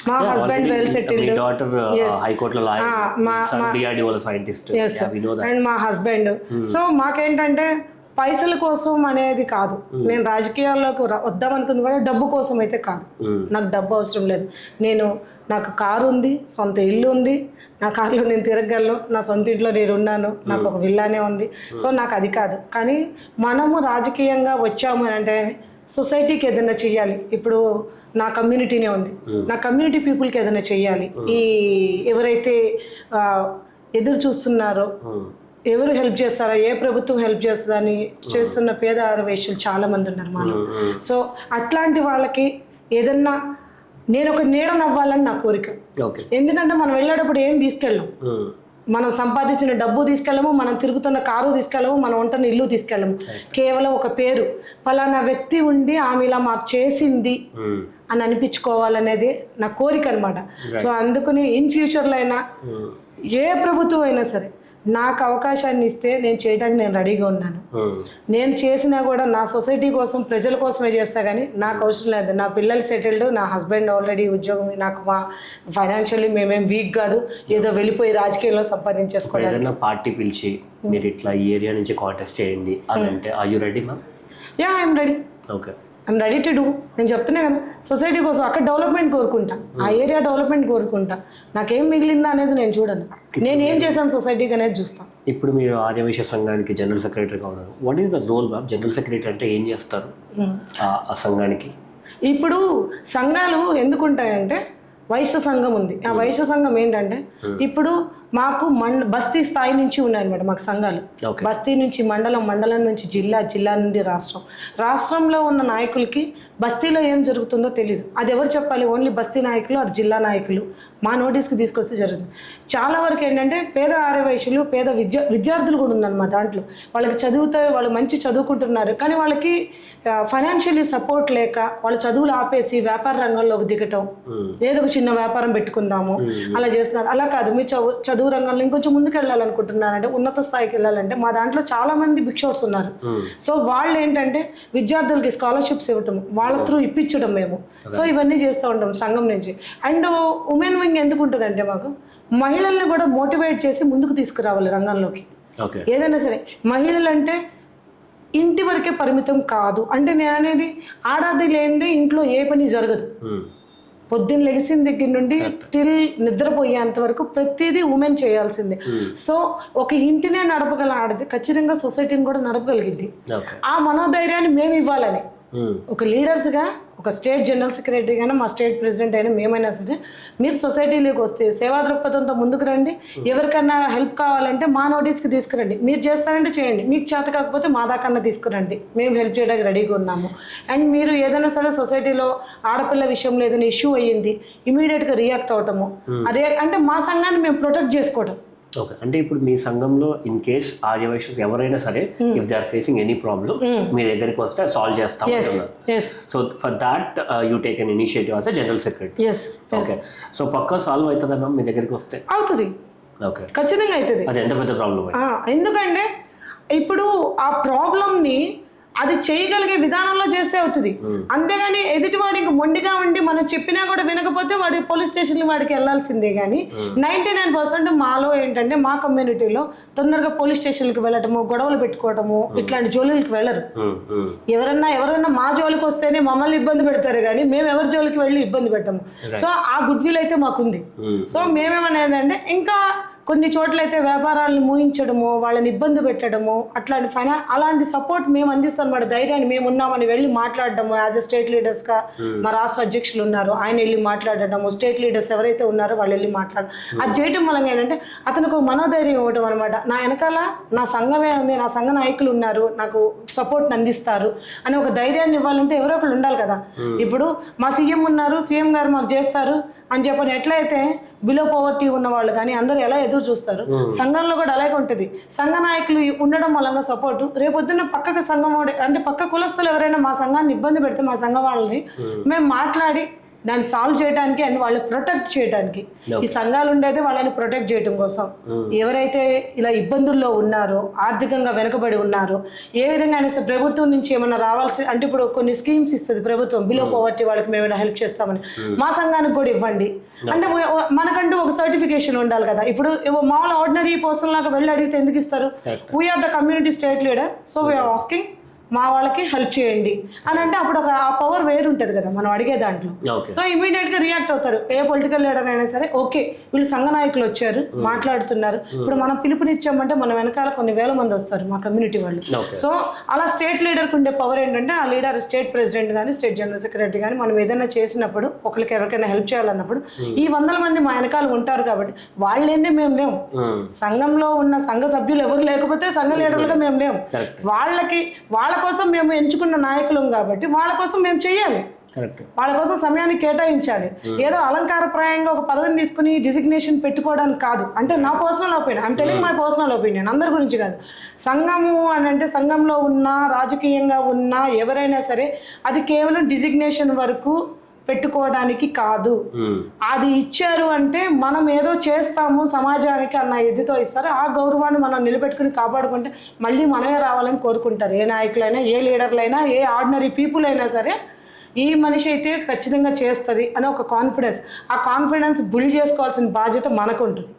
మా హస్బెండ్ వెల్ సెటిల్డ్, అండ్ మా హస్బెండ్. సో మాకేంటంటే పైసల కోసం అనేది కాదు, నేను రాజకీయాల్లోకి వద్దాం అనుకుంది కూడా డబ్బు కోసం అయితే కాదు. నాకు డబ్బు అవసరం లేదు. నాకు కారు ఉంది, సొంత ఇల్లు ఉంది, నా కారులో నేను తిరగలను, నా సొంత ఇంట్లో నేను ఉన్నాను, నాకు ఒక విల్లానే ఉంది. సో నాకు అది కాదు. కానీ మనము రాజకీయంగా వచ్చాము అని అంటే సొసైటీకి ఏదైనా చెయ్యాలి. ఇప్పుడు నా కమ్యూనిటీనే ఉంది, నా కమ్యూనిటీ పీపుల్కి ఏదైనా చెయ్యాలి. ఈ ఎవరైతే ఎదురు చూస్తున్నారో, ఎవరు హెల్ప్ చేస్తారా, ఏ ప్రభుత్వం హెల్ప్ చేస్తుందని చేస్తున్న పేద ఆరవేశ్యులు చాలా మంది ఉన్నారు మనలో. సో అట్లాంటి వాళ్ళకి ఏదన్నా నేను ఒక నీడనవ్వాలని నా కోరిక. ఎందుకంటే మనం వెళ్ళేటప్పుడు ఏం తీసుకెళ్ళాం, మనం సంపాదించిన డబ్బు తీసుకెళ్ళము, మనం తిరుగుతున్న కారు తీసుకెళ్ళము, మనం ఉంటున్న ఇల్లు తీసుకెళ్ళము. కేవలం ఒక పేరు, ఫలానా వ్యక్తి ఉండి ఆమె ఇలా మాకు చేసింది అని అనిపించుకోవాలనేది నా కోరిక అనమాట. సో అందుకని ఇన్ ఫ్యూచర్లో అయినా ఏ ప్రభుత్వం అయినా సరే నాకు అవకాశాన్ని ఇస్తే నేను చేయడానికి నేను రెడీగా ఉన్నాను. నేను చేసినా కూడా నా సొసైటీ కోసం, ప్రజల కోసమే చేస్తా, కానీ నాకు అవసరం లేదు. నా పిల్లలు సెటిల్డ్, నా హస్బెండ్ ఆల్రెడీ ఉద్యోగం, నాకు మా ఫైనాన్షియల్లీ మేమేం వీక్ కాదు, ఏదో వెళ్ళిపోయి రాజకీయాల్లో సంపాదించేసుకోవడానికి. పార్టీ పిలిచి మీరు ఇట్లా ఈ ఏరియా నుంచి కాంటెస్ట్ చేయండి అని అంటే are you ready ma'am? Yeah, I'm ready. Okay, I'm ready to do. నేను చెప్తున్నా కదా, సొసైటీ కోసం అక్కడ డెవలప్మెంట్ కోరుకుంటా, ఆ ఏరియా డెవలప్మెంట్ కోరుకుంటా. నాకేం మిగిలిందా అనేది నేను చూడను, నేను ఏం చేశాను సొసైటీకి అనేది చూస్తాను. ఇప్పుడు మీరు ఆర్యవైశ్య సంఘానికి జనరల్ సెక్రటరీగా ఉన్నారు. What is the role ma'am? General secretary అంటే ఏం చేస్తారు ఆ సంఘానికి? ఇప్పుడు సంఘాలు ఎందుకుంటాయంటే వైశ్య సంఘం ఉంది. ఆ వైశ్య సంఘం ఏంటంటే ఇప్పుడు మాకు బస్తీ స్థాయి నుంచి ఉన్నాయన్నమాట మాకు సంఘాలు. బస్తీ నుంచి మండలం, మండలం నుంచి జిల్లా, జిల్లా నుండి రాష్ట్రం. రాష్ట్రంలో ఉన్న నాయకులకి బస్తీలో ఏం జరుగుతుందో తెలియదు. అది ఎవరు చెప్పాలి? ఓన్లీ బస్తీ నాయకులు, అది జిల్లా నాయకులు మా నోటీస్కి తీసుకొస్తే జరుగుతుంది. చాలా వరకు ఏంటంటే పేద ఆర్యవైశ్యులు, పేద విద్యార్థులు కూడా ఉన్నారు మా దాంట్లో. వాళ్ళకి వాళ్ళు మంచి చదువుకుంటున్నారు, కానీ వాళ్ళకి ఫైనాన్షియల్లీ సపోర్ట్ లేక వాళ్ళు చదువులు ఆపేసి వ్యాపార రంగంలోకి దిగటం, ఏదో ఒక చిన్న వ్యాపారం పెట్టుకుందాము అలా చేస్తున్నారు. అలా కాదు, మీరు చదువు రంగంలో ఇంకొంచెం ముందుకు వెళ్ళాలనుకుంటున్నారంటే, ఉన్నత స్థాయికి వెళ్ళాలంటే మా దాంట్లో చాలా మంది బిక్షోట్స్ ఉన్నారు. సో వాళ్ళు ఏంటంటే విద్యార్థులకి స్కాలర్షిప్స్ ఇవ్వటం, వాళ్ళ త్రూ ఇప్పించడం మేము. సో ఇవన్నీ చేస్తూ ఉంటాం సంఘం నుంచి. అండ్ ఉమెన్ వింగ్ ఎందుకు ఉంటుందంటే మాకు మహిళల్ని కూడా మోటివేట్ చేసి ముందుకు తీసుకురావాలి రంగంలోకి. ఏదైనా సరే మహిళలు అంటే ఇంటి వరకే పరిమితం కాదు. అంటే నేను అనేది ఆడాది లేనిదే ఇంట్లో ఏ పని జరగదు. పొద్దున్న లెగిసిన దగ్గర నుండి టిల్ నిద్రపోయేంత వరకు ప్రతిదీ ఉమెన్ చేయాల్సిందే. సో ఒక ఇంటినే నడపగల ఆడది ఖచ్చితంగా సొసైటీని కూడా నడపగలిగింది. ఆ మనోధైర్యాన్ని మేము ఇవ్వాలని ఒక లీడర్స్గా ఒక స్టేట్ జనరల్ సెక్రటరీ అయినా మా స్టేట్ ప్రెసిడెంట్ అయినా మేమైనా సరే మీరు సొసైటీలోకి వస్తే సేవా దృక్పథంతో ముందుకు రండి. ఎవరికన్నా హెల్ప్ కావాలంటే మా నోటీస్కి తీసుకురండి. మీరు చేస్తారంటే చేయండి, మీకు చేత కాకపోతే మా దాకన్నా తీసుకురండి, మేము హెల్ప్ చేయడానికి రెడీగా ఉన్నాము. అండ్ మీరు ఏదైనా సరే సొసైటీలో ఆడపిల్ల విషయంలో ఏదైనా ఇష్యూ అయ్యింది ఇమీడియట్గా రియాక్ట్ అవటము, అదే అంటే మా సంఘాన్ని మేము ప్రొటెక్ట్ చేసుకోవడం. ఓకే, అంటే ఇప్పుడు మీ సంఘంలో ఇన్ కేస్ ఆర్యవైశ్యులు ఎవరైనా సరే if they are facing any problem మీ దగ్గరికి వస్తే సాల్వ్ చేస్తాం. So for that you take an initiative as general secretary. Okay, so పక్కా సాల్వ్ అవుతుందా మ్యామ్ మీ దగ్గరికి వస్తే? అవుతుంది. ఓకే, ఖచ్చితంగా అవుతుంది. అది ఎంత పెద్ద ప్రాబ్లం? ఎందుకంటే ఇప్పుడు ఆ ప్రాబ్లమ్ని అది చేయగలిగే విధానంలో చేస్తే అవుతుంది. అంతేగాని ఎదుటివాడు ఇంక మొండిగా ఉండి మనం చెప్పినా కూడా వినకపోతే వాడి పోలీస్ స్టేషన్కి వాడికి వెళ్ళాల్సిందే. కానీ 99% మాలో ఏంటంటే మా కమ్యూనిటీలో తొందరగా పోలీస్ స్టేషన్కి వెళ్ళటము, గొడవలు పెట్టుకోవటము, ఇట్లాంటి జోలికి వెళ్ళరు. ఎవరన్నా మా జోలికి వస్తేనే మమ్మల్ని ఇబ్బంది పెడతారు, కానీ మేము ఎవరి జోలికి వెళ్ళి ఇబ్బంది పెట్టము. సో ఆ గుడ్ విల్ అయితే మాకుంది. సో మేమేమనేదంటే ఇంకా కొన్ని చోట్ల అయితే వ్యాపారాలను మూయించడము, వాళ్ళని ఇబ్బంది పెట్టడము, అలాంటి సపోర్ట్ మేము అందిస్తాం. మన ధైర్యాన్ని మేము ఉన్నామని వెళ్ళి మాట్లాడడము, యాజ్ అ స్టేట్ లీడర్స్గా మా రాష్ట్ర అధ్యక్షులు ఉన్నారు, ఆయన వెళ్ళి మాట్లాడటము, స్టేట్ లీడర్స్ ఎవరైతే ఉన్నారో వాళ్ళు వెళ్ళి మాట్లాడడం, అది చేయటం వల్ల ఏంటంటే అతనికి ఒక మనోధైర్యం ఇవ్వటం అనమాట. నా వెనకాల నా సంఘమే ఉంది, నా సంఘ నాయకులు ఉన్నారు, నాకు సపోర్ట్ని అందిస్తారు అని ఒక ధైర్యాన్ని ఇవ్వాలంటే ఎవరో ఒకళ్ళు ఉండాలి కదా. ఇప్పుడు మా సీఎం ఉన్నారు, సీఎం గారు మాకు చేస్తారు అని చెప్పని ఎట్లయితే బిలో పవర్టీ ఉన్న వాళ్ళు కానీ అందరూ ఎలా ఎదురు చూస్తారు, సంఘంలో కూడా అలాగే ఉంటుంది. సంఘ నాయకులు ఉండడం వల్ల సపోర్టు, రేపొద్దున్న పక్కకు సంఘం అంటే పక్క కులస్తులు ఎవరైనా మా సంఘాన్ని ఇబ్బంది పెడితే మా సంఘం వాళ్ళని మేము మాట్లాడి దాన్ని సాల్వ్ చేయడానికి అండ్ వాళ్ళని ప్రొటెక్ట్ చేయడానికి. ఈ సంఘాలు ఉండేది వాళ్ళని ప్రొటెక్ట్ చేయడం కోసం. ఎవరైతే ఇలా ఇబ్బందుల్లో ఉన్నారో, ఆర్థికంగా వెనుకబడి ఉన్నారో, ఏ విధంగా అయినా ప్రభుత్వం నుంచి ఏమైనా రావాల్సి అంటే ఇప్పుడు కొన్ని స్కీమ్స్ ఇస్తుంది ప్రభుత్వం, బిలో పవర్టీ వాళ్ళకి మేము ఏమైనా హెల్ప్ చేస్తామని, మా సంఘానికి కూడా ఇవ్వండి అంటే మనకంటూ ఒక సర్టిఫికేషన్ ఉండాలి కదా. ఇప్పుడు మామూలు ఆర్డినరీ పర్సన్ లాగా వెళ్ళి అడిగితే ఎందుకు ఇస్తారు? We're the community state leader, so we're asking మా వాళ్ళకి హెల్ప్ చేయండి అని అంటే అప్పుడు ఆ పవర్ వేరు ఉంటుంది కదా మనం అడిగే దాంట్లో. సో ఇమీడియట్గా రియాక్ట్ అవుతారు. ఏ పొలిటికల్ లీడర్ అయినా సరే, ఓకే వీళ్ళు సంఘ నాయకులు వచ్చారు మాట్లాడుతున్నారు, ఇప్పుడు మనం పిలుపునిచ్చామంటే మన వెనకాల కొన్ని వేల మంది వస్తారు మా కమ్యూనిటీ వాళ్ళు. సో అలా స్టేట్ లీడర్కి ఉండే పవర్ ఏంటంటే ఆ లీడర్ స్టేట్ ప్రెసిడెంట్ కానీ స్టేట్ జనరల్ సెక్రటరీ కానీ మనం ఏదైనా చేసినప్పుడు ఒకరికి ఎవరికైనా హెల్ప్ చేయాలన్నప్పుడు ఈ 100 మంది మా వెనకాల ఉంటారు కాబట్టి వాళ్ళేందే మేము లేము. సంఘంలో ఉన్న సంఘ సభ్యులు ఎవరు లేకపోతే సంఘ లీడర్లుగా మేము లేము. వాళ్ళ కోసం మేము ఎంచుకున్న నాయకులం కాబట్టి వాళ్ళ కోసం మేము చెయ్యాలి, వాళ్ళ కోసం సమయాన్ని కేటాయించాలి. ఏదో అలంకారప్రాయంగా ఒక పదవిని తీసుకుని డిజిగ్నేషన్ పెట్టుకోవడానికి కాదు. అంటే నా personal opinion, I'm telling my personal opinion, అందరి గురించి కాదు. సంఘము అని అంటే సంఘంలో ఉన్న రాజకీయంగా ఉన్న ఎవరైనా సరే అది కేవలం డిజిగ్నేషన్ వరకు పెట్టుకోవడానికి కాదు. అది ఇచ్చారు అంటే మనం ఏదో చేస్తాము సమాజానికి అన్న ఎద్దుతో ఇస్తారు. ఆ గౌరవాన్ని మనం నిలబెట్టుకుని కాపాడుకుంటే మళ్ళీ మనమే రావాలని కోరుకుంటారు. ఏ నాయకులైనా, ఏ లీడర్లైనా, ఏ ఆర్డినరీ పీపుల్ అయినా సరే ఈ మనిషి అయితే ఖచ్చితంగా చేస్తుంది అని ఒక కాన్ఫిడెన్స్, ఆ కాన్ఫిడెన్స్ బిల్డ్ చేసుకోవాల్సిన బాధ్యత మనకు ఉంటుంది.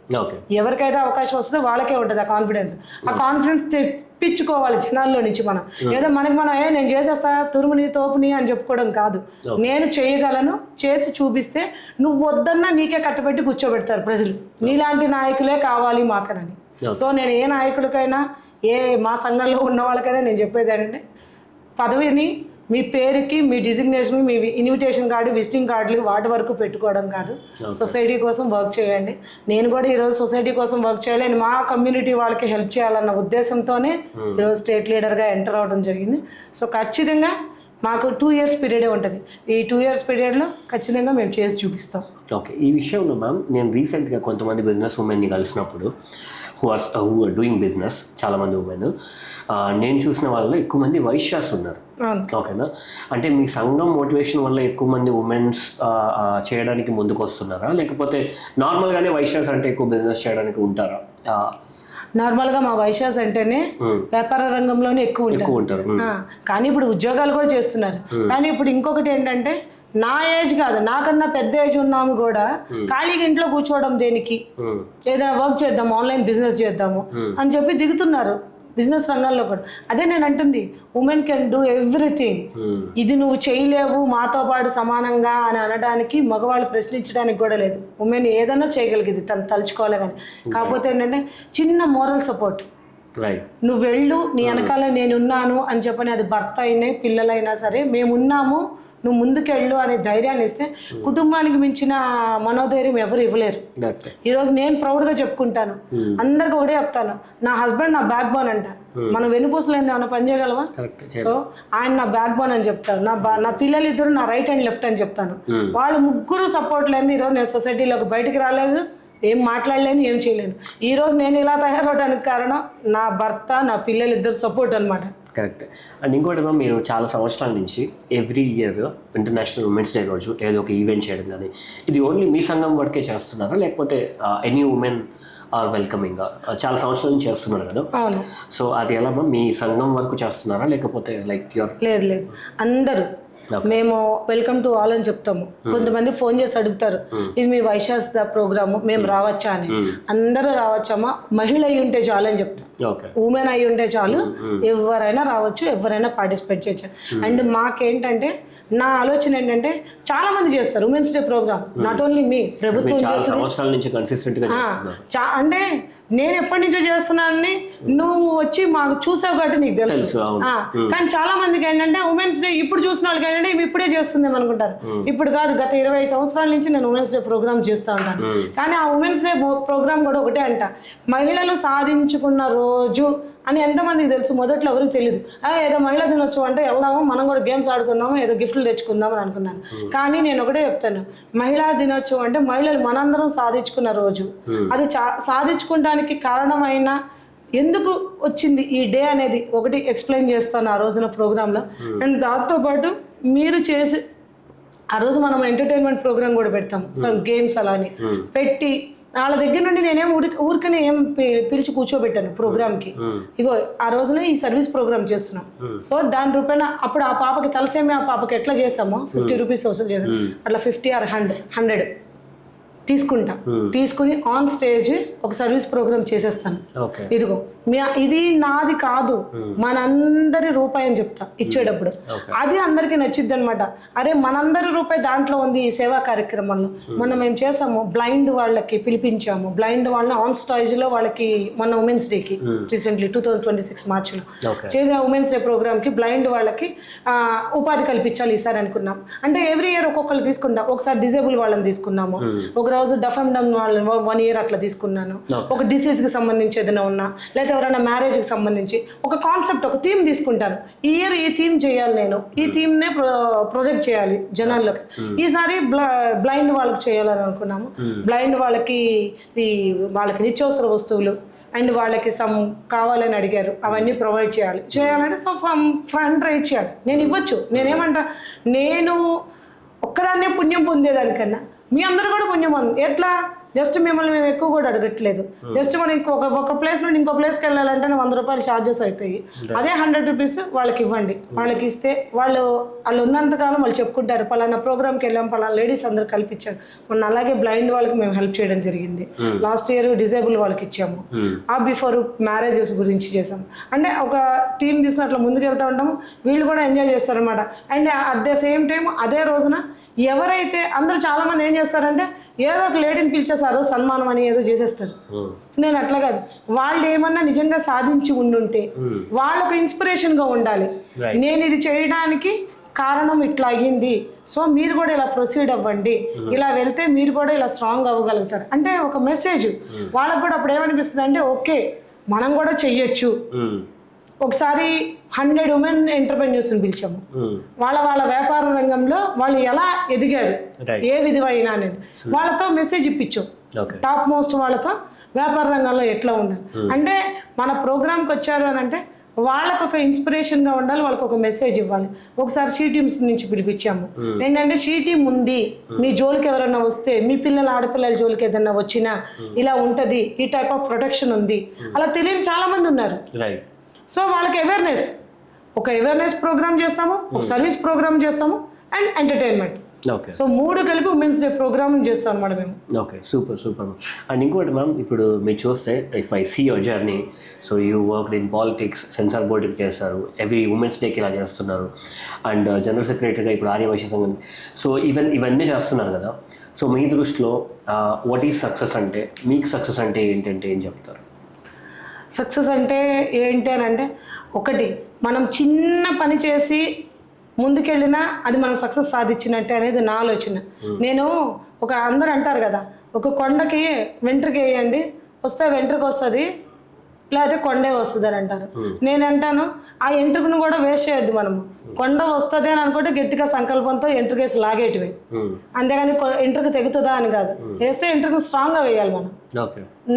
ఎవరికైతే అవకాశం వస్తుందో వాళ్ళకే ఉంటుంది ఆ కాన్ఫిడెన్స్. ఆ కాన్ఫిడెన్స్ తెప్పించుకోవాలి జనాల్లో నుంచి. మనం ఏదో మనం నేను చేసేస్తా తురుముని తోపుని అని చెప్పుకోవడం కాదు. నేను చేయగలను, చేసి చూపిస్తే నువ్వు వద్దన్నా నీకే కట్టబెట్టి కూర్చోబెడతారు ప్రజలు. నీలాంటి నాయకులే కావాలి మాకనని. సో నేను ఏ నాయకుడికైనా, మా సంఘంలో ఉన్న వాళ్ళకైనా నేను చెప్పేది ఏంటంటే పదవిని మీ పేరుకి, మీ డిజిగ్నేషన్, మీ ఇన్విటేషన్ కార్డు, విజిటింగ్ కార్డులు వాటి వరకు పెట్టుకోవడం కాదు. సొసైటీ కోసం వర్క్ చేయండి. నేను కూడా ఈరోజు సొసైటీ కోసం వర్క్ చేయాలి, మా కమ్యూనిటీ వాళ్ళకి హెల్ప్ చేయాలన్న ఉద్దేశంతోనే ఈరోజు స్టేట్ లీడర్గా ఎంటర్ అవ్వడం జరిగింది. సో ఖచ్చితంగా మాకు 2 years పీరియడే ఉంటుంది. ఈ 2 years పీరియడ్లో ఖచ్చితంగా మేము చేసి చూపిస్తాం. ఓకే, ఈ విషయంలో మ్యామ్ నేను రీసెంట్గా కొంతమంది బిజినెస్ ఉమెన్ని కలిసినప్పుడు హూ ఆర్ డూయింగ్ బిజినెస్, చాలామంది ఉమెన్, నేను చూసిన వాళ్ళలో ఎక్కువ మంది వైశ్యాస్ ఉన్నారు. ఓకేనా, అంటే మీ సంఘం మోటివేషన్ వల్ల ఎక్కువ మంది ఉమెన్స్ చేయడానికి ముందుకు వస్తున్నారా, లేకపోతే నార్మల్గానే వైశ్యాస్ అంటే ఎక్కువ బిజినెస్ చేయడానికి ఉంటారా? నార్మల్గా మా వైశ్యాస్ అంటేనే వ్యాపార రంగంలోనే ఎక్కువ ఉంటారు. కానీ ఇప్పుడు ఉద్యోగాలు కూడా చేస్తున్నారు. కానీ ఇప్పుడు ఇంకొకటి ఏంటంటే నా ఏజ్ కాదు, నాకన్నా పెద్ద ఏజ్ ఉన్నాము కూడా ఖాళీగా ఇంట్లో కూర్చోవడం దేనికి, ఏదైనా వర్క్ చేద్దాము, ఆన్లైన్ బిజినెస్ చేద్దాము అని చెప్పి దిగుతున్నారు బిజినెస్ రంగంలో కూడా. అదే నేను అంటుంది, ఉమెన్ కెన్ డూ ఎవ్రీథింగ్. ఇది నువ్వు చేయలేవు మాతో పాటు సమానంగా అని అనడానికి, మగవాళ్ళు ప్రశ్నించడానికి కూడా లేదు. ఉమెన్ ఏదైనా చేయగలిగింది తను తలుచుకోవాలి. కానీ కాకపోతే ఏంటంటే చిన్న మోరల్ సపోర్ట్, నువ్వు వెళ్ళు, నీ వెనకాల నేనున్నాను అని చెప్పని, అది భర్త అయినా పిల్లలైనా సరే మేమున్నాము, నువ్వు ముందుకెళ్ళు అనే ధైర్యాన్ని ఇస్తే కుటుంబానికి మించిన మనోధైర్యం ఎవరు ఇవ్వలేరు. ఈరోజు నేను ప్రౌడ్గా చెప్పుకుంటాను, అందరికి ఒకటే చెప్తాను, నా హస్బెండ్ నా బ్యాక్ బోన్ అంట. మనం వెనుపూసలేని ఏమైనా పని చేయగలవా? సో ఆయన నా బ్యాక్ బోన్ అని చెప్తాను. నా పిల్లలు ఇద్దరు నా రైట్ అండ్ లెఫ్ట్ అని చెప్తాను. వాళ్ళు ముగ్గురు సపోర్ట్ లేని ఈరోజు నేను సొసైటీలోకి బయటికి రాలేదు, ఏం మాట్లాడలేను, ఏం చేయలేను. ఈరోజు నేను ఇలా తయారవడానికి కారణం నా భర్త, నా పిల్లలు ఇద్దరు సపోర్ట్ అనమాట. కరెక్ట్. అండ్ ఇంకోటి మీరు చాలా సంవత్సరాల నుంచి every year international women's day రోజు ఏదో ఒక ఈవెంట్ చేయడం కానీ, ఇది ఓన్లీ మీ సంఘం వరకే చేస్తున్నారా లేకపోతే ఎనీ ఉమెన్ ఆర్ వెల్కమింగ్? చాలా సంవత్సరాల నుంచి చేస్తున్నారు కదా. అవును. సో అది ఎలా మీ సంఘం వరకు చేస్తున్నారా లేకపోతే లైక్ యువర్? లేదు అందరూ మేము వెల్కమ్ టు ఆల్ అని చెప్తాము. కొంతమంది ఫోన్ చేసి అడుగుతారు, ఇది మీ వైశాస్ద ప్రోగ్రాము, మేము రావచ్చా అని. అందరూ రావచ్చమ్మా, మహిళ అయి ఉంటే చాలు అని చెప్తాం. ఉమెన్ అయి ఉంటే చాలు, ఎవరైనా రావచ్చు, ఎవరైనా పార్టిసిపేట్ చేయొచ్చు. అండ్ మాకేంటంటే నా ఆలోచన ఏంటంటే చాలా మంది చేస్తారు women's day program, not only మీ, ప్రభుత్వం అంటే నేను ఎప్పటి నుంచో చేస్తున్నానని నువ్వు వచ్చి మాకు చూసావు కాబట్టి నీకు తెలుసు. కానీ చాలా మందికి ఏంటంటే ఉమెన్స్ డే ఇప్పుడు చూసిన వాళ్ళకి ఏంటంటే ఇప్పుడే చేస్తుందేమో అనుకుంటారు. ఇప్పుడు కాదు, గత 20 సంవత్సరాల నుంచి నేను ఉమెన్స్ డే ప్రోగ్రామ్ చేస్తూ ఉంటాను. కానీ ఆ ఉమెన్స్ డే ప్రోగ్రామ్ కూడా ఒకటే అంట, మహిళలు సాధించుకున్న రోజు అని ఎంతమందికి తెలుసు? మొదట్లో ఎవరికి తెలియదు. ఏదో మహిళా దినోత్సవం అంటే వెళ్దాము, మనం కూడా గేమ్స్ ఆడుకుందాము, ఏదో గిఫ్ట్లు తెచ్చుకుందాం అని అనుకున్నాను. కానీ నేను ఒకటే చెప్తాను, మహిళా దినోత్సవం అంటే మహిళలు మనందరం సాధించుకున్న రోజు. అది సాధించుకోవడానికి కారణమైన ఎందుకు వచ్చింది ఈ డే అనేది ఒకటి ఎక్స్ప్లెయిన్ చేస్తాను ఆ రోజున ప్రోగ్రాంలో. అండ్ దాంతోపాటు మీరు చేసి ఆ రోజు మనం ఎంటర్టైన్మెంట్ ప్రోగ్రామ్ కూడా పెడతాం, సో గేమ్స్ అలానే పెట్టి వాళ్ళ దగ్గర నుండి నేనేం ఊరికనే ఏం పిలిచి కూర్చోబెట్టాను ప్రోగ్రామ్కి. ఇగో ఆ రోజున ఈ సర్వీస్ ప్రోగ్రామ్ చేస్తున్నాం, సో దాని రూపాయన అప్పుడు ఆ పాపకి తలసేమి ఆ పాపకి ఎట్లా చేసామో 50 రూపీస్ వసూలు చేసాం, అట్లా 50 or 100 తీసుకుంటా. తీసుకుని ఆన్ స్టేజ్ ఒక సర్వీస్ ప్రోగ్రామ్ చేసేస్తాను. ఇదిగో ఇది నాది కాదు, మనందరి రూపాయి అని చెప్తా ఇచ్చేటప్పుడు. అది అందరికి నచ్చిద్ది అనమాట. అరే మనందరి రూపాయి దాంట్లో ఉంది ఈ సేవా కార్యక్రమంలో. మొన్న మేము చేసాము, బ్లైండ్ వాళ్ళకి పిలిపించాము, బ్లైండ్ వాళ్ళని ఆన్ స్టేజ్ లో వాళ్ళకి మొన్న ఉమెన్స్ డేకి రీసెంట్లీ 2026 మార్చిలో చేసిన ఉమెన్స్ డే ప్రోగ్రామ్ కి బ్లైండ్ వాళ్ళకి ఉపాధి కల్పించాలి ఈసారి అనుకున్నాం. అంటే ఎవ్రీ ఇయర్ ఒక్కొక్కరు తీసుకుంటాం. ఒకసారి డిజేబుల్ వాళ్ళని తీసుకున్నాము, ఒక రోజు డఫ్ అండ్ డమ్ వాళ్ళని 1 year అట్లా తీసుకున్నాను. ఒక డిసీజ్ కి సంబంధించి ఏదైనా ఉన్నా, లేదా ఎవరైనా మ్యారేజ్కి సంబంధించి ఒక కాన్సెప్ట్, ఒక థీమ్ తీసుకుంటాను. ఈ ఇయర్ ఈ థీమ్ చేయాలి, నేను ఈ థీమ్నే ప్రొజెక్ట్ చేయాలి జనాల్లోకి. ఈసారి బ్లైండ్ వాళ్ళకి చేయాలని అనుకున్నాము. బ్లైండ్ వాళ్ళకి నిత్యావసర వస్తువులు అండ్ వాళ్ళకి కావాలని అడిగారు, అవన్నీ ప్రొవైడ్ చేయాలంటే సో ఫండ్ రైజ్ చేయాలి. నేను ఇవ్వచ్చు, నేనేమంటా, నేను ఒక్కదాన్నే పుణ్యం పొందేదానికన్నా మీ అందరూ కూడా పుణ్యం పొంది. ఎట్లా? జస్ట్ మిమ్మల్ని మేము ఎక్కువ కూడా అడగట్లేదు. జస్ట్ మనం ఒక ప్లేస్ నుండి ఇంకో ప్లేస్కి వెళ్ళాలంటే 100 రూపాయలు ఛార్జెస్ అవుతాయి. అదే 100 రూపీస్ వాళ్ళకి ఇవ్వండి. వాళ్ళకి ఇస్తే వాళ్ళు ఉన్నంతకాలం వాళ్ళు చెప్పుకుంటారు, పలానా ప్రోగ్రామ్కి వెళ్ళాం, పలానా లేడీస్ అందరు కల్పించారు. మొన్న అలాగే బ్లైండ్ వాళ్ళకి మేము హెల్ప్ చేయడం జరిగింది. లాస్ట్ ఇయర్ డిజేబుల్ వాళ్ళకి ఇచ్చాము. బిఫోర్ మ్యారేజెస్ గురించి చేసాము. అంటే ఒక థీమ్ తీసుకుని అట్లా ముందుకు వెళ్తూ ఉంటాము, వీళ్ళు కూడా ఎంజాయ్ చేస్తారనమాట. And at the same time అదే రోజున ఎవరైతే అందరూ చాలా మంది ఏం చేస్తారంటే ఏదో ఒక లేడీని పిలిచేసారు సన్మానం అని ఏదో చేసేస్తారు. నేను అట్లా కాదు, వాళ్ళు ఏమన్నా నిజంగా సాధించి ఉండుంటే వాళ్ళకు ఇన్స్పిరేషన్ గా ఉండాలి. నేను ఇది చేయడానికి కారణం ఇట్లా అయ్యింది, సో మీరు కూడా ఇలా ప్రొసీడ్ అవ్వండి, ఇలా వెళ్తే మీరు కూడా ఇలా స్ట్రాంగ్ అవ్వగలుగుతారు అంటే ఒక మెసేజ్ వాళ్ళకు కూడా. అప్పుడు ఏమనిపిస్తుంది అంటే ఓకే మనం కూడా చెయ్యొచ్చు. ఒకసారి 100 ఉమెన్ ఎంటర్‌ప్రెన్యూర్స్ని పిలిచాము. వాళ్ళ వ్యాపార రంగంలో వాళ్ళు ఎలా ఎదిగారు, ఏ విధమైన అనేది వాళ్ళతో మెసేజ్ ఇప్పించాం. టాప్ మోస్ట్ వాళ్ళతో వ్యాపార రంగంలో ఎట్లా ఉండాలి అంటే, మన ప్రోగ్రామ్కి వచ్చారు అని అంటే వాళ్ళకు ఒక ఇన్స్పిరేషన్గా ఉండాలి, వాళ్ళకి ఒక మెసేజ్ ఇవ్వాలి. ఒకసారి షీ టీమ్స్ నుంచి పిలిపించాము. ఏంటంటే షీ టీమ్ ఉంది, మీ జోలికి ఎవరైనా వస్తే, మీ ఆడపిల్లల జోలికి ఏదైనా వచ్చినా ఇలా ఉంటుంది, ఈ టైప్ ఆఫ్ ప్రొటెక్షన్ ఉంది, అలా తెలియని చాలా మంది ఉన్నారు. సో వాళ్ళకి ఒక అవేర్నెస్ ప్రోగ్రామ్ చేస్తాము, ఒక సర్వీస్ ప్రోగ్రామ్ చేస్తాము అండ్ ఎంటర్టైన్మెంట్. సో 3 కలిపి ఉమెన్స్ డే ప్రోగ్రామ్ చేస్తాం అన్నమాట మేము. Okay, super. అండ్ ఇంకోటి మ్యామ్, ఇప్పుడు మీరు చూస్తే if I see your journey, so you work in politics, censor బోర్డుకి చేస్తారు, ఎవ్రీ ఉమెన్స్ డేకి ఇలా చేస్తున్నారు, అండ్ జనరల్ సెక్రటరీగా ఇప్పుడు ఆర్యవైశ్య సంఘం, సో ఇవన్నీ చేస్తున్నారు కదా. సో మీ దృష్టిలో వాట్ ఈజ్ సక్సెస్ అంటే, మీకు సక్సెస్ అంటే ఏంటంటే ఏం చెప్తారు? సక్సెస్ అంటే ఏంటి అని అంటే, ఒకటి మనం చిన్న పని చేసి ముందుకెళ్ళినా అది మనం సక్సెస్ సాధించినట్టే అనేది నా ఆలోచన. నేను అందరూ అంటారు కదా, ఒక కొండకి వెంట్రుక వేయండి వస్తే వెంట్రుక వస్తుంది, లేకపోతే కొండే వస్తుంది అని అంటారు. నేను అంటాను ఆ ఎంట్రుకను కూడా వేస్ట్ చేయొద్దు. మనము కొండ వస్తుంది అని అనుకుంటే గట్టిగా సంకల్పంతో ఎంట్రుకేసి లాగేటివి, అంతేగాని ఎంట్రుక తెగుతుందా అని కాదు. వేస్తే ఎంట్రుకను స్ట్రాంగ్గా వేయాలి మనం,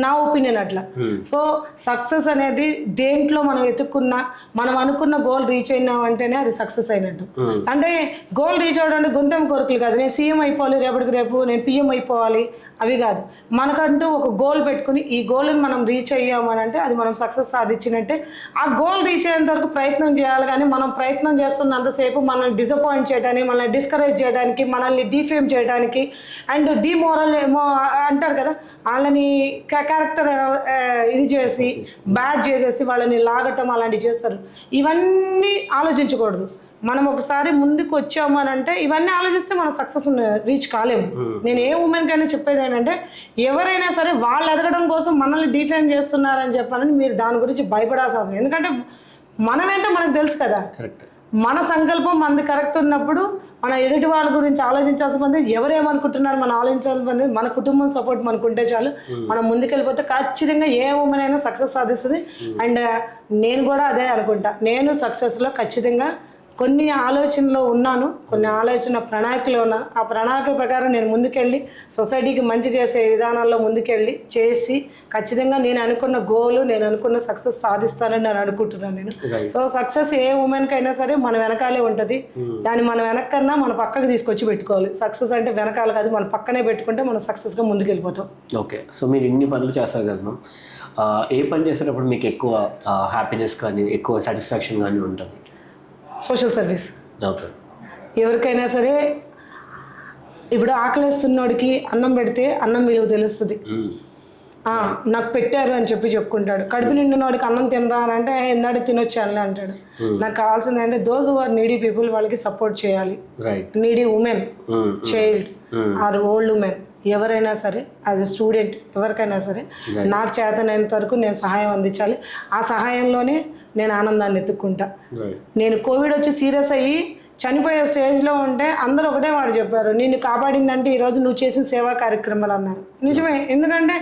నా ఒపీనియన్ అట్లా. సో సక్సెస్ అనేది దేంట్లో మనం వెతుక్కున్నా మనం అనుకున్న గోల్ రీచ్ అయినామంటేనే అది సక్సెస్ అయినట్టు. అంటే గోల్ రీచ్ అవ్వడం అంటే గొంతెం కోరికలు కాదు, నేను సీఎం అయిపోవాలి రేపటికి రేపు, నేను పిఎం అయిపోవాలి, అవి కాదు. మనకంటూ ఒక గోల్ పెట్టుకుని ఈ గోల్ని మనం రీచ్ అయ్యామని అంటే అది మనం సక్సెస్ సాధించినట్టే. ఆ గోల్ రీచ్ అయ్యేంత వరకు ప్రయత్నం చేయాలి, కానీ మనం ప్రయత్నం చేస్తున్నంతసేపు మనల్ని డిసప్పాయింట్ చేయడానికి, మనల్ని డిస్కరేజ్ చేయడానికి, మనల్ని డిఫేమ్ చేయడానికి అండ్ డిమోరల్ ఏమో అంటారు కదా, వాళ్ళని క్యారెక్టర్ ఇది చేసి బ్యాడ్ చేసేసి వాళ్ళని లాగటం అలాంటివి చేస్తారు. ఇవన్నీ ఆలోచించకూడదు. మనం ఒకసారి ముందుకు వచ్చాము అని అంటే ఇవన్నీ ఆలోచిస్తే మనం సక్సెస్ రీచ్ కాలేము. నేను ఏ ఉమెన్కైనా చెప్పేది ఏంటంటే ఎవరైనా సరే వాళ్ళు ఎదగడం కోసం మనల్ని డిఫైన్ చేస్తున్నారని చెప్పాలని మీరు దాని గురించి భయపడాల్సిన అవసరం. ఎందుకంటే మనమేంటో మనకు తెలుసు కదా, మన సంకల్పం మనది కరెక్ట్ ఉన్నప్పుడు మన ఎదుటి వాళ్ళ గురించి ఆలోచించాల్సిన పని ఎవరేమనుకుంటున్నారు మనం ఆలోచించాల్సిన పని, మన కుటుంబం సపోర్ట్ మనకు ఉంటే చాలు. మనం ముందుకెళ్ళిపోతే ఖచ్చితంగా ఏ ఉమెన్ అయినా సక్సెస్ సాధిస్తుంది. అండ్ నేను కూడా అదే అనుకుంటా, నేను సక్సెస్లో ఖచ్చితంగా కొన్ని ఆలోచనలో ఉన్నాను, కొన్ని ఆలోచన ప్రణాళికలో ఉన్నాను. ఆ ప్రణాళిక ప్రకారం నేను ముందుకెళ్ళి సొసైటీకి మంచి చేసే విధానాల్లో ముందుకెళ్ళి చేసి ఖచ్చితంగా నేను అనుకున్న గోల్, నేను అనుకున్న సక్సెస్ సాధిస్తానని నేను అనుకుంటున్నాను నేను. సో సక్సెస్ ఏ ఉమెన్కి అయినా సరే మన వెనకాలే ఉంటుంది. దాన్ని మన వెనకన్నా మన పక్కకు తీసుకొచ్చి పెట్టుకోవాలి. సక్సెస్ అంటే వెనకాల కాదు, మన పక్కనే పెట్టుకుంటే మనం సక్సెస్గా ముందుకెళ్ళిపోతాం. ఓకే, సో మీరు ఇన్ని పనులు చేస్తారు కదా మ్యామ్, ఏ పని చేసేటప్పుడు మీకు ఎక్కువ హ్యాపీనెస్ కానీ ఎక్కువ సాటిస్ఫాక్షన్ కానీ ఉంటుంది? Social service. ఎవరికైనా సరే ఇప్పుడు ఆకలిస్తున్నోడికి అన్నం పెడితే అన్నం విలువ తెలుస్తుంది. నాకు పెట్టారు అని చెప్పుకుంటాడు. కడుపు నిండినోడికి అన్నం తినరా అని అంటే ఎందాడి తినొచ్చానులే అంటాడు. నాకు కావాల్సింది అంటే those who are needy people, వాళ్ళకి సపోర్ట్ చేయాలి. Needy women, child or old women, ఎవరైనా సరే యాజ్ ఎ స్టూడెంట్ ఎవరికైనా సరే నాకు చేతనైనంత వరకు నేను సహాయం అందించాలి. ఆ సహాయంలోనే నేను ఆనందాన్ని ఎత్తుక్కుంటా. నేను కోవిడ్ వచ్చి సీరియస్ అయ్యి చనిపోయే స్టేజ్లో ఉంటే అందరూ ఒకటే వాడు చెప్పారు, నిన్ను కాపాడిందంటే ఈరోజు నువ్వు చేసిన సేవా కార్యక్రమాలు అన్నారు. నిజమే, ఎందుకంటే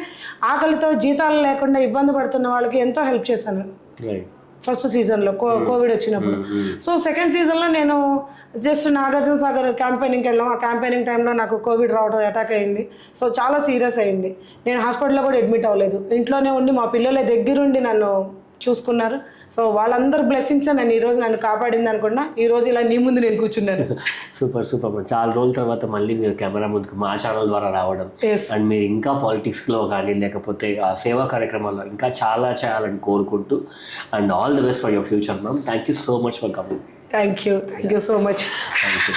ఆకలితో జీతాలు లేకుండా ఇబ్బంది పడుతున్న వాళ్ళకి ఎంతో హెల్ప్ చేశాను ఫస్ట్ సీజన్లో కోవిడ్ వచ్చినప్పుడు. సో సెకండ్ సీజన్లో నేను జస్ట్ నాగార్జున సాగర్ క్యాంపెయినింగ్కి వెళ్ళాం. ఆ క్యాంపెయినింగ్ టైంలో నాకు కోవిడ్ రావడం అటాక్ అయింది. సో చాలా సీరియస్ అయింది. నేను హాస్పిటల్లో కూడా అడ్మిట్ అవ్వలేదు, ఇంట్లోనే ఉండి మా పిల్లల దగ్గరుండి నన్ను చూసుకున్నారు. సో వాళ్ళందరూ బ్లెస్సింగ్స్ నన్ను ఈరోజు నన్ను కాపాడింది అనుకున్నా. ఈరోజు ఇలా నీ ముందు నేను కూర్చున్నాను. Super super. చాలా రోజుల తర్వాత మళ్ళీ మీరు కెమెరా ముందుకు మా ఛానల్ ద్వారా రావడం అండ్ మీరు ఇంకా పాలిటిక్స్లో కానీ లేకపోతే ఆ సేవా కార్యక్రమాల్లో ఇంకా చాలా చేయాలని కోరుకుంటూ and all the best for your future ma'am. Thank you so much for coming. Thank you so much. Thank you.